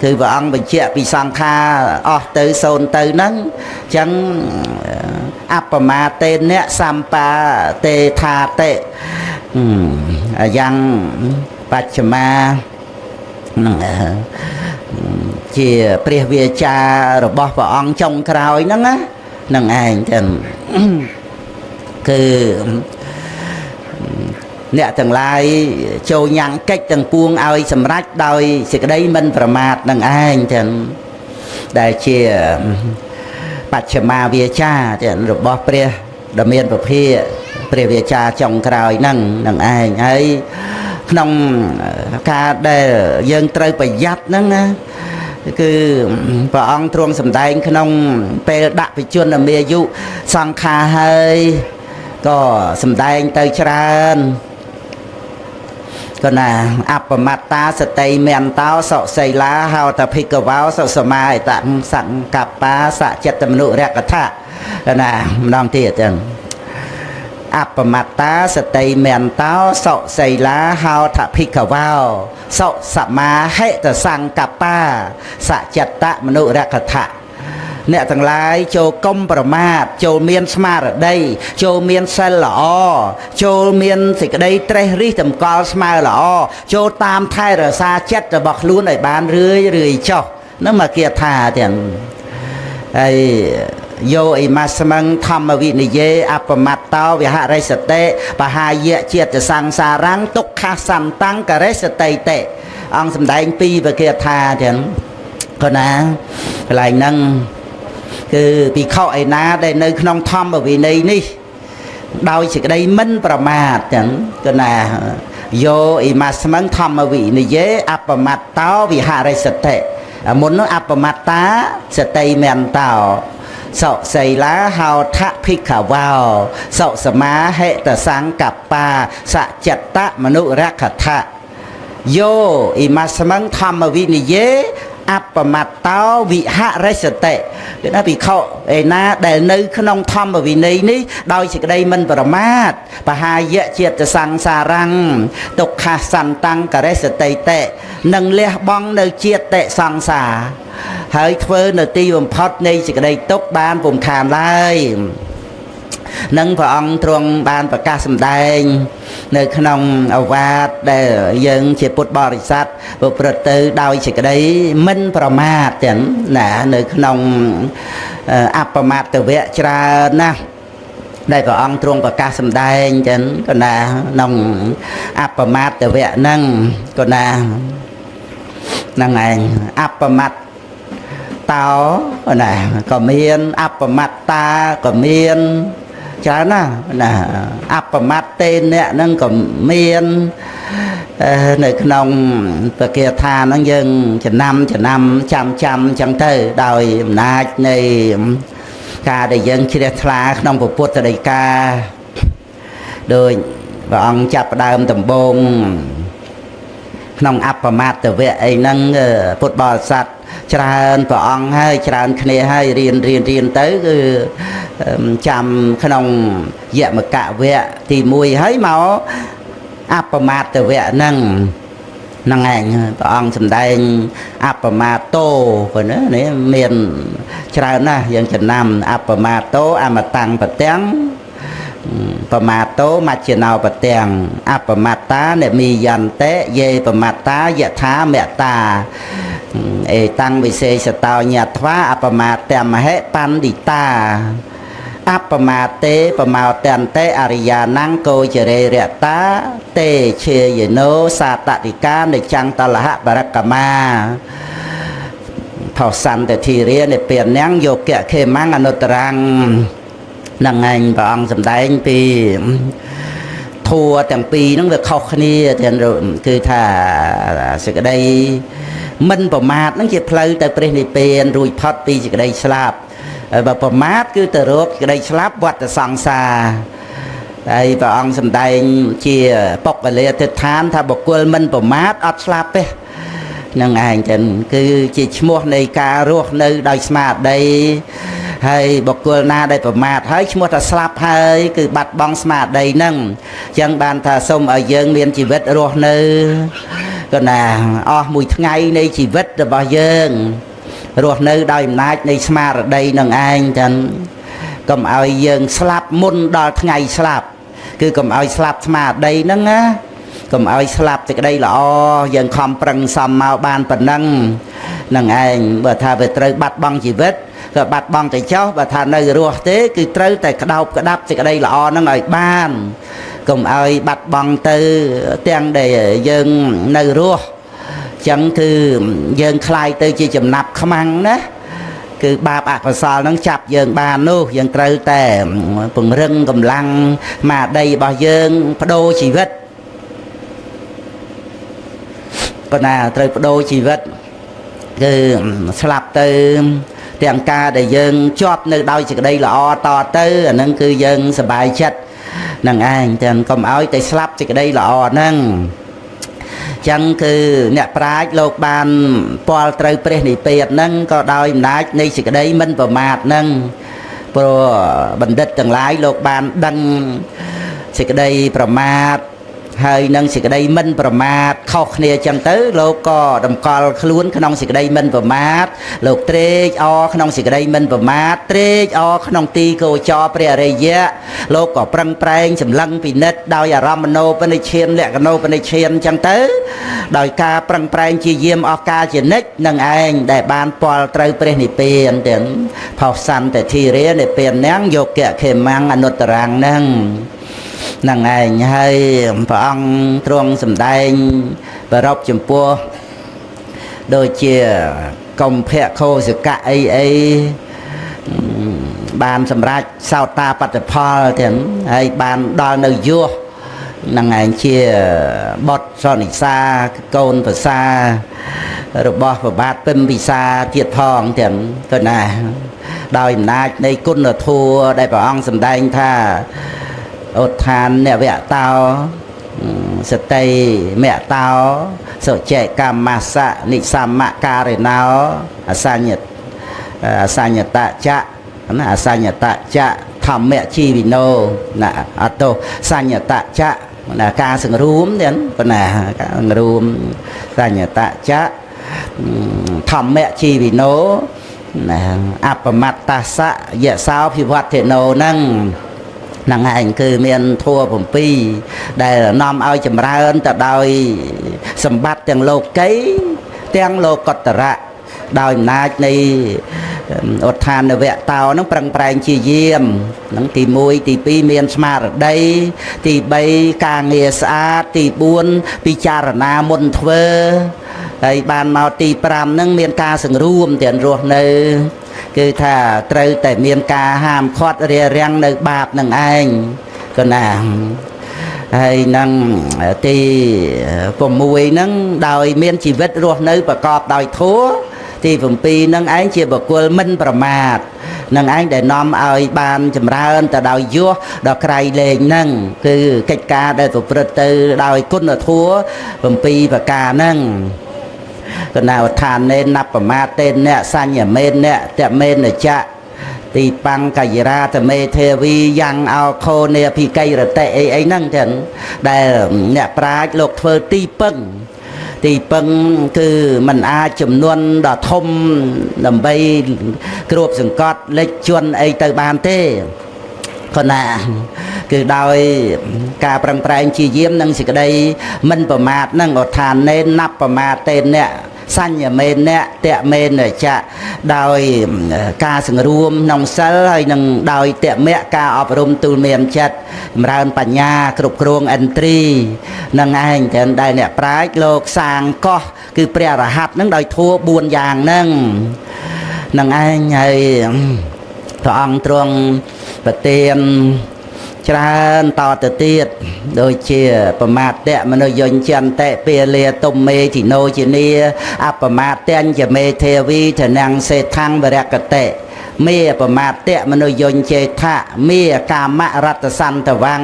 គឺព្រះអង្គបញ្ជាក់ពីសង្ខារអស់ទៅសូន្យទៅហ្នឹងអញ្ចឹងអបមាតេនៈសម្បាតេថាតិយ៉ាងបច្ចមាជាព្រះវាចារបស់ព្រះអង្គចុងក្រោយហ្នឹងណានឹងឯងចឹងគឺអ្នកទាំងឡាយចូលញ៉ាំងកិច្ចទាំងពួងឲ្យសម្រេចដោយសេចក្តីមិនប្រមាទនឹងឯងចឹងដែលជាបច្ចមាវាចាចឹងរបស់ព្រះដ៏មានពភាព្រះវាចាចុងក្រោយហ្នឹងនឹងឯងហើយក្នុងការដែលយើងត្រូវប្រយ័ត្នហ្នឹងណាគឺព្រះអង្គទ្រង់សម្ដែងក្នុងពេលដាក់បជនមាយុសង្ខារហើយក៏សម្ដែងទៅច្រើនក៏ណាអបមត្តាសតិមន្តោសុសីលាហៅតភិក្ខវោសុសមាយតសង្កប្បាសចិត្តមនុរកថាណាម្ដងទៀតចឹងអបមត្តាសតិមន្តោសុសីលាហៅតភិក្ខវោសុសមាហិតសង្កប្បាសចិត្តមនុរកថាអ្នកទាំងឡាយចូលកុំប្រមាទចូលមានស្មារតីចូលមានសិលល្អចូលមានសេចក្តីត្រេះរិះតម្កល់ស្មើល្អចូលតាមថែរក្សាចិត្តរបស់ខ្លួនឲ្យបានរឿយចុះនោះមកគាថាទាំងហើយយោអ៊ីម៉ាស្មឹងធម្មវិនិយេអបមត្តោវិហរិសតិបហាយៈជាតិសង្សារੰទុក្ខសន្តੰករិសតិតិអង្គសម្ដែងពីរគាថាទាំងក៏ណាកន្លែងហ្នឹងគឺភិក្ខុឯណាដែលនៅក្នុងធម្មវិន័យនេះដោយសេចក្តីមិនប្រមាទចឹងគឺណាយោអ៊ីម៉ាស្មឹងធម្មវិនយេអបមត្តោវិហរិសតិមុននោះអបមត្តាសតិមន្តោសុសីលាហៅថភិក្ខវោសុសមាហិតសង្កប្បាសចិត្តមនុរកថាយោអ៊ីម៉ាស្មឹងធម្មវិនយេអបមត្តោវិហរិសតិគឺថាភិក្ខុឯណាដែលនៅក្នុងធម្មវិន័យនេះដោយសេចក្តីមិនប្រមាទបហាយៈជាតិសង្សារੰទុក្ខសន្តੰករិសតិតិនឹងលះបង់នៅជាតិសង្សារហើយធ្វើនៅទីបំផុតនៃសេចក្តីទុក្ខបានពុំខានឡើយនឹងព្រះអង្គទ្រង់បានប្រកាសសម្ដែងនៅក្នុងឱវាទដែលយើងជាពុទ្ធបរិស័ទប្រព្រឹត្តទៅដោយសេចក្តីមិនប្រមាទចឹងណានៅក្នុងអបមត្តវៈច្រើនណាស់ ដែលព្រះអង្គទ្រង់ប្រកាសសម្ដែងចឹងក៏ណាក្នុងអបមត្តវៈហ្នឹងក៏ណាហ្នឹងឯងអបមត្តតោណាក៏មានអបមត្តាក៏មានច្រើនណាអបមត្តទេអ្នកហ្នឹងក៏មាននៅក្នុងពគាថាហ្នឹងយើងចំណាំចាំចឹងទៅដោយអំណាចនៃការដែលយើងជ្រះថ្លាក្នុងពុទ្ធដីកាដោយព្រះអង្គចាប់ផ្ដើមដំបូងក្នុងអបមត្តវៈអីហ្នឹងពុទ្ធបរិស័ទច្រើនព្រះអង្គហើយច្រើនគ្នាហើយរៀនទៅគឺចាំក្នុងយមកវៈទី1ហើយមកអបមត្តវៈហ្នឹងឯងព្រះអង្គសម្ដែងអបមាតោក៏នេះមានច្រើនណាស់យើងចំណាំអបមាតោអមតាំងប្រទាំងបមាតោមជ្ឈណោប្រទាំងអបមត្តានិមីយន្តិយេបមត្តាយថាមត្តាអេតាំងវិសេសតោញាថ្វាអបមាតមហេបណ្ឌិតាអបមាតេបមោតន្តេអរិយាណੰកោចរេរតាតេឈេយណោសាតតិកានិចੰតលហបរកមាផោសន្តធិរានិព្វានំយោគៈខេមੰអនុត្តរੰនឹងឯងព្រះអង្គសម្ដែងពីធัวទាំងពីរហ្នឹងវាខុសគ្នាគឺថាសេចក្តីមិនប្រមាទហ្នឹងជាផ្លូវទៅព្រះនិព្វានរួចផុតពីសេចក្តីស្លាប់បើប្រមាទគឺទៅរកសេចក្តីស្លាប់វត្តសង្សារហើយព្រះអង្គសម្ដែងជាបុគ្គលាទិដ្ឋានថាបុគ្គលមិនប្រមាទអត់ស្លាប់ទេនឹងឯងចឹងគឺជាឈ្មោះនៃការរស់នៅដោយស្មារតីហើយបុគ្គលណាដែលប្រមាទហើយឈ្មោះថាស្លាប់ហើយគឺបាត់បង់ស្មារតីហ្នឹងអញ្ចឹងបានថាសូមឲ្យយើងមានជីវិតរស់នៅក៏ណាអស់មួយថ្ងៃនៃជីវិតរបស់យើងរស់នៅដោយអំណាចនៃស្មារតីនឹងឯងចឹងកុំឲ្យយើងស្លាប់មុនដល់ថ្ងៃស្លាប់គឺកុំឲ្យស្លាប់ស្មារតីហ្នឹងណាកុំឲ្យស្លាប់សេចក្តីល្អយើងខំប្រឹងសំមកបានប៉ុណ្ណឹងនឹងឯងបើថាវាត្រូវបាត់បង់ជីវិតក៏បាត់បង់ទៅចោលបើថានៅរស់ទេគឺត្រូវតែក្តោបក្តាប់សេចក្តីល្អហ្នឹងឲ្យបានកុំឲ្យបាត់បង់ទៅទាំងដែលយើងនៅរស់ចឹងគឺយើងคลายទៅជាចំណាប់ខ្មាំងណាគឺបាបអកុសលហ្នឹងចាប់យើងបាននោះយើងត្រូវតែពង្រឹងកម្លាំងស្មារតីរបស់យើងបដូរជីវិតប៉ុន្តែត្រូវបដូរជីវិតគឺស្លាប់ទៅទាំងការដែលយើងជាប់នៅដោយសេចក្តីល្អតទៅអាហ្នឹងគឺយើងសប្បាយចិត្តនឹងឯងទាំងកុំឲ្យតែស្លាប់សេចក្តីល្អហ្នឹងចឹងគឺអ្នកប្រាជ្ញលោកបានពាល់ត្រូវព្រះនិព្វានហ្នឹងក៏ដោយអំណាចនៃសេចក្តីមិនប្រមាទហ្នឹងព្រោះបណ្ឌិតទាំងឡាយលោកបានដឹងសេចក្តីប្រមាទហើយនឹងសេចក្តីមិនប្រមាទខុសគ្នាចឹងទៅលោកក៏តម្កល់ខ្លួនក្នុងសេចក្តីមិនប្រមាទលោកត្រេកអរក្នុងសេចក្តីមិនប្រមាទត្រេកអរក្នុងទីកោចរព្រះអរិយៈលោកក៏ប្រឹងប្រែងសម្លឹងពិនិត្យដោយអារម្មណោបនិឈានលក្ខណោបនិឈានចឹងទៅដោយការប្រឹងប្រែងជាយាមអស់ការជានិច្ចនឹងឯងដែលបានពាល់ត្រូវព្រះនិព្វានទាំងផោសន្តធិរានិព្វាននាំងយោគៈខេមੰអនុត្តរੰហ្នឹងនឹងឯងហើយព្រះអង្គទ្រង់សម្ដែងប្ររពចំពោះដូចជាកំភៈខោសកៈអីបានសម្រេចសោតាបត្តផលទាំងហើយបានដល់នៅយោះនឹងឯងជាបុត្រសនិសាកូនប្រសារបស់ព្រះបាទពិមពិសាទៀតផងទាំងក៏ណាដោយអំណាចនៃគុណធម៌ដែលព្រះអង្គសម្ដែងថាឧទ្ធាននវៈតោសតិមៈតោសុចេកម្មមាសៈនិសម្មការេណោអសញ្ញតចៈណាអសញ្ញតចៈធម្មជីវិណោណាអតោសញ្ញតចៈណាការសង្រួមទាំងប៉ុណ្ណាការសង្រួមសញ្ញតចៈធម្មជីវិណោណាអបមត្តសៈយសោភិវត្តេណោហ្នឹងនឹងឯងគឺមានធัว7ដែលនាំឲ្យចម្រើនទៅដោយសម្បត្តិទាំងលោកីទាំងលោកុត្តរៈដោយអំណាចនៃ អត់ឋានវៈតោហ្នឹងប្រឹងប្រែងជាយាមហ្នឹងទី1ទី2មានស្មារតីទី3ការងារស្អាតទី4ពិចារណាមុនធ្វើហើយបានមកទី5ហ្នឹងមានការសង្រួមទាំងរស់នៅគឺថាត្រូវតែមានការហាមឃាត់រារាំងនៅបាបនឹងឯងក៏ណាហើយនឹងទី6ហ្នឹងដោយមានជីវិតរស់នៅប្រកបដោយធម៌ទី7ហ្នឹងឯងជាបុគ្គលមិនប្រមាទនឹងឯងដែលនាំឲ្យបានចម្រើនទៅដោយយសដល់ក្រៃលែងហ្នឹងគឺកិច្ចការដែលប្រព្រឹត្តទៅដោយគុណធម៌7ប្រការហ្នឹងកណៅឋាននេនបប្រមាទទេអ្នកសញ្ញមេនអ្នកតមេនចៈទីបង្កយរាតមេទេវីយ៉ាងអោខោនេភិកៃរតិអីហ្នឹងចឹងដែលអ្នកប្រាជ្ញលោកធ្វើទីពឹងគឺมันអាចចំនួនដ៏ធំដើម្បីគ្របសង្កត់លេចជន់អីទៅបានទេគណាគឺដោយការប្រឹងប្រែងជាយាមនិងសេចក្តីមិនប្រមាទនឹងអឋាននេនបប្រមាទទេអ្នកសញ្ញមេនៈតមេនចៈដោយការសង្រួមក្នុងសិលហើយនឹងដោយតមៈការអប់រំទូលមានចិត្តចម្រើនបញ្ញាគ្រប់គ្រងឥន្ទ្រីនឹងឯងទាំងដែលអ្នកប្រាជ្ញលោកសាងកោះគឺព្រះរហ័តនឹងដោយធัว4យ៉ាងហ្នឹងនឹងឯងហើយព្រះអង្គទ្រង់ប្រទានច្រើនតទៅទៀតដូចជាប្រមាទៈមនុយញ្ញន្តិពាលាទុំមេទីណូជានីអបមាទញ្ញមេទេវីធនាំងសេថੰវរកតិមេប្រមាទៈមនុយញ្ញចេថៈមេកាមរតសន្តវੰ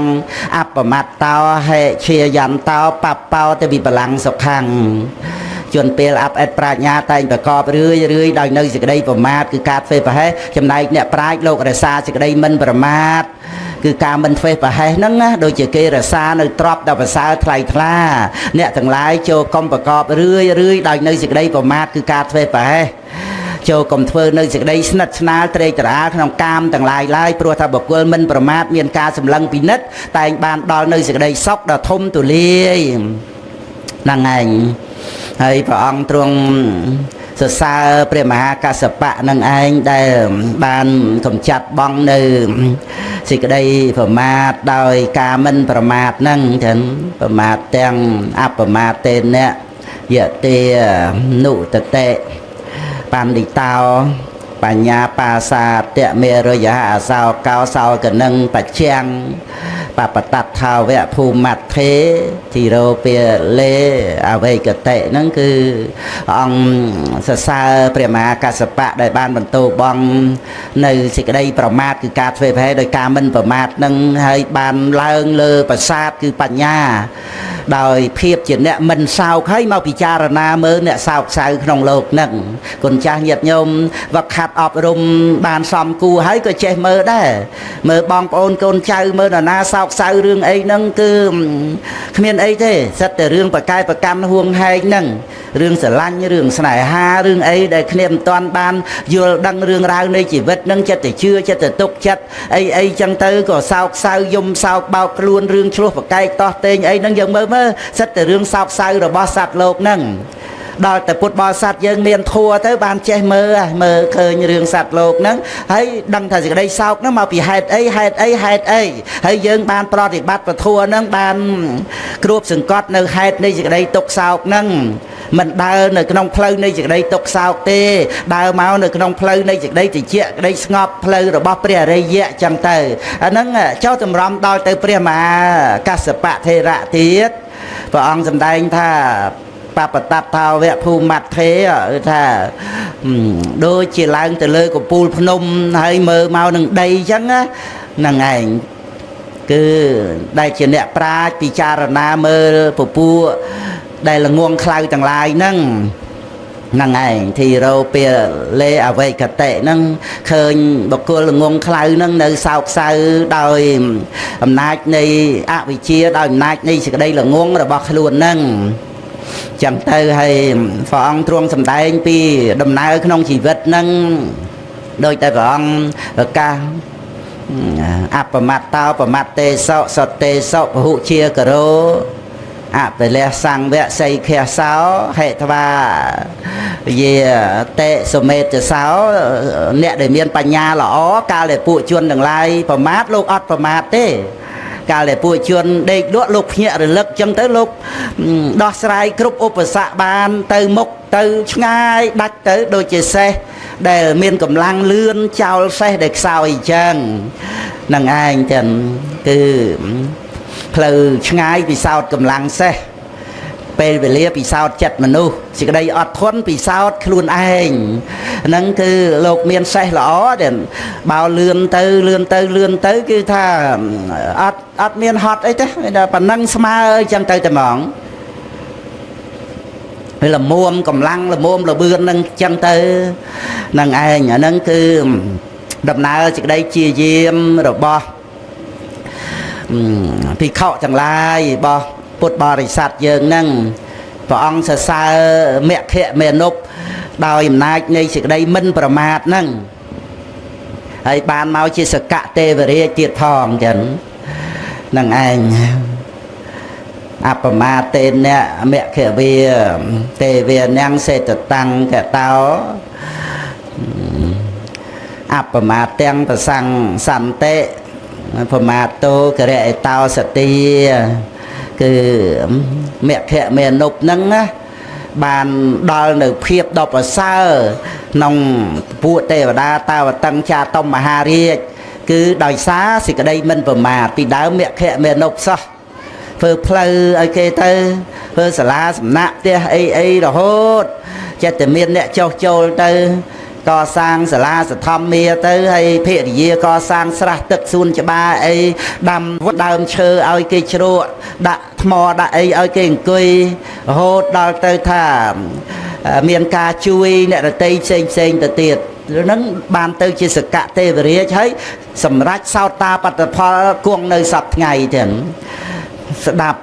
អបមត្តោហេជាយន្តោបបោទវិបលੰសុខੰជួនពេលអបអិតប្រាជ្ញាតែងប្រកបរឿយដោយនៅសេចក្តីប្រមាទគឺការធ្វើប្រហែសចំណែកអ្នកប្រាជ្ញលោករក្សាសេចក្តីមិនប្រមាទគឺការមិនធ្វើប្រហែសហ្នឹងណាដូចជាគេរក្សានៅទ្របដល់ប្រសើរថ្លៃថ្លាអ្នកទាំងឡាយចូលកុំប្រកបរឿយដោយនៅសេចក្តីប្រមាទគឺការធ្វើប្រហែសចូលកុំធ្វើនៅសេចក្តីស្និទ្ធស្នាលត្រេកត្រអាលក្នុងកាមទាំងឡាយឡើយព្រោះថាបុគ្គលមិនប្រមាទមានការសម្លឹងពិនិត្យតែងបានដល់នៅសេចក្តីសុខដ៏ធំទូលាយហ្នឹងឯងហើយព្រះអង្គទ្រង់សរសើរព្រះមហាកស្សបៈនឹងឯងដែលបានកំចាត់បងនៅសេចក្តីប្រមាទដោយការមិនប្រមាទហ្នឹងចឹងប្រមាទទាំងអបមាទទេអ្នកយតិនុតតិបណ្ឌិតោបញ្ញាបាសាតមេរយៈអសោកោសោកនឹងបច្ចាំងបបតថាវៈភូមិថេទីរោពាលេអវេកតិហ្នឹងគឺអង្គសរសើរព្រះមហាកស្សបៈដែលបានបន្ទោបងនៅសេចក្តីប្រមាទគឺការធ្វើប្រហែសដោយការមិនប្រមាទហ្នឹងហើយបានឡើងលើប្រាសាទគឺបញ្ញាដោយភាពជាអ្នកមិនសោកហើយមកពិចារណាមើលអ្នកសោកសៅក្នុងលោកហ្នឹងគុណចាស់ញាតិញោមវឹកខាត់អប់រំបានសមគួរហើយក៏ចេះមើលដែរមើលបងប្អូនកូនចៅមើលនរណាសោកសៅរឿងអីហ្នឹងគឺគ្មានអីទេសិតតែរឿងប្រកែប្រកម្មហួងហែងហ្នឹងរឿងស្រឡាញ់រឿងស្នេហារឿងអីដែលគ្នាមិនទាន់បានយល់ដឹងរឿងរ៉ាវនៃជីវិតហ្នឹងចិត្តតែជឿចិត្តតែទុកចិត្តអីចឹងទៅក៏សោកសៅយំសោកបោកខ្លួនរឿងឆ្លោះប្រកែកតោះតេងអីហ្នឹងយើងមើលសិតតែរឿងសោកសៅរបស់សត្វលោកហ្នឹងដល់តែពុទ្ធបរិស័ទយើងមានធัวទៅបានចេះមើលឃើញរឿងសត្វលោកហ្នឹងហើយដឹងថាសេចក្តីសោកហ្នឹងមកពីហេតុអីហើយយើងបានប្រតិបត្តិពធัวហ្នឹងបានគ្របសង្កត់នៅហេតុនៃសេចក្តីទុក្ខសោកហ្នឹងមិនដើរនៅក្នុងផ្លូវនៃសេចក្តីទុក្ខសោកទេដើរមកនៅក្នុងផ្លូវនៃសេចក្តីត្រជាក់ក្តីស្ងប់ផ្លូវរបស់ព្រះអរិយៈចឹងទៅអាហ្នឹងចុះតម្រាំដល់ទៅព្រះមហាកស្សបៈថេរៈទៀតព្រះអង្គសម្ដែងថាបបតថាវៈភូមិថេថាដូចជាឡើងទៅលើកំពូលភ្នំហើយមើលមកនឹងដីចឹងហ្នឹងឯងគឺដែលជាអ្នកប្រាជ្ញពិចារណាមើលពពួកដែលល្ងងខ្លៅទាំងឡាយហ្នឹងឯងទីរោពាលេអវេកតិហ្នឹងឃើញបុគ្គលល្ងងខ្លៅហ្នឹងនៅសោកសៅដោយអំណាចនៃអវិជ្ជាដោយអំណាចនៃសេចក្តីល្ងងរបស់ខ្លួនហ្នឹងចឹងទៅហើយព្រះអង្គទ្រង់សម្ដែងពីដំណើរក្នុងជីវិតហ្នឹងដោយតែព្រះអង្គប្រកាសអបមត្តោបមត្តេសោសតេសោពហុជាករោ ไปเลสังเวะใส่แค่เสาเหตุว่าเย่เตะสมัยจะเสาเนี่ยได้เมียนปัญญาหรอกาเลยปูชวนดังไรประมาทลูกอดประมาทเต้กาเลยปูชวนเด็กด้วยลูกเหี้ยหรือลึกจังเตอลูกดอกสายกรุบอุปสรรคบานเตอมกเตอง่ายดักเตอโดยเจเซได้เมียนกำลังเลื่อนเจ้าเซเด็กสาวอีจังนั่งไอ้จันคือเพลง่ายปีสาวกำลังเซเป็นเวลีปีสาวจัดมนุษย์สิกได้อดทนปีสาวคลุนเองนั่นคือโลกเมียนเซหล่อเด่นเบาเลื่อนเตอเลื่อนเตอเลื่อนเตอคือถ้าอดเมียนฮอตไอ้เจ้าปนังสมาจังเตอจะมองlà muôn cầm lăng là muôn là bươn nâng chân tư nâng ai nhỏ nâng cứ đầm nào chỉ đây chia diêm rồi bo thì khọ chẳng lai bo bột bò thì sạt dường nâng và ông sẽ xa mẹ khệ mẹ nộp đòi nai ngay chỉ đây minh bà mát nâng hay bàn mau chia sẻ cả tê về đây triệt thòng chẳng nâng anh mà tên nè mẹ khẽ về tê về năng sẽ tăng cả tao mà tên ta sang sẵn tệ mà tô cái tao sẽ ti cứ mẹ khẽ mẹ nộp nâng á bàn đo được phiệp đọc ở xa nông vụ tê và đa tao và tăng cha tông mà hà riêng cứ đòi xá thì cái đây mình mà thì đá mẹ khẽ mẹ nộp sao phơ plơ ở kia tư phơ xà la sầm nạp tia ấy rồi hốt cho từ miền nè châu châu tư co sang xà la xà thom mía tư hay phê gì co sang sra tức sun cho ba ấy đầm vót đầm chơi ở kia chua đã mò đã ấy ở kia cười hốt đào tư thả miền ca chui nè là tây xanh từ tiệt nó bàn tư chia sẻ cả tê về đấy thấy sầm rách sao ta bắt được pha cuồng nơi sập ngày thì đạp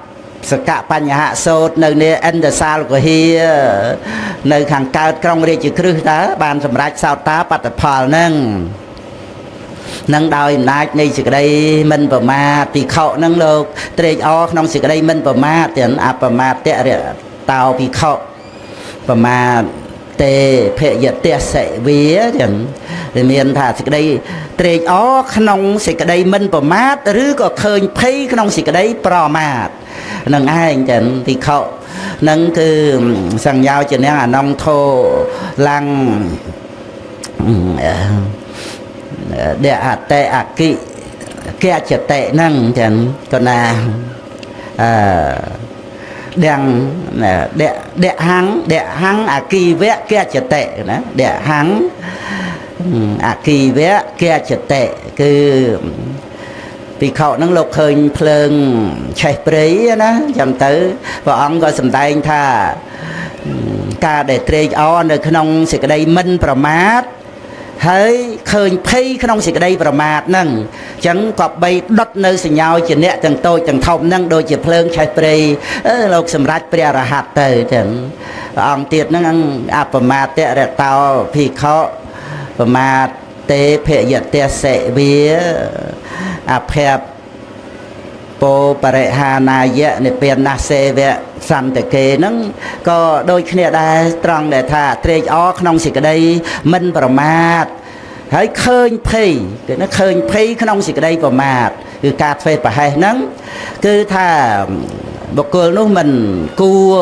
สกัดปัญหาโสดในเนี่ยอันเดอร์ซาลก็เฮียในขังการกรองเรียกครึตาบานสำรักสาวตาปัตตพลนั่งดาวอินนักในสิ่งใดมันประมาทปีเขานั่งโลกเตะออกน้องสิ่งใดมันประมาทเตียนอัปประมาทเตะเรียเตาปีเขาประมาทเตะเพยเตะเสวีเตียนเมียนถ่าสิ่งใดเตะออกน้องสิ่งใดมันประมาทหรือก็เคยเพยน้องสิ่งใดประมาทนั่งไอ้จันที่เขานั่งคือสั่งยาวจะเนี่ยน้องโทลังเดะเตะอักกิแกจะเตะนั่งจันก็นาเดะหังอักกิเวะแกจะเตะนะเดะหังอักกิเวะแกจะเตะคือปีเขานั่งหลบเคยเพลิงใช้ปรีนะจำตื้อว่าôngก็สำแดงท่าการได้เตะอ้อนในขนมสิ่งใดมันประมาทเฮ้ยเคยพี่ขนมสิ่งใดประมาทนั่งจังกับใบดดในสัญญาจะเนี่ยจังโตจังทอมนั่งโดยจะเพลิงใช้ปรีเราสำรัดเปรียรหัสเตยจังôngเตียนั่งอัปประมาทเตะเรตาพี่เขาประมาทเตะเพยเตะเสวีอาเพบโปปริหานายะในเป็นนาเซเวสันตะเกนั่งก็โดยเนี่ยได้ตรังแต่ท่าเตะออกน้องสิ่งใดมันประมาทให้เคยพี่คือนั่นเคยพี่ขนมสิ่งใดประมาทคือการเฟดไปให้นั่งคือถ้าบุคคลนู้นมันกลัว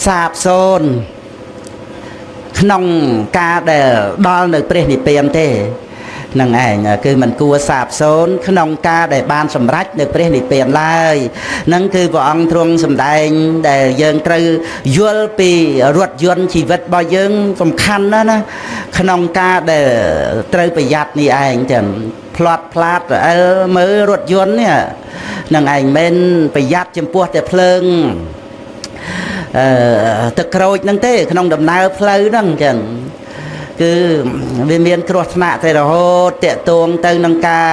สาบโซนขนมกาเดดอลในเปรนิเปียมเต้นั่งไงคือมันกลัวสาบโซนขนมกาได้บานสำรักในเปรนิเปียมไล่นั่นคือพระองค์ทรงสำแดงแต่ยังตรึยุลปีรวดยนต์ชีวิตบ่ยังสำคัญนะขนมกาได้ตรึประหยัดนี่เองจังพลอดพลาดมือรถยนต์เนี่ยนั่งไงเม้นประหยัดจำพวกแต่เพลิงตะโกรยนั่งเต้ขนมดำน้ำเพลิงนั่งจังคือเมียนครัวหน้าแต่เราเตะตวงเติงนังกา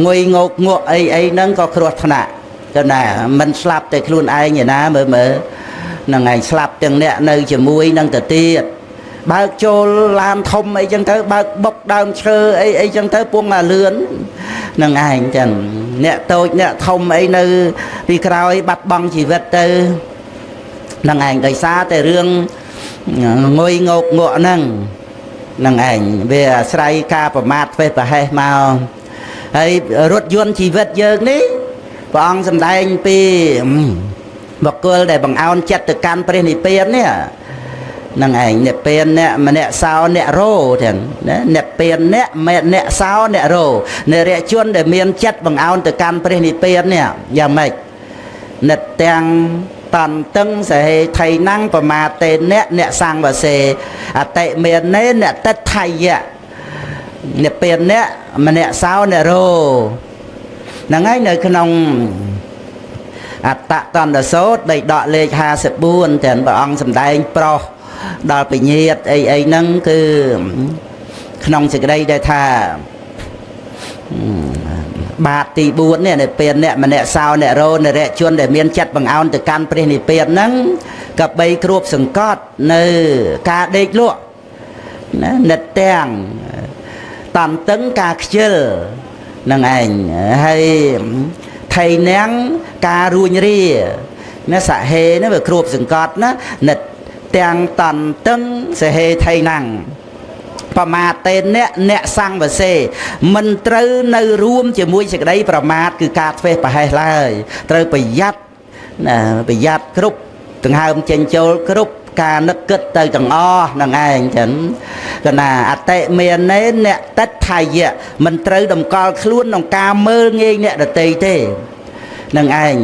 งวยงกงวไอ้นั่งก็ครัวหน้าก็น่ะมันสลับแต่คลุนไอ้เนี่ยนะเมื่อนั่งไงสลับจังเนี่ยในจมูกนั่งแต่เตี้ยบางโจลามทมไอ้จังเธอบางบกดาวเชอไอ้จังเธอพวงมาเลือน នឹងឯងចឹងអ្នកតូចអ្នកធំអីនៅពីក្រោយបាត់បង់ជីវិតទៅនឹងឯងដោយសារតែរឿងងុយងោកងក់ហ្នឹងនឹងឯងវាអាស្រ័យការប្រមាថធ្វើប្រហែសមកហើយរថយន្តជីវិតយើងនេះព្រះអង្គសម្ដែងពីបុគ្គលដែលបង្អោនចិត្តទៅកាន់ព្រះនិព្វាននេះនឹងឯងអ្នកពៀនអ្នកម្នាក់សោអ្នករោចឹងណាអ្នកពៀនអ្នកអ្នកសោអ្នករោនរជនដែលមានចិត្តបង្អោនទៅកាន់ព្រះនិព្វាននេះយ៉ាងម៉េចនិតទាំងតន្តឹងសហេថៃណាំងប្រមាតេអ្នកសង្វសេអតិមាននេអ្នកតិដ្ឋាយៈអ្នកពៀនអ្នកម្នាក់សោអ្នករោហ្នឹងហើយនៅក្នុងអត្តតន្តសោតបីដកលេខ54ទាំងព្រះអង្គសម្ដែងប្រុសដល់ពញាតអីហ្នឹងគឺក្នុងសេចក្តីដែលថាបាតទី4នេះនៅពេលអ្នកម្នាក់សោអ្នករោនរៈជនដែលមានចិត្តបង្អោនទៅកាន់ព្រះនិព្វានហ្នឹងក៏បីគ្របសង្កត់នៅការដេកលក់ណានិតទាំងតន្តឹងការខ្ជិលនឹងឯងហើយថៃណាំងការរួញរាណាសហេនេះវាគ្របសង្កត់ណានិតទាំងតន្តឹងសហេថៃណាំងប្រមាតេអ្នកសង្វសេមិនត្រូវនៅរួមជាមួយសេចក្តីប្រមាទគឺការធ្វេសប្រហែសឡើយត្រូវប្រយ័ត្នណាប្រយ័ត្នគ្រប់ដង្ហើមចេញចូលគ្រប់ការនឹកគិតទៅទាំងអស់នឹងឯងចឹងកណាអតិមាននេអ្នកតិដ្ឋាយៈមិនត្រូវតម្កល់ខ្លួនក្នុងការមើលងាយអ្នកដទៃទេនឹងឯង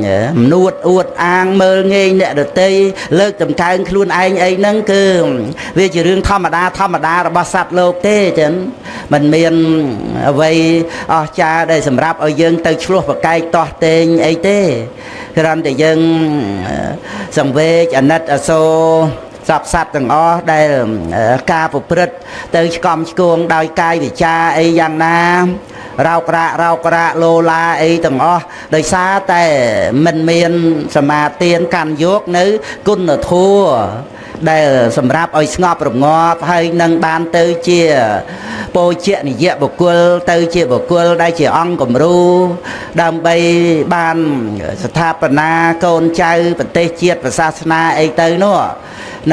នួតអួតអាងមើលងាយអ្នកដទៃលើកតម្កើងខ្លួនឯងអីហ្នឹងគឺវាជារឿងធម្មតារបស់សត្វលោកទេចឹងមិនមានអ្វីអស្ចារ្យដែលសម្រាប់ឲ្យយើងទៅឆ្លោះប្រកែកទាស់ទែងអីទេគ្រាន់តែយើងសង្វេគអាណិតអាសូរសពសត្វទាំងអស់ដែលការប្រព្រឹត្តទៅឆ្កំឆ្គងដោយកាយវិការអីយ៉ាងណារោគរាកលោឡាអីទាំងអស់ដោយសារតែមិនមានសមាទានកាន់យកនៅគុណធម៌ដែលសម្រាប់ឲ្យស្ងប់រងាប់ហើយនឹងបានទៅជាពោជនិយបុគ្គលទៅជាបុគ្គលដែលជាអង្គគំរូដើម្បីបានស្ថាបនាកូនចៅប្រទេសជាតិសាសនាអីទៅនោះ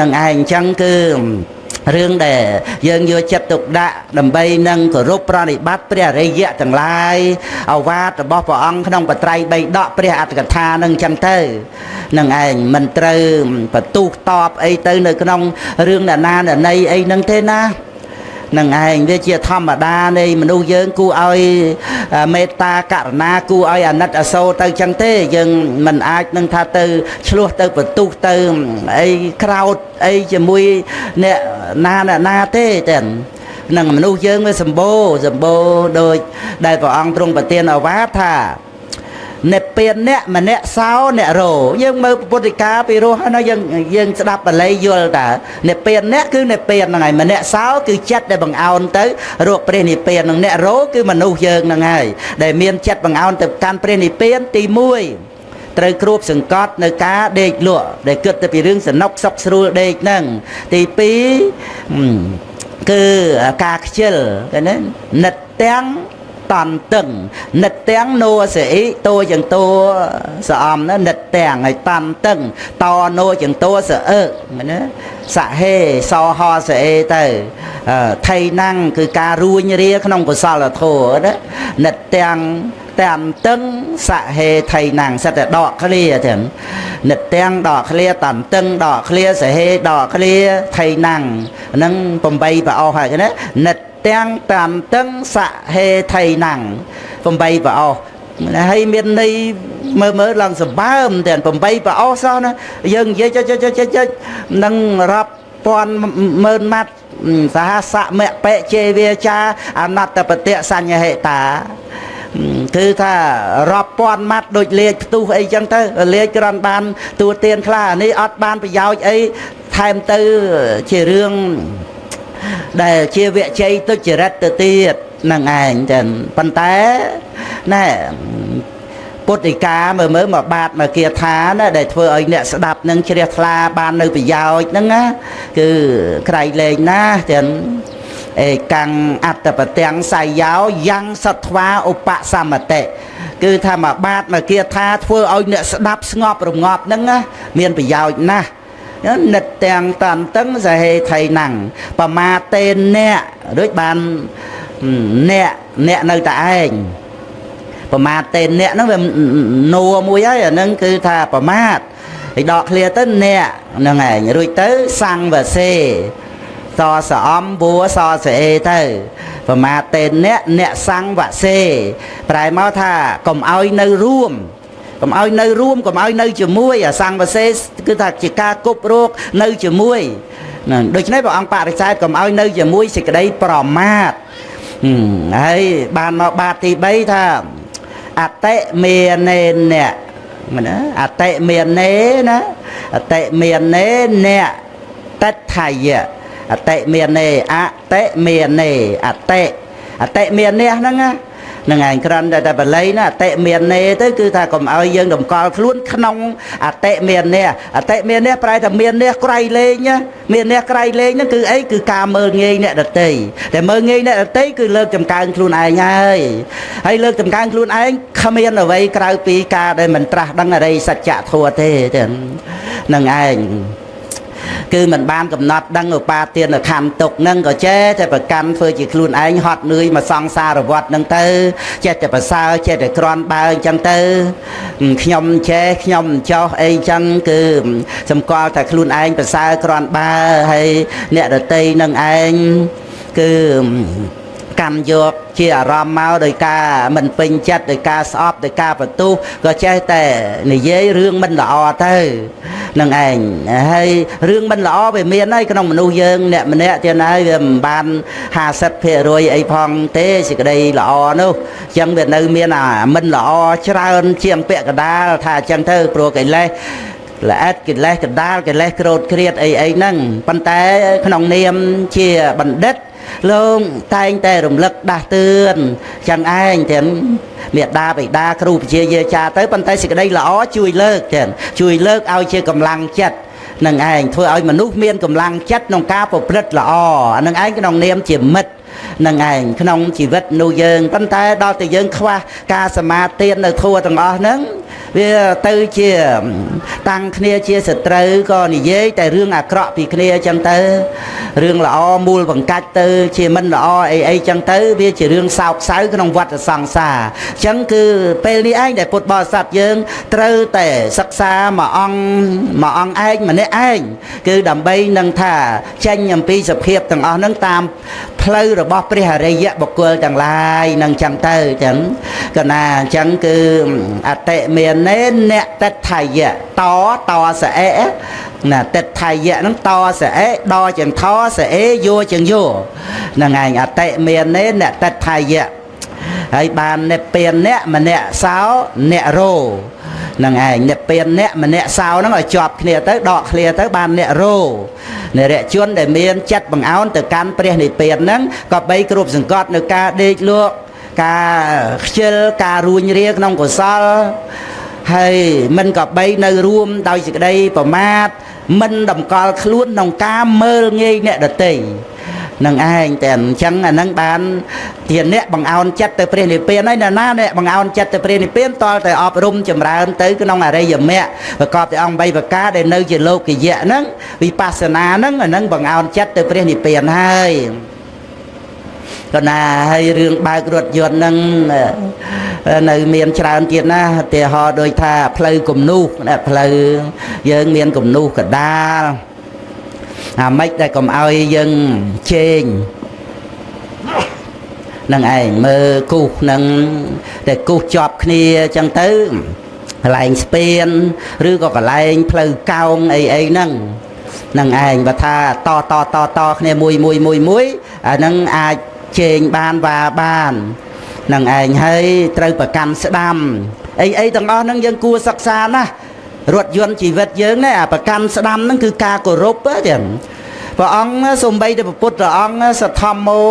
នឹងឯងអញ្ចឹងគឺរឿងដែលយើងយកចិត្តទុកដាក់ដើម្បីនឹងគោរពប្រណិប័តព្រះអរិយៈទាំងឡាយឱវាទរបស់ព្រះអង្គក្នុងបត្រៃបីដកព្រះអត្ថកថានឹងអញ្ចឹងទៅនឹងឯងមិនត្រូវបន្ទុះតបអីទៅនៅក្នុងរឿងណាណីអីហ្នឹងទេណានឹងឯងវាជាធម្មតានៃមនុស្សយើងគួរឲ្យមេត្តាករុណាគួរឲ្យអាណិតអាសូរទៅចឹងទេយើងមិនអាចនឹងថាទៅឆ្លោះទៅបន្ទុះទៅអីក្រោតអីជាមួយអ្នកណាទេតែនឹងមនុស្សយើងវាសម្បូរដោយដែលព្រះអង្គទ្រង់ប្រទានឱវាទថាអ្នកពៀនអ្នកម្នាក់សោអ្នករោយើងមើលពុទ្ធិកាពីរោះហើយយើងស្ដាប់បល័យយល់តាអ្នកពៀនអ្នកគឺអ្នកពៀនហ្នឹងហើយម្នាក់សោគឺចិត្តដែលបង្អោនទៅរកព្រះនិព្វាននឹងអ្នករោគឺមនុស្សយើងហ្នឹងហើយដែលមានចិត្តបង្អោនទៅកាន់ព្រះនិព្វានទី1ត្រូវគ្របសង្កត់នៅការដេកលក់ដែលគិតទៅពីរឿងសនុកសុកស្រួលដេកហ្នឹងទី2គឺការខ្ជិលឃើញទេនិតទាំងតន្តឹងនិតទាំងណូសេអ៊ីតូយ៉ាងតូសអំណានិតទាំងហើយតន្តឹងតណូយ៉ាងតូសអើណាសហេសហសេអេទៅថៃណាំងគឺការរួញរាក្នុងកុសលធម៌ណានិតទាំងតឹងសហេថៃណាំងសិតតែដកឃ្លាទាំងនិតទាំងដកឃ្លាតន្តឹងដកឃ្លាសហេដកឃ្លាថៃណាំងហ្នឹង8ប្រអស់ហើយណានិតទាំងតាមតឹងសហេថៃណាំង8ប្រអស់ហើយមានន័យមើលឡើងសម្បើមតែ8ប្រអស់សោះណាយើងនិយាយចុចនឹងរាប់ពាន់ម៉ឺនម៉ាត់សហសមៈបេជេវាចាអនត្តបតិសញ្ញហេតាគឺថារាប់ពាន់ម៉ាត់ដូចលេខផ្ទុះអីចឹងទៅលេខគ្រាន់បានតួទានខ្លះនេះអត់បានប្រយោជន៍អីថែមទៅជារឿងដែលជាវិជ័យទុច្ចរិតទៅទៀតនឹងឯងចឹងប៉ុន្តែណែពុទ្ធិកាមើលមកបាតមកគាថាណាដែលធ្វើឲ្យអ្នកស្ដាប់នឹងជ្រះថ្លាបាននៅប្រយោជន៍ហ្នឹងណាគឺក្រៃលែងណាចឹង កាំងអត្តបទាំងសាយោយ៉ាងសត្វាឧបសមតិគឺថាមកបាតមកគាថាធ្វើឲ្យអ្នកស្ដាប់ស្ងប់រងាប់ហ្នឹងមានប្រយោជន៍ណាស់និតទាំងតន្តឹងសហេថៃណាំងបមាតេអ្នកដូចបានអ្នកនៅតែឯងប្រមាទទេអ្នកហ្នឹងវានួមួយហើយអាហ្នឹងគឺថាប្រមាទឲ្យដកឃ្លាទៅអ្នកហ្នឹងឯងរួចទៅសង្វសេសសអំបួសសអេទៅប្រមាទទេអ្នកសង្វសេប្រែមកថាកុំឲ្យនៅរួមកុំឲ្យនៅរួមកុំឲ្យនៅជាមួយអាសង្វសេគឺថាជាការគប់រោគនៅជាមួយហ្នឹងដូច្នេះព្រះអង្គបរិច្ឆេទកុំឲ្យនៅជាមួយសេចក្តីប្រមាទហើយបានមកបាតទី3ថាអតិមេនេអ្នកណាអតិមេនេណាអតិមេនេអ្នកតថយៈអតិមេនេអតិមេនេអតិមេនេហ្នឹងហ្នឹងឯងគ្រាន់តែបល័យណាអតិមេនេទៅគឺថាកុំឲ្យយើងតម្កល់ខ្លួនក្នុងអតិមេនេប្រែថាមានអ្នកក្រៃលែងមានអ្នកក្រៃលែងហ្នឹងគឺអីគឺការមើលងាយអ្នកដតីតែមើលងាយអ្នកដតីគឺលើកចម្កើងខ្លួនឯងហើយលើកចម្កើងខ្លួនឯងគ្មានអ្វីក្រៅពីការដែលមិនត្រាស់ដឹងអរិយសច្ចធម៌ទេហ្នឹងឯងគឺមិនបានកំណត់ដឹងឧបាទានខណ្ឌទុកហ្នឹងក៏ចេះតែប្រកាន់ធ្វើជាខ្លួនឯងហត់នឿយមកសង្សារវដ្តហ្នឹងទៅចេះតែប្រសើរចេះតែក្រាន់បើអញ្ចឹងទៅខ្ញុំចេះខ្ញុំចោះអីអញ្ចឹងគឺសម្គាល់តែខ្លួនឯងប្រសើរក្រាន់បើហើយអ្នកដតីនឹងឯងគឺកម្មយកជាអារម្មណ៍មកដោយការមិនពេញចិត្តដោយការស្អប់ដោយការបន្ទោសក៏ចេះតែនិយាយរឿងមិនល្អទៅនឹងឯងហើយរឿងមិនល្អវាមានហើយក្នុងមនុស្សយើងអ្នកម្នាក់ទៀតហើយវាមិនបាន50%អីផងទេសេចក្តីល្អនោះអញ្ចឹងវានៅមានអាមិនល្អច្រើនជាងពាក់កណ្ដាលថាអញ្ចឹងទៅព្រោះកិលេសល្អិតកិលេសកណ្ដាលកិលេសក្រោធគ្រៀតអីហ្នឹងប៉ុន្តែក្នុងនាមជាបណ្ឌិតលោកតែងតែរំលឹកដាស់តឿនចឹងឯងទាំងមេដាបិតាគ្រូពជាយាចាទៅប៉ុន្តែសេចក្តីល្អជួយលើកទាំងជួយលើកឲ្យជាកម្លាំងចិត្តនឹងឯងធ្វើឲ្យមនុស្សមានកម្លាំងចិត្តក្នុងការប្រព្រឹត្តល្អអានឹងឯងក្នុងនាមជាមិត្តនឹងឯងក្នុងជីវិតនោះយើងប៉ុន្តែដល់តែយើងខ្វះការសមាទិនៅធัวទាំងអស់ហ្នឹងវាទៅជាតាំងគ្នាជាសត្រូវក៏និយាយតែរឿងអាក្រក់ពីគ្នាអញ្ចឹងទៅរឿងល្អមូលបង្កាច់ទៅជាមិនល្អអីចឹងទៅវាជារឿងសោកសៅក្នុងវដ្តសង្សារអញ្ចឹងគឺពេលនេះឯងដែលពុទ្ធបរិស័ទយើងត្រូវតែសិក្សាមួយអង្គឯងម្នាក់ឯងគឺដើម្បីនឹងថាចេញអំពីសភាពទាំងអស់ហ្នឹងតាមផ្លូវរបស់ព្រះអរិយបុគ្គលទាំងឡាយនឹងចឹងទៅចឹងកណាអញ្ចឹងគឺអតិមេនេអ្នកតថយៈតសអេណាតថយៈហ្នឹងតសអេដជាងថសអេយោជាងយោហ្នឹងឯងអតិមេនេអ្នកតថយៈហើយបាននិព្វានអ្នកម្នាក់សោអ្នករោនឹងឯងនិព្វានអ្នកម្នាក់សោហ្នឹងឲ្យជាប់គ្នាទៅដកឃ្លាទៅបានអ្នករោនិរិយជនដែលមានចិត្តបង្អោនទៅកាន់ព្រះនិព្វានហ្នឹងក៏បីគ្រប់សង្កត់នៅការដេកលក់ការខ្ជិលការរួញរាក្នុងកុសលហើយមិនក៏បីនៅរួមដោយសេចក្តីប្រមាទមិនតម្កល់ខ្លួនក្នុងការមើលងាយអ្នកដទៃនឹងឯងតែអញ្ចឹងអានឹងបានជាអ្នកបង្អោនចិត្តទៅព្រះនិព្វានហើយណាអ្នកបង្អោនចិត្តទៅព្រះនិព្វានតលតែអប់រំចម្រើនទៅក្នុងអរិយមគ្គប្រកបដោយអង្គ3ប្រការដែលនៅជាលោកយៈហ្នឹងវិបស្សនាហ្នឹងអានឹងបង្អោនចិត្តទៅព្រះនិព្វានហើយក៏ណាហើយរឿងបើករថយន្តហ្នឹងនៅមានច្រើនទៀតណាឧទាហរណ៍ដូចថាផ្លូវគំនូសផ្លូវយើងមានគំនូសកដាលអាម៉េចដែលកុំឲ្យយើងជេងនឹងឯងមើលគូសនឹងតែគូសជាប់គ្នាអញ្ចឹងទៅកន្លែងស្ពានឬក៏កន្លែងផ្លូវកោងអីហ្នឹងនឹងឯងបើថាតគ្នាមួយអាហ្នឹងអាចជេងបានវ៉ាបាននឹងឯងហើយត្រូវប្រកាន់ស្ដាំអីទាំងអស់ហ្នឹងយើងគួរសិក្សាណារថយន្តជីវិតយើងណាអាប្រកាន់ស្ដាំហ្នឹងគឺការគោរពទេព្រះអង្គសំបីតែពុទ្ធព្រះអង្គសទ្ធម្មោ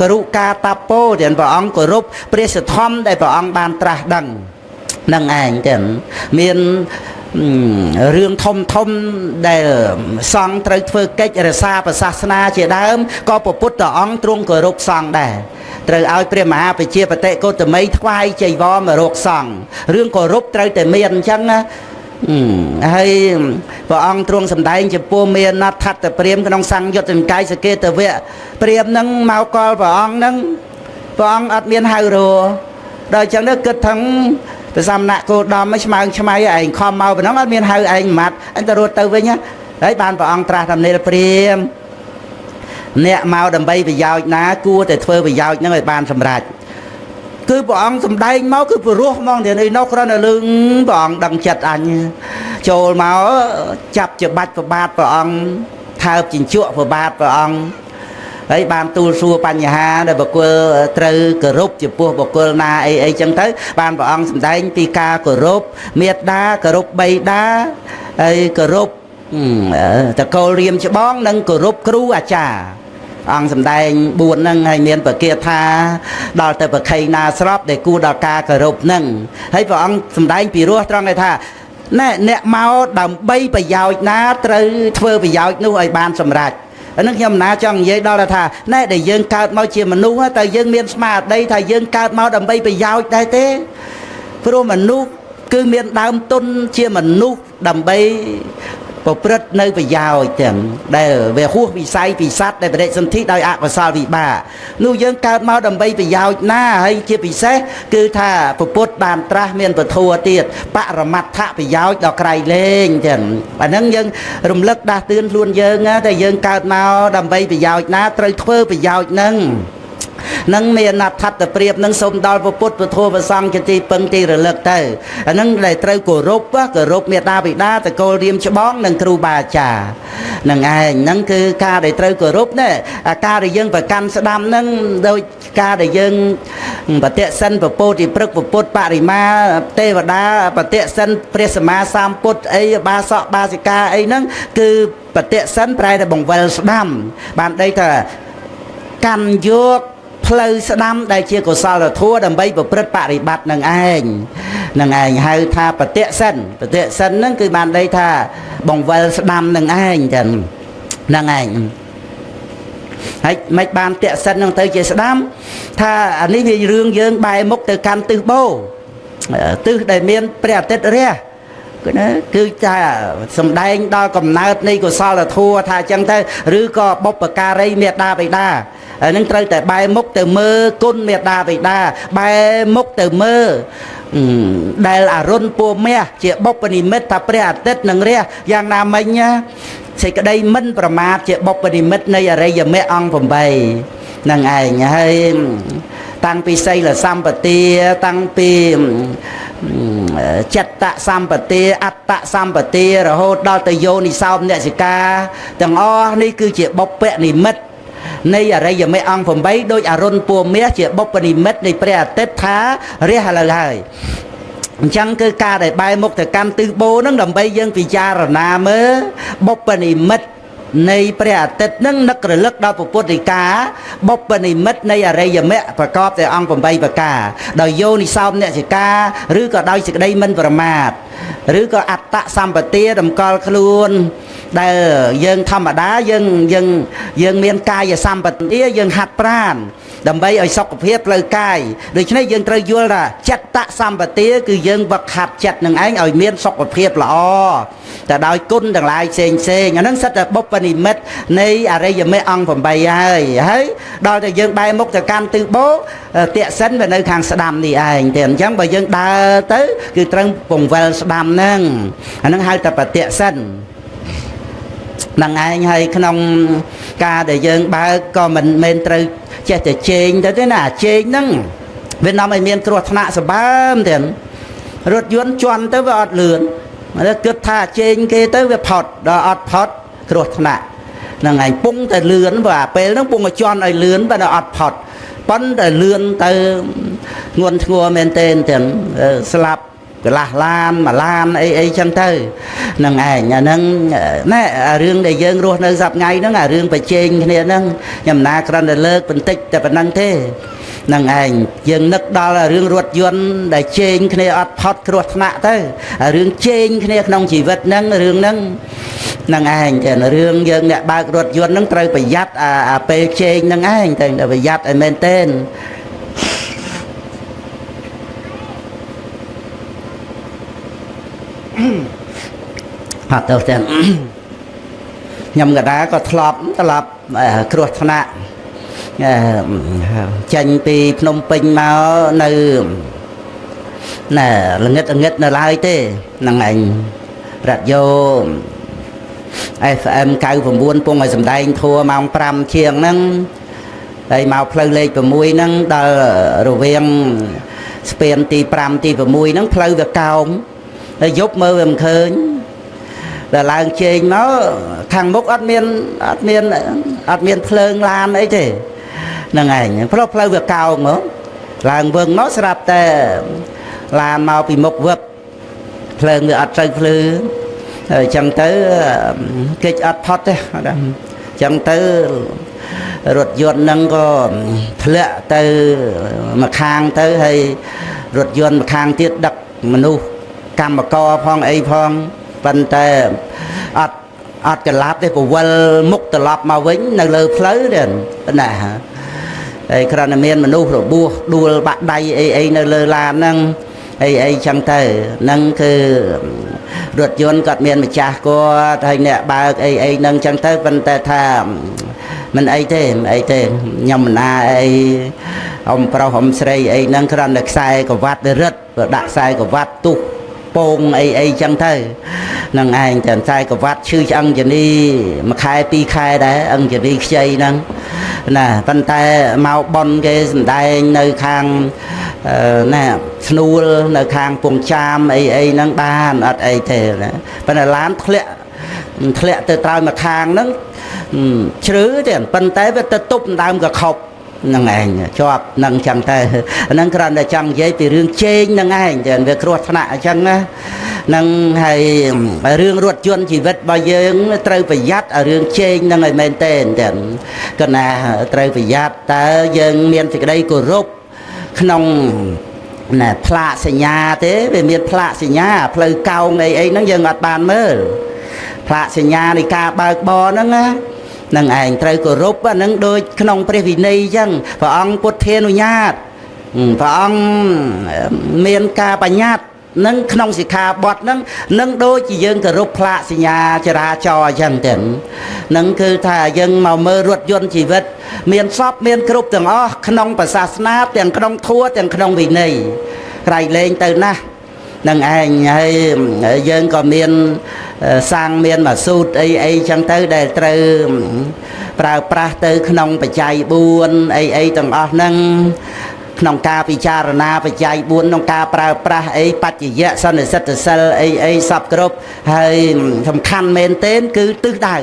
ករុកាតពោទាំងព្រះអង្គគោរពព្រះសទ្ធម្មដែលព្រះអង្គបានត្រាស់ដឹងនឹងឯងទាំងមាន រឿងធំដែលសង្ឃត្រូវធ្វើកិច្ចរក្សាព្រះសាសនាជាដើមក៏ព្រះពុទ្ធអង្គទ្រង់គោរពសង្ឃដែរត្រូវឲ្យព្រះមហាបជាបតិកោតមីថ្វាយចីវរមករកសង្ឃរឿងគោរពត្រូវតែមានអញ្ចឹងណាហើយព្រះអង្គទ្រង់សម្ដែងចំពោះមេណដ្ឋត្តព្រាហ្មណ៍ក្នុងសង្យុត្តនិកាយសកេតវៈព្រាហ្មណ៍នឹងមកកលព្រះអង្គនឹងព្រះអង្គអត់មានហៅរដល់អញ្ចឹងទៅគិតថាព្រះសមណៈគោដំឆ្មើងឆ្មៃឯងខំមកប៉ុណ្ណឹងអត់មានហៅឯងម៉ាត់អញទៅរត់ទៅវិញហើយបានព្រះអង្គត្រាស់ដំណេលព្រាហ្មណ៍អ្នកមកដើម្បីប្រយោជន៍ណាគួរតែធ្វើប្រយោជន៍នឹងឲ្យបានសម្រេចគឺព្រះអង្គសម្ដែងមកគឺព្រោះហ្មងទៀតនោះគ្រាន់តែលឺព្រះអង្គដឹងចិត្តអញចូលមកចាប់ជាបាច់ប្របាទព្រះអង្គថើបជញ្ជក់ប្របាទព្រះអង្គហើយបានទូលសួរបញ្ហាដែលបុគ្គលត្រូវគោរពចំពោះបុគ្គលណាអីចឹងទៅបានព្រះអង្គសម្ដែងពីការគោរពមេត្តាគោរពបិតាហើយគោរពតកូលរៀមច្បងនិងគោរពគ្រូអាចារ្យអង្គសម្ដែង4ហ្នឹងហើយមានប្រកាសថាដល់ទៅប្រខៃណាស្របដែលគួរដល់ការគោរពហ្នឹងហើយព្រះអង្គសម្ដែងពីរោះត្រង់ថាណែអ្នកមកដើម្បីប្រយោជន៍ណាត្រូវធ្វើប្រយោជន៍នោះឲ្យបានសម្រេចអានឹងខ្ញុំណាចង់និយាយដល់ថាណែដែលយើងកើតមកជាមនុស្សតែយើងមានស្មារតីថាយើងកើតមកដើម្បីប្រយោជន៍ដែរទេព្រោះមនុស្សគឺមានដើមទុនជាមនុស្សដើម្បីប្រព្រឹត្តនៅប្រយោជន៍ទាំងដែលវាហួសវិស័យពីសត្វដែលបដិសន្ធិដោយអកុសលវិបាកនោះយើងកើតមកដើម្បីប្រយោជន៍ណាហើយជាពិសេសគឺថាពុទ្ធបានត្រាស់មានពធទៀតបរមត្ថប្រយោជន៍ដល់ក្រៃលែងទាំងអាហ្នឹងយើងរំលឹកដាស់តឿនខ្លួនយើងតែយើងកើតមកដើម្បីប្រយោជន៍ណាត្រូវធ្វើប្រយោជន៍ហ្នឹងនឹងមានអត្ថត្តព្រាបនឹងសូមដល់ពុទ្ធពធព្រះសង្ឃជាទីពឹងទីរលឹកទៅអានឹងដែលត្រូវគោរពមេត្តាបិតាតកូលរៀមច្បងនិងគ្រូបាអាចារ្យនឹងឯងហ្នឹងគឺការដែលត្រូវគោរពណាអាការដែលយើងប្រកាន់ស្ដាំហ្នឹងដោយការដែលយើងបតិសិនពពោធិព្រឹកពុទ្ធបរិមាទេវតាបតិសិនព្រះសម្មាសម្ពុទ្ធអីបាសកបាសិកាអីហ្នឹងគឺបតិសិនប្រែតែបង្វិលស្ដាំបានដីថាកាន់យកផ្លូវស្ដាំដែលជាកុសលធម៌ដើម្បីប្រព្រឹត្តបរិបត្តិនឹងឯងហៅថាបតិសិនហ្នឹងគឺបានន័យថាបង្វិលស្ដាំនឹងឯងចឹងហ្នឹងឯងហើយមិនបានតេសិនហ្នឹងទៅជាស្ដាំថាអានេះវារឿងយើងបែរមុខទៅកាន់ទិសបូទិសដែលមានព្រះអាទិត្យរះគឺថាសំដែងដល់កំណើតនៃកុសលធម៌ថាអញ្ចឹងទៅឬក៏បុព្វការីមេត្តាបិតានឹងត្រូវតែបែរមុខទៅមើលគុណមេត្តាបិតាបែរមុខទៅមើលដែលអរុណពោមាសជាបុព្វនិមិត្តថាព្រះអាទិត្យនឹងរះយ៉ាងណាមិញសេចក្តីមិនប្រមាទជាបុព្វនិមិត្តនៃអរិយមគ្គអង្គ8នឹងឯងហើយតាំងពីសីលសម្បទាតាំងពីចិត្តសម្បទាអត្តសម្បទារហូតដល់ទៅយោនិសោមនសិកាទាំងអស់នេះគឺជាបុព្វនិមិត្តនៃអរិយមគ្គអង្គ8ដោយអរុណពោមាសជាបុព្វនិមិត្តនៃព្រះអាទិត្យថារះឥឡូវហើយអញ្ចឹងគឺការដែលបែរមុខទៅកាន់ទិសបូនឹងដើម្បីយើងពិចារណាមើលបុព្វនិមិត្តនៃព្រះអាទិត្យនឹងនឹករលឹកដល់ពុទ្ធិកាបុព្វនិមិត្តនៃអរិយមគ្គប្រកបដោយអង្គ8ប្រការដោយយោនិសោមនសិកាឬក៏ដោយសេចក្តីមិនប្រមាទឬក៏អត្តសម្បទាតម្កល់ខ្លួនដែលយើងធម្មតាយើងមានកាយសម្បទាយើងហាត់ប្រាណដើម្បីឲ្យសុខភាពផ្លូវកាយដូច្នេះយើងត្រូវយល់ថាចិត្តសម្បទាគឺយើងវឹកហាត់ចិត្តនឹងឯងឲ្យមានសុខភាពល្អតែដោយគុណទាំងឡាយផ្សេងអាហ្នឹងសិតតែបុព្វនិមិត្តនៃអរិយមគ្គអង្គ8ហើយដល់តែយើងបែរមុខទៅកាន់ទិសបូតេសិនវានៅខាងស្ដាំនេះឯងតែអញ្ចឹងបើយើងដើរទៅគឺត្រូវពង្វិលស្ដាំហ្នឹងអាហ្នឹងហៅថាបតិសិននឹងឯងហើយក្នុងការដែលយើងបើកក៏មិនមែនត្រូវចេះតែជែងទៅទេណាជែងហ្នឹងវានាំឲ្យមានគ្រោះថ្នាក់សម្បើមទៀតរថយន្តជន់ទៅវាអត់លឿនហើយគិតថាជែងគេទៅវាផុតដល់អត់ផុតគ្រោះថ្នាក់ហ្នឹងឯងពងតែលឿនបើពេលហ្នឹងពងឲ្យជន់ឲ្យលឿនបើអត់ផុតប៉ុន្តែលឿនទៅងន់ធ្ងរមែនទេទាំងស្លាប់កន្លះឡានមួយឡានអីចឹងទៅនឹងឯងអាហ្នឹងណែរឿងដែលយើងរស់នៅសប្តាហ៍ថ្ងៃហ្នឹងអារឿងប្រជែងគ្នាហ្នឹងខ្ញុំណាគ្រាន់តែលើកបន្តិចតែប៉ុណ្្នឹងទេ នឹងឯងយើងនឹកដល់រឿងរថយន្តដែលជែងគ្នាអត់ផុតគ្រោះថ្នាក់ទៅរឿងជែងគ្នាក្នុងជីវិតហ្នឹងរឿងហ្នឹងនឹងឯងតែរឿងយើងអ្នកបើករថយន្តហ្នឹងត្រូវប្រយ័ត្នអាពេលជែងហ្នឹងឯងតែប្រយ័ត្នឲ្យមែនទែនអត់ទៅទាំងខ្ញុំកដាក៏ធ្លាប់ត្រឡប់គ្រោះថ្នាក់ចេញពីភ្នំពេញមកនៅណែល្ងិតនៅឡើយទេហ្នឹងឯងរ៉ាឌីយ៉ូ FM 99ពងឲ្យសម្ដែងធัวម៉ោង5ជាងហ្នឹងហើយមកផ្លូវលេខ6ហ្នឹងដល់រវាងស្ពានទី5ទី6ហ្នឹងផ្លូវវាកោងហើយយប់មើលវាមិនឃើញដល់ឡើងជែងមកខាងមុខអត់មានភ្លើងឡានអីទេហ្នឹងឯងផ្លូវវាកោងមកឡើងវឹងមកស្រាប់តែឡានមកពីមុខវឹបភ្លើងវាអត់ត្រូវភ្លឺអញ្ចឹងទៅគេចអត់ផុតទេអញ្ចឹងទៅរថយន្តហ្នឹងក៏ធ្លាក់ទៅមកខាងទៅហើយរថយន្តម្ខាងទៀតដឹកមនុស្សកម្មករផងអីផងប៉ុន្តែអត់កន្លាប់ទេពវល់មុខត្រឡប់មកវិញនៅលើផ្លូវទេណាហើយគ្រាន់តែមានមនុស្សរបួសដួលបាក់ដៃអីនៅលើឡានហ្នឹងអីចឹងទៅហ្នឹងគឺរថយន្តគាត់មានម្ចាស់គាត់ហើយអ្នកបើកអីហ្នឹងចឹងទៅប៉ុន្តែថាមិនអីទេខ្ញុំមិនណាអីអ៊ំប្រុសអ៊ំស្រីអីហ្នឹងគ្រាន់តែខ្សែក្រវ៉ាត់វារឹតដាក់ខ្សែក្រវ៉ាត់ទុះពងអីចឹងទៅនឹងឯងតែខ្សែក្រវ៉ាត់ឈឺឆ្អឹងជនីមួយខែ2ខែដែរអឹងជនីខ្ចីហ្នឹងណាប៉ុន្តែមកប៉ុនគេសម្ដែងនៅខាងណាស្នួលនៅខាងពងចាមអីហ្នឹងបានអត់អីទេណាប៉ុន្តែឡានធ្លាក់ទៅត្រើយមកខាងហ្នឹងជ្រឺទេប៉ុន្តែវាទៅទប់ដើមកខប់នឹងឯងជាប់នឹងចឹងទៅហ្នឹងគ្រាន់តែចង់និយាយពីរឿងជែងនឹងឯងចឹងវាគ្រោះថ្នាក់អញ្ចឹងណានឹងហើយរឿងរថយន្តជីវិតរបស់យើងត្រូវប្រយ័ត្នរឿងជែងនឹងឲ្យមែនទេចឹងក៏ណាត្រូវប្រយ័ត្នតើយើងមានសេចក្តីគោរពក្នុងណែផ្លាកសញ្ញាទេវាមានផ្លាកសញ្ញាផ្លូវកោងអីហ្នឹងយើងអត់បានមើលផ្លាកសញ្ញានៃការបើកបរហ្នឹងណានឹងឯងត្រូវគោរពហ្នឹងដូចក្នុងព្រះវិន័យអញ្ចឹងព្រះអង្គពុទ្ធានុញ្ញាតព្រះអង្គមានការបញ្ញត្តិនឹងក្នុងសិក្ខាបទនឹងដូចជាយើងគោរពផ្លាកសញ្ញាចរាចរណ៍អញ្ចឹងទៅនឹងគឺថាយើងមកមើលរថយន្តជីវិតមានសពមានគ្រប់ទាំងអស់ក្នុងព្រះសាសនាទាំងក្នុងធម៌ទាំងក្នុងវិន័យក្រៃលែងទៅណាស់នឹងឯងហើយយើងក៏មានសាំងមានមកស៊ូតអីចឹងទៅដែលត្រូវប្រើប្រាស់ទៅក្នុងបច្ច័យ4អីទាំងអស់ហ្នឹងក្នុងការពិចារណាបច្ច័យ4ក្នុងការប្រើប្រាស់អីបច្ចយៈសន្និសិទ្ធសិលអីសពគ្រប់ហើយសំខាន់មែនទែនគឺទិសដៅ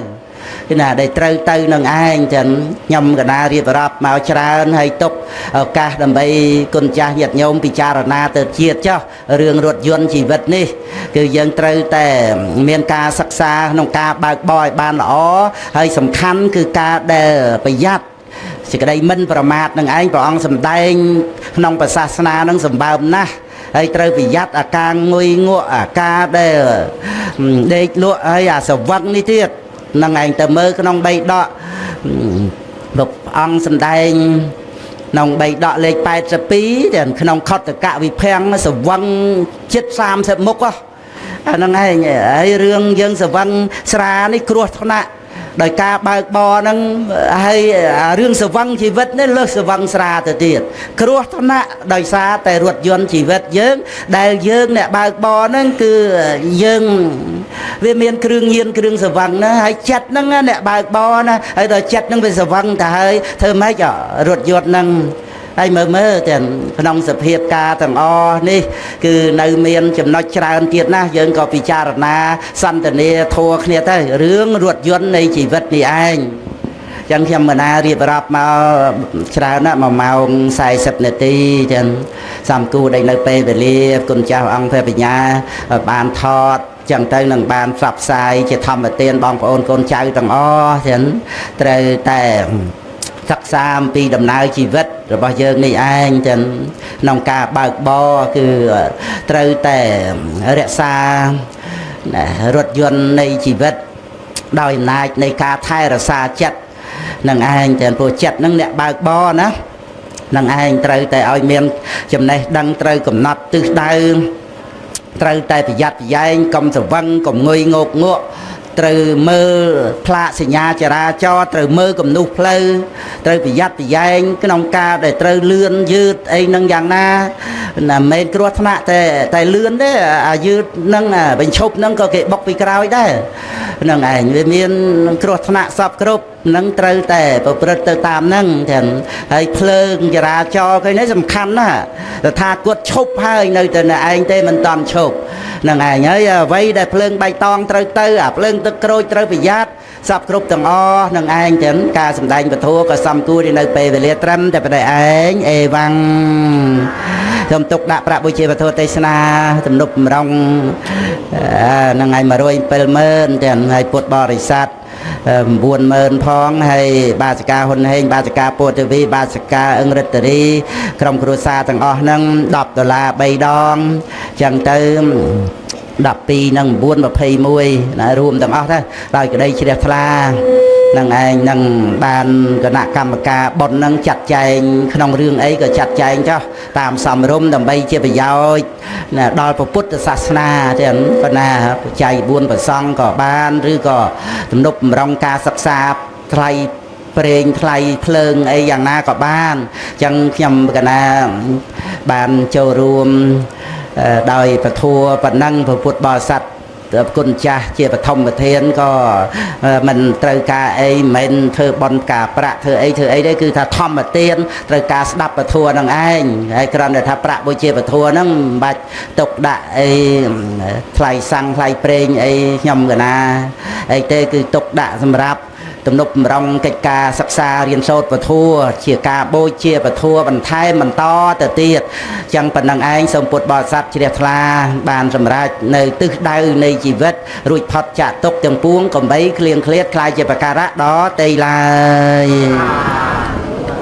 គឺណាដែលត្រូវទៅនឹងឯងចឹងខ្ញុំកណារៀបរាប់មកច្រើនហើយទុកឱកាសដើម្បីគុណចាស់ញាតិញោមពិចារណាទៅជាតិចុះរឿងរថយន្តជីវិតនេះគឺយើងត្រូវតែមានការសិក្សាក្នុងការបើកបរឲ្យបានល្អហើយសំខាន់គឺការដែលប្រយ័ត្នសេចក្តីមិនប្រមាទនឹងឯងព្រះអង្គសម្ដែងក្នុងព្រះសាសនានឹងសម្បើមណាស់ហើយត្រូវប្រយ័ត្នអាការងុយងក់អាការដែលដេកលក់ហើយអាសវឹងនេះទៀតនឹងឯងទៅមើលក្នុង3ដកលោកអង្គសម្ដែងក្នុង3ដកលេខ82ទាំងក្នុងខត្តកវិភាំងសវឹងជិត30មុខអាហ្នឹងឯងហើយរឿងយើងសវឹងស្រានេះគ្រោះថ្នាក់ដោយការបើកបរហ្នឹងហើយរឿងសវឹងជីវិតនេះលើសសវឹងស្រាទៅទៀតគ្រោះថ្នាក់ដោយសារតែរថយន្តជីវិតយើងដែលយើងអ្នកបើកបរហ្នឹងគឺយើងវាមានគ្រឿងញៀនគ្រឿងសវឹងណាហើយចិត្តហ្នឹងអ្នកបើកបរណាហើយដល់ចិត្តហ្នឹងវាសវឹងទៅហើយធ្វើម៉េចរថយន្តហ្នឹងហើយមើលទាំងក្នុងសភាពការទាំងអស់នេះគឺនៅមានចំណុចច្រើនទៀតណាយើងក៏ពិចារណាសន្ទនាធัวគ្នាទៅរឿងរថយន្តនៃជីវិតនេះឯងចឹងខ្ញុំមិនណារៀបរាប់មកច្រើនណាស់1ម៉ោង40នាទីចឹងសំគូដែលនៅពេលវេលាគុណចាស់អង្គព្រះបញ្ញាបានថតចឹងទៅនឹងបានផ្សព្វផ្សាយជាធម្មទានបងប្អូនកូនចៅទាំងអស់ចឹងត្រូវតែ សិក្សាអំពីដំណើរជីវិតរបស់យើងនេះឯងចឹងក្នុងការបើកបរគឺត្រូវតែរក្សារថយន្តនៃជីវិតដោយអំណាចនៃការថែរក្សាចិត្តនឹងឯងចឹងព្រោះចិត្តនឹងអ្នកបើកបរណានឹងឯងត្រូវតែឲ្យមានចំណេះដឹងត្រូវកំណត់ទិសដៅត្រូវតែប្រយ័ត្នប្រយែងកុំស្រវឹងកុំងុយងកងក់ត្រូវមើលផ្លាកសញ្ញាចរាចរណ៍ត្រូវមើលគំនូសផ្លូវត្រូវប្រយ័ត្នប្រយែងក្នុងការដែលត្រូវលឿនយឺតអីនឹងយ៉ាងណាមិនមែនគ្រោះថ្នាក់តែលឿនទេអាយឺតនឹងបញ្ឈប់នឹងក៏គេបុកពីក្រោយដែរនឹងឯងវាមានគ្រោះថ្នាក់សពគ្រប់នឹងត្រូវតែប្រព្រឹត្តទៅតាមហ្នឹងទាំងហើយភ្លើងចរាចរណ៍គេនេះសំខាន់ណាស់ថាគាត់ឈប់ហើយនៅតែឯងទេមិនតាន់ឈប់នឹងឯងហើយអ្វីដែលភ្លើងបៃតងត្រូវទៅអាភ្លើងទឹកក្រូចត្រូវប្រយ័ត្នសពគ្រប់ទាំងអស់នឹងឯងទាំងការសម្ដែងពធក៏សំគួរនៅពេលវេលាត្រឹមតែប៉ុណ្ណេះឯងអេវ៉ាំងសូមទុកដាក់ប្រាក់បុជាពធទេសនាទំនុកបំរុងនឹងឯង1070000ទាំងហើយពុទ្ធបរិស័ទ90000ផងហើយបាសិកាហ៊ុនហេងបាសិកាពោធិវីបាសិកាអឹងរិទ្ធិរីក្រុមគ្រួសារទាំងអស់ហ្នឹង$10 3ដងចឹងទៅ12និង921ណារួមទាំងអស់ទៅដោយក្តីជ្រះថ្លានឹងឯងនឹងបានគណៈកម្មការបុណ្យនឹងចាត់ចែងក្នុងរឿងអីក៏ចាត់ចែងចោះតាមសំរុំដើម្បីជាប្រយោជន៍ដល់ពុទ្ធសាសនាទាំងបណ្ណាបច្ច័យ4ប្រសង់ក៏បានឬក៏ទំនុកបំរុងការសិក្សាថ្លៃប្រេងថ្លៃភ្លើងអីយ៉ាងណាក៏បានអញ្ចឹងខ្ញុំកណាបានចូលរួមដោយពធัวប៉ុណ្ណឹងពុទ្ធបរិស័ទគុណចាស់ជាបឋមប្រធានក៏មិនត្រូវការអីមិនធ្វើបន់ការប្រាក់ធ្វើអីទេគឺថាធម្មទានត្រូវការស្ដាប់ពធัวនឹងឯងហើយគ្រាន់តែថាប្រាក់បុជាពធัวហ្នឹងមិនបាច់ទុកដាក់អីថ្លៃសាំងថ្លៃប្រេងអីខ្ញុំកណាអីទេគឺទុកដាក់សម្រាប់ទំនុកបំរុងកិច្ចការសិក្សារៀនសូត្រពធัวជាការបូជាពធัวបន្ថែមបន្តទៅទៀតចឹងប៉ុណ្ណឹងឯងសូមពុទ្ធបរិស័ទជ្រះថ្លាបានសម្រេចនៅទិសដៅនៃជីវិតរួចផុតចាកទុក្ខទាំងពួងកំបីគ្លៀងឃ្លាតខ្លាយជាបការៈដល់ទីឡើយ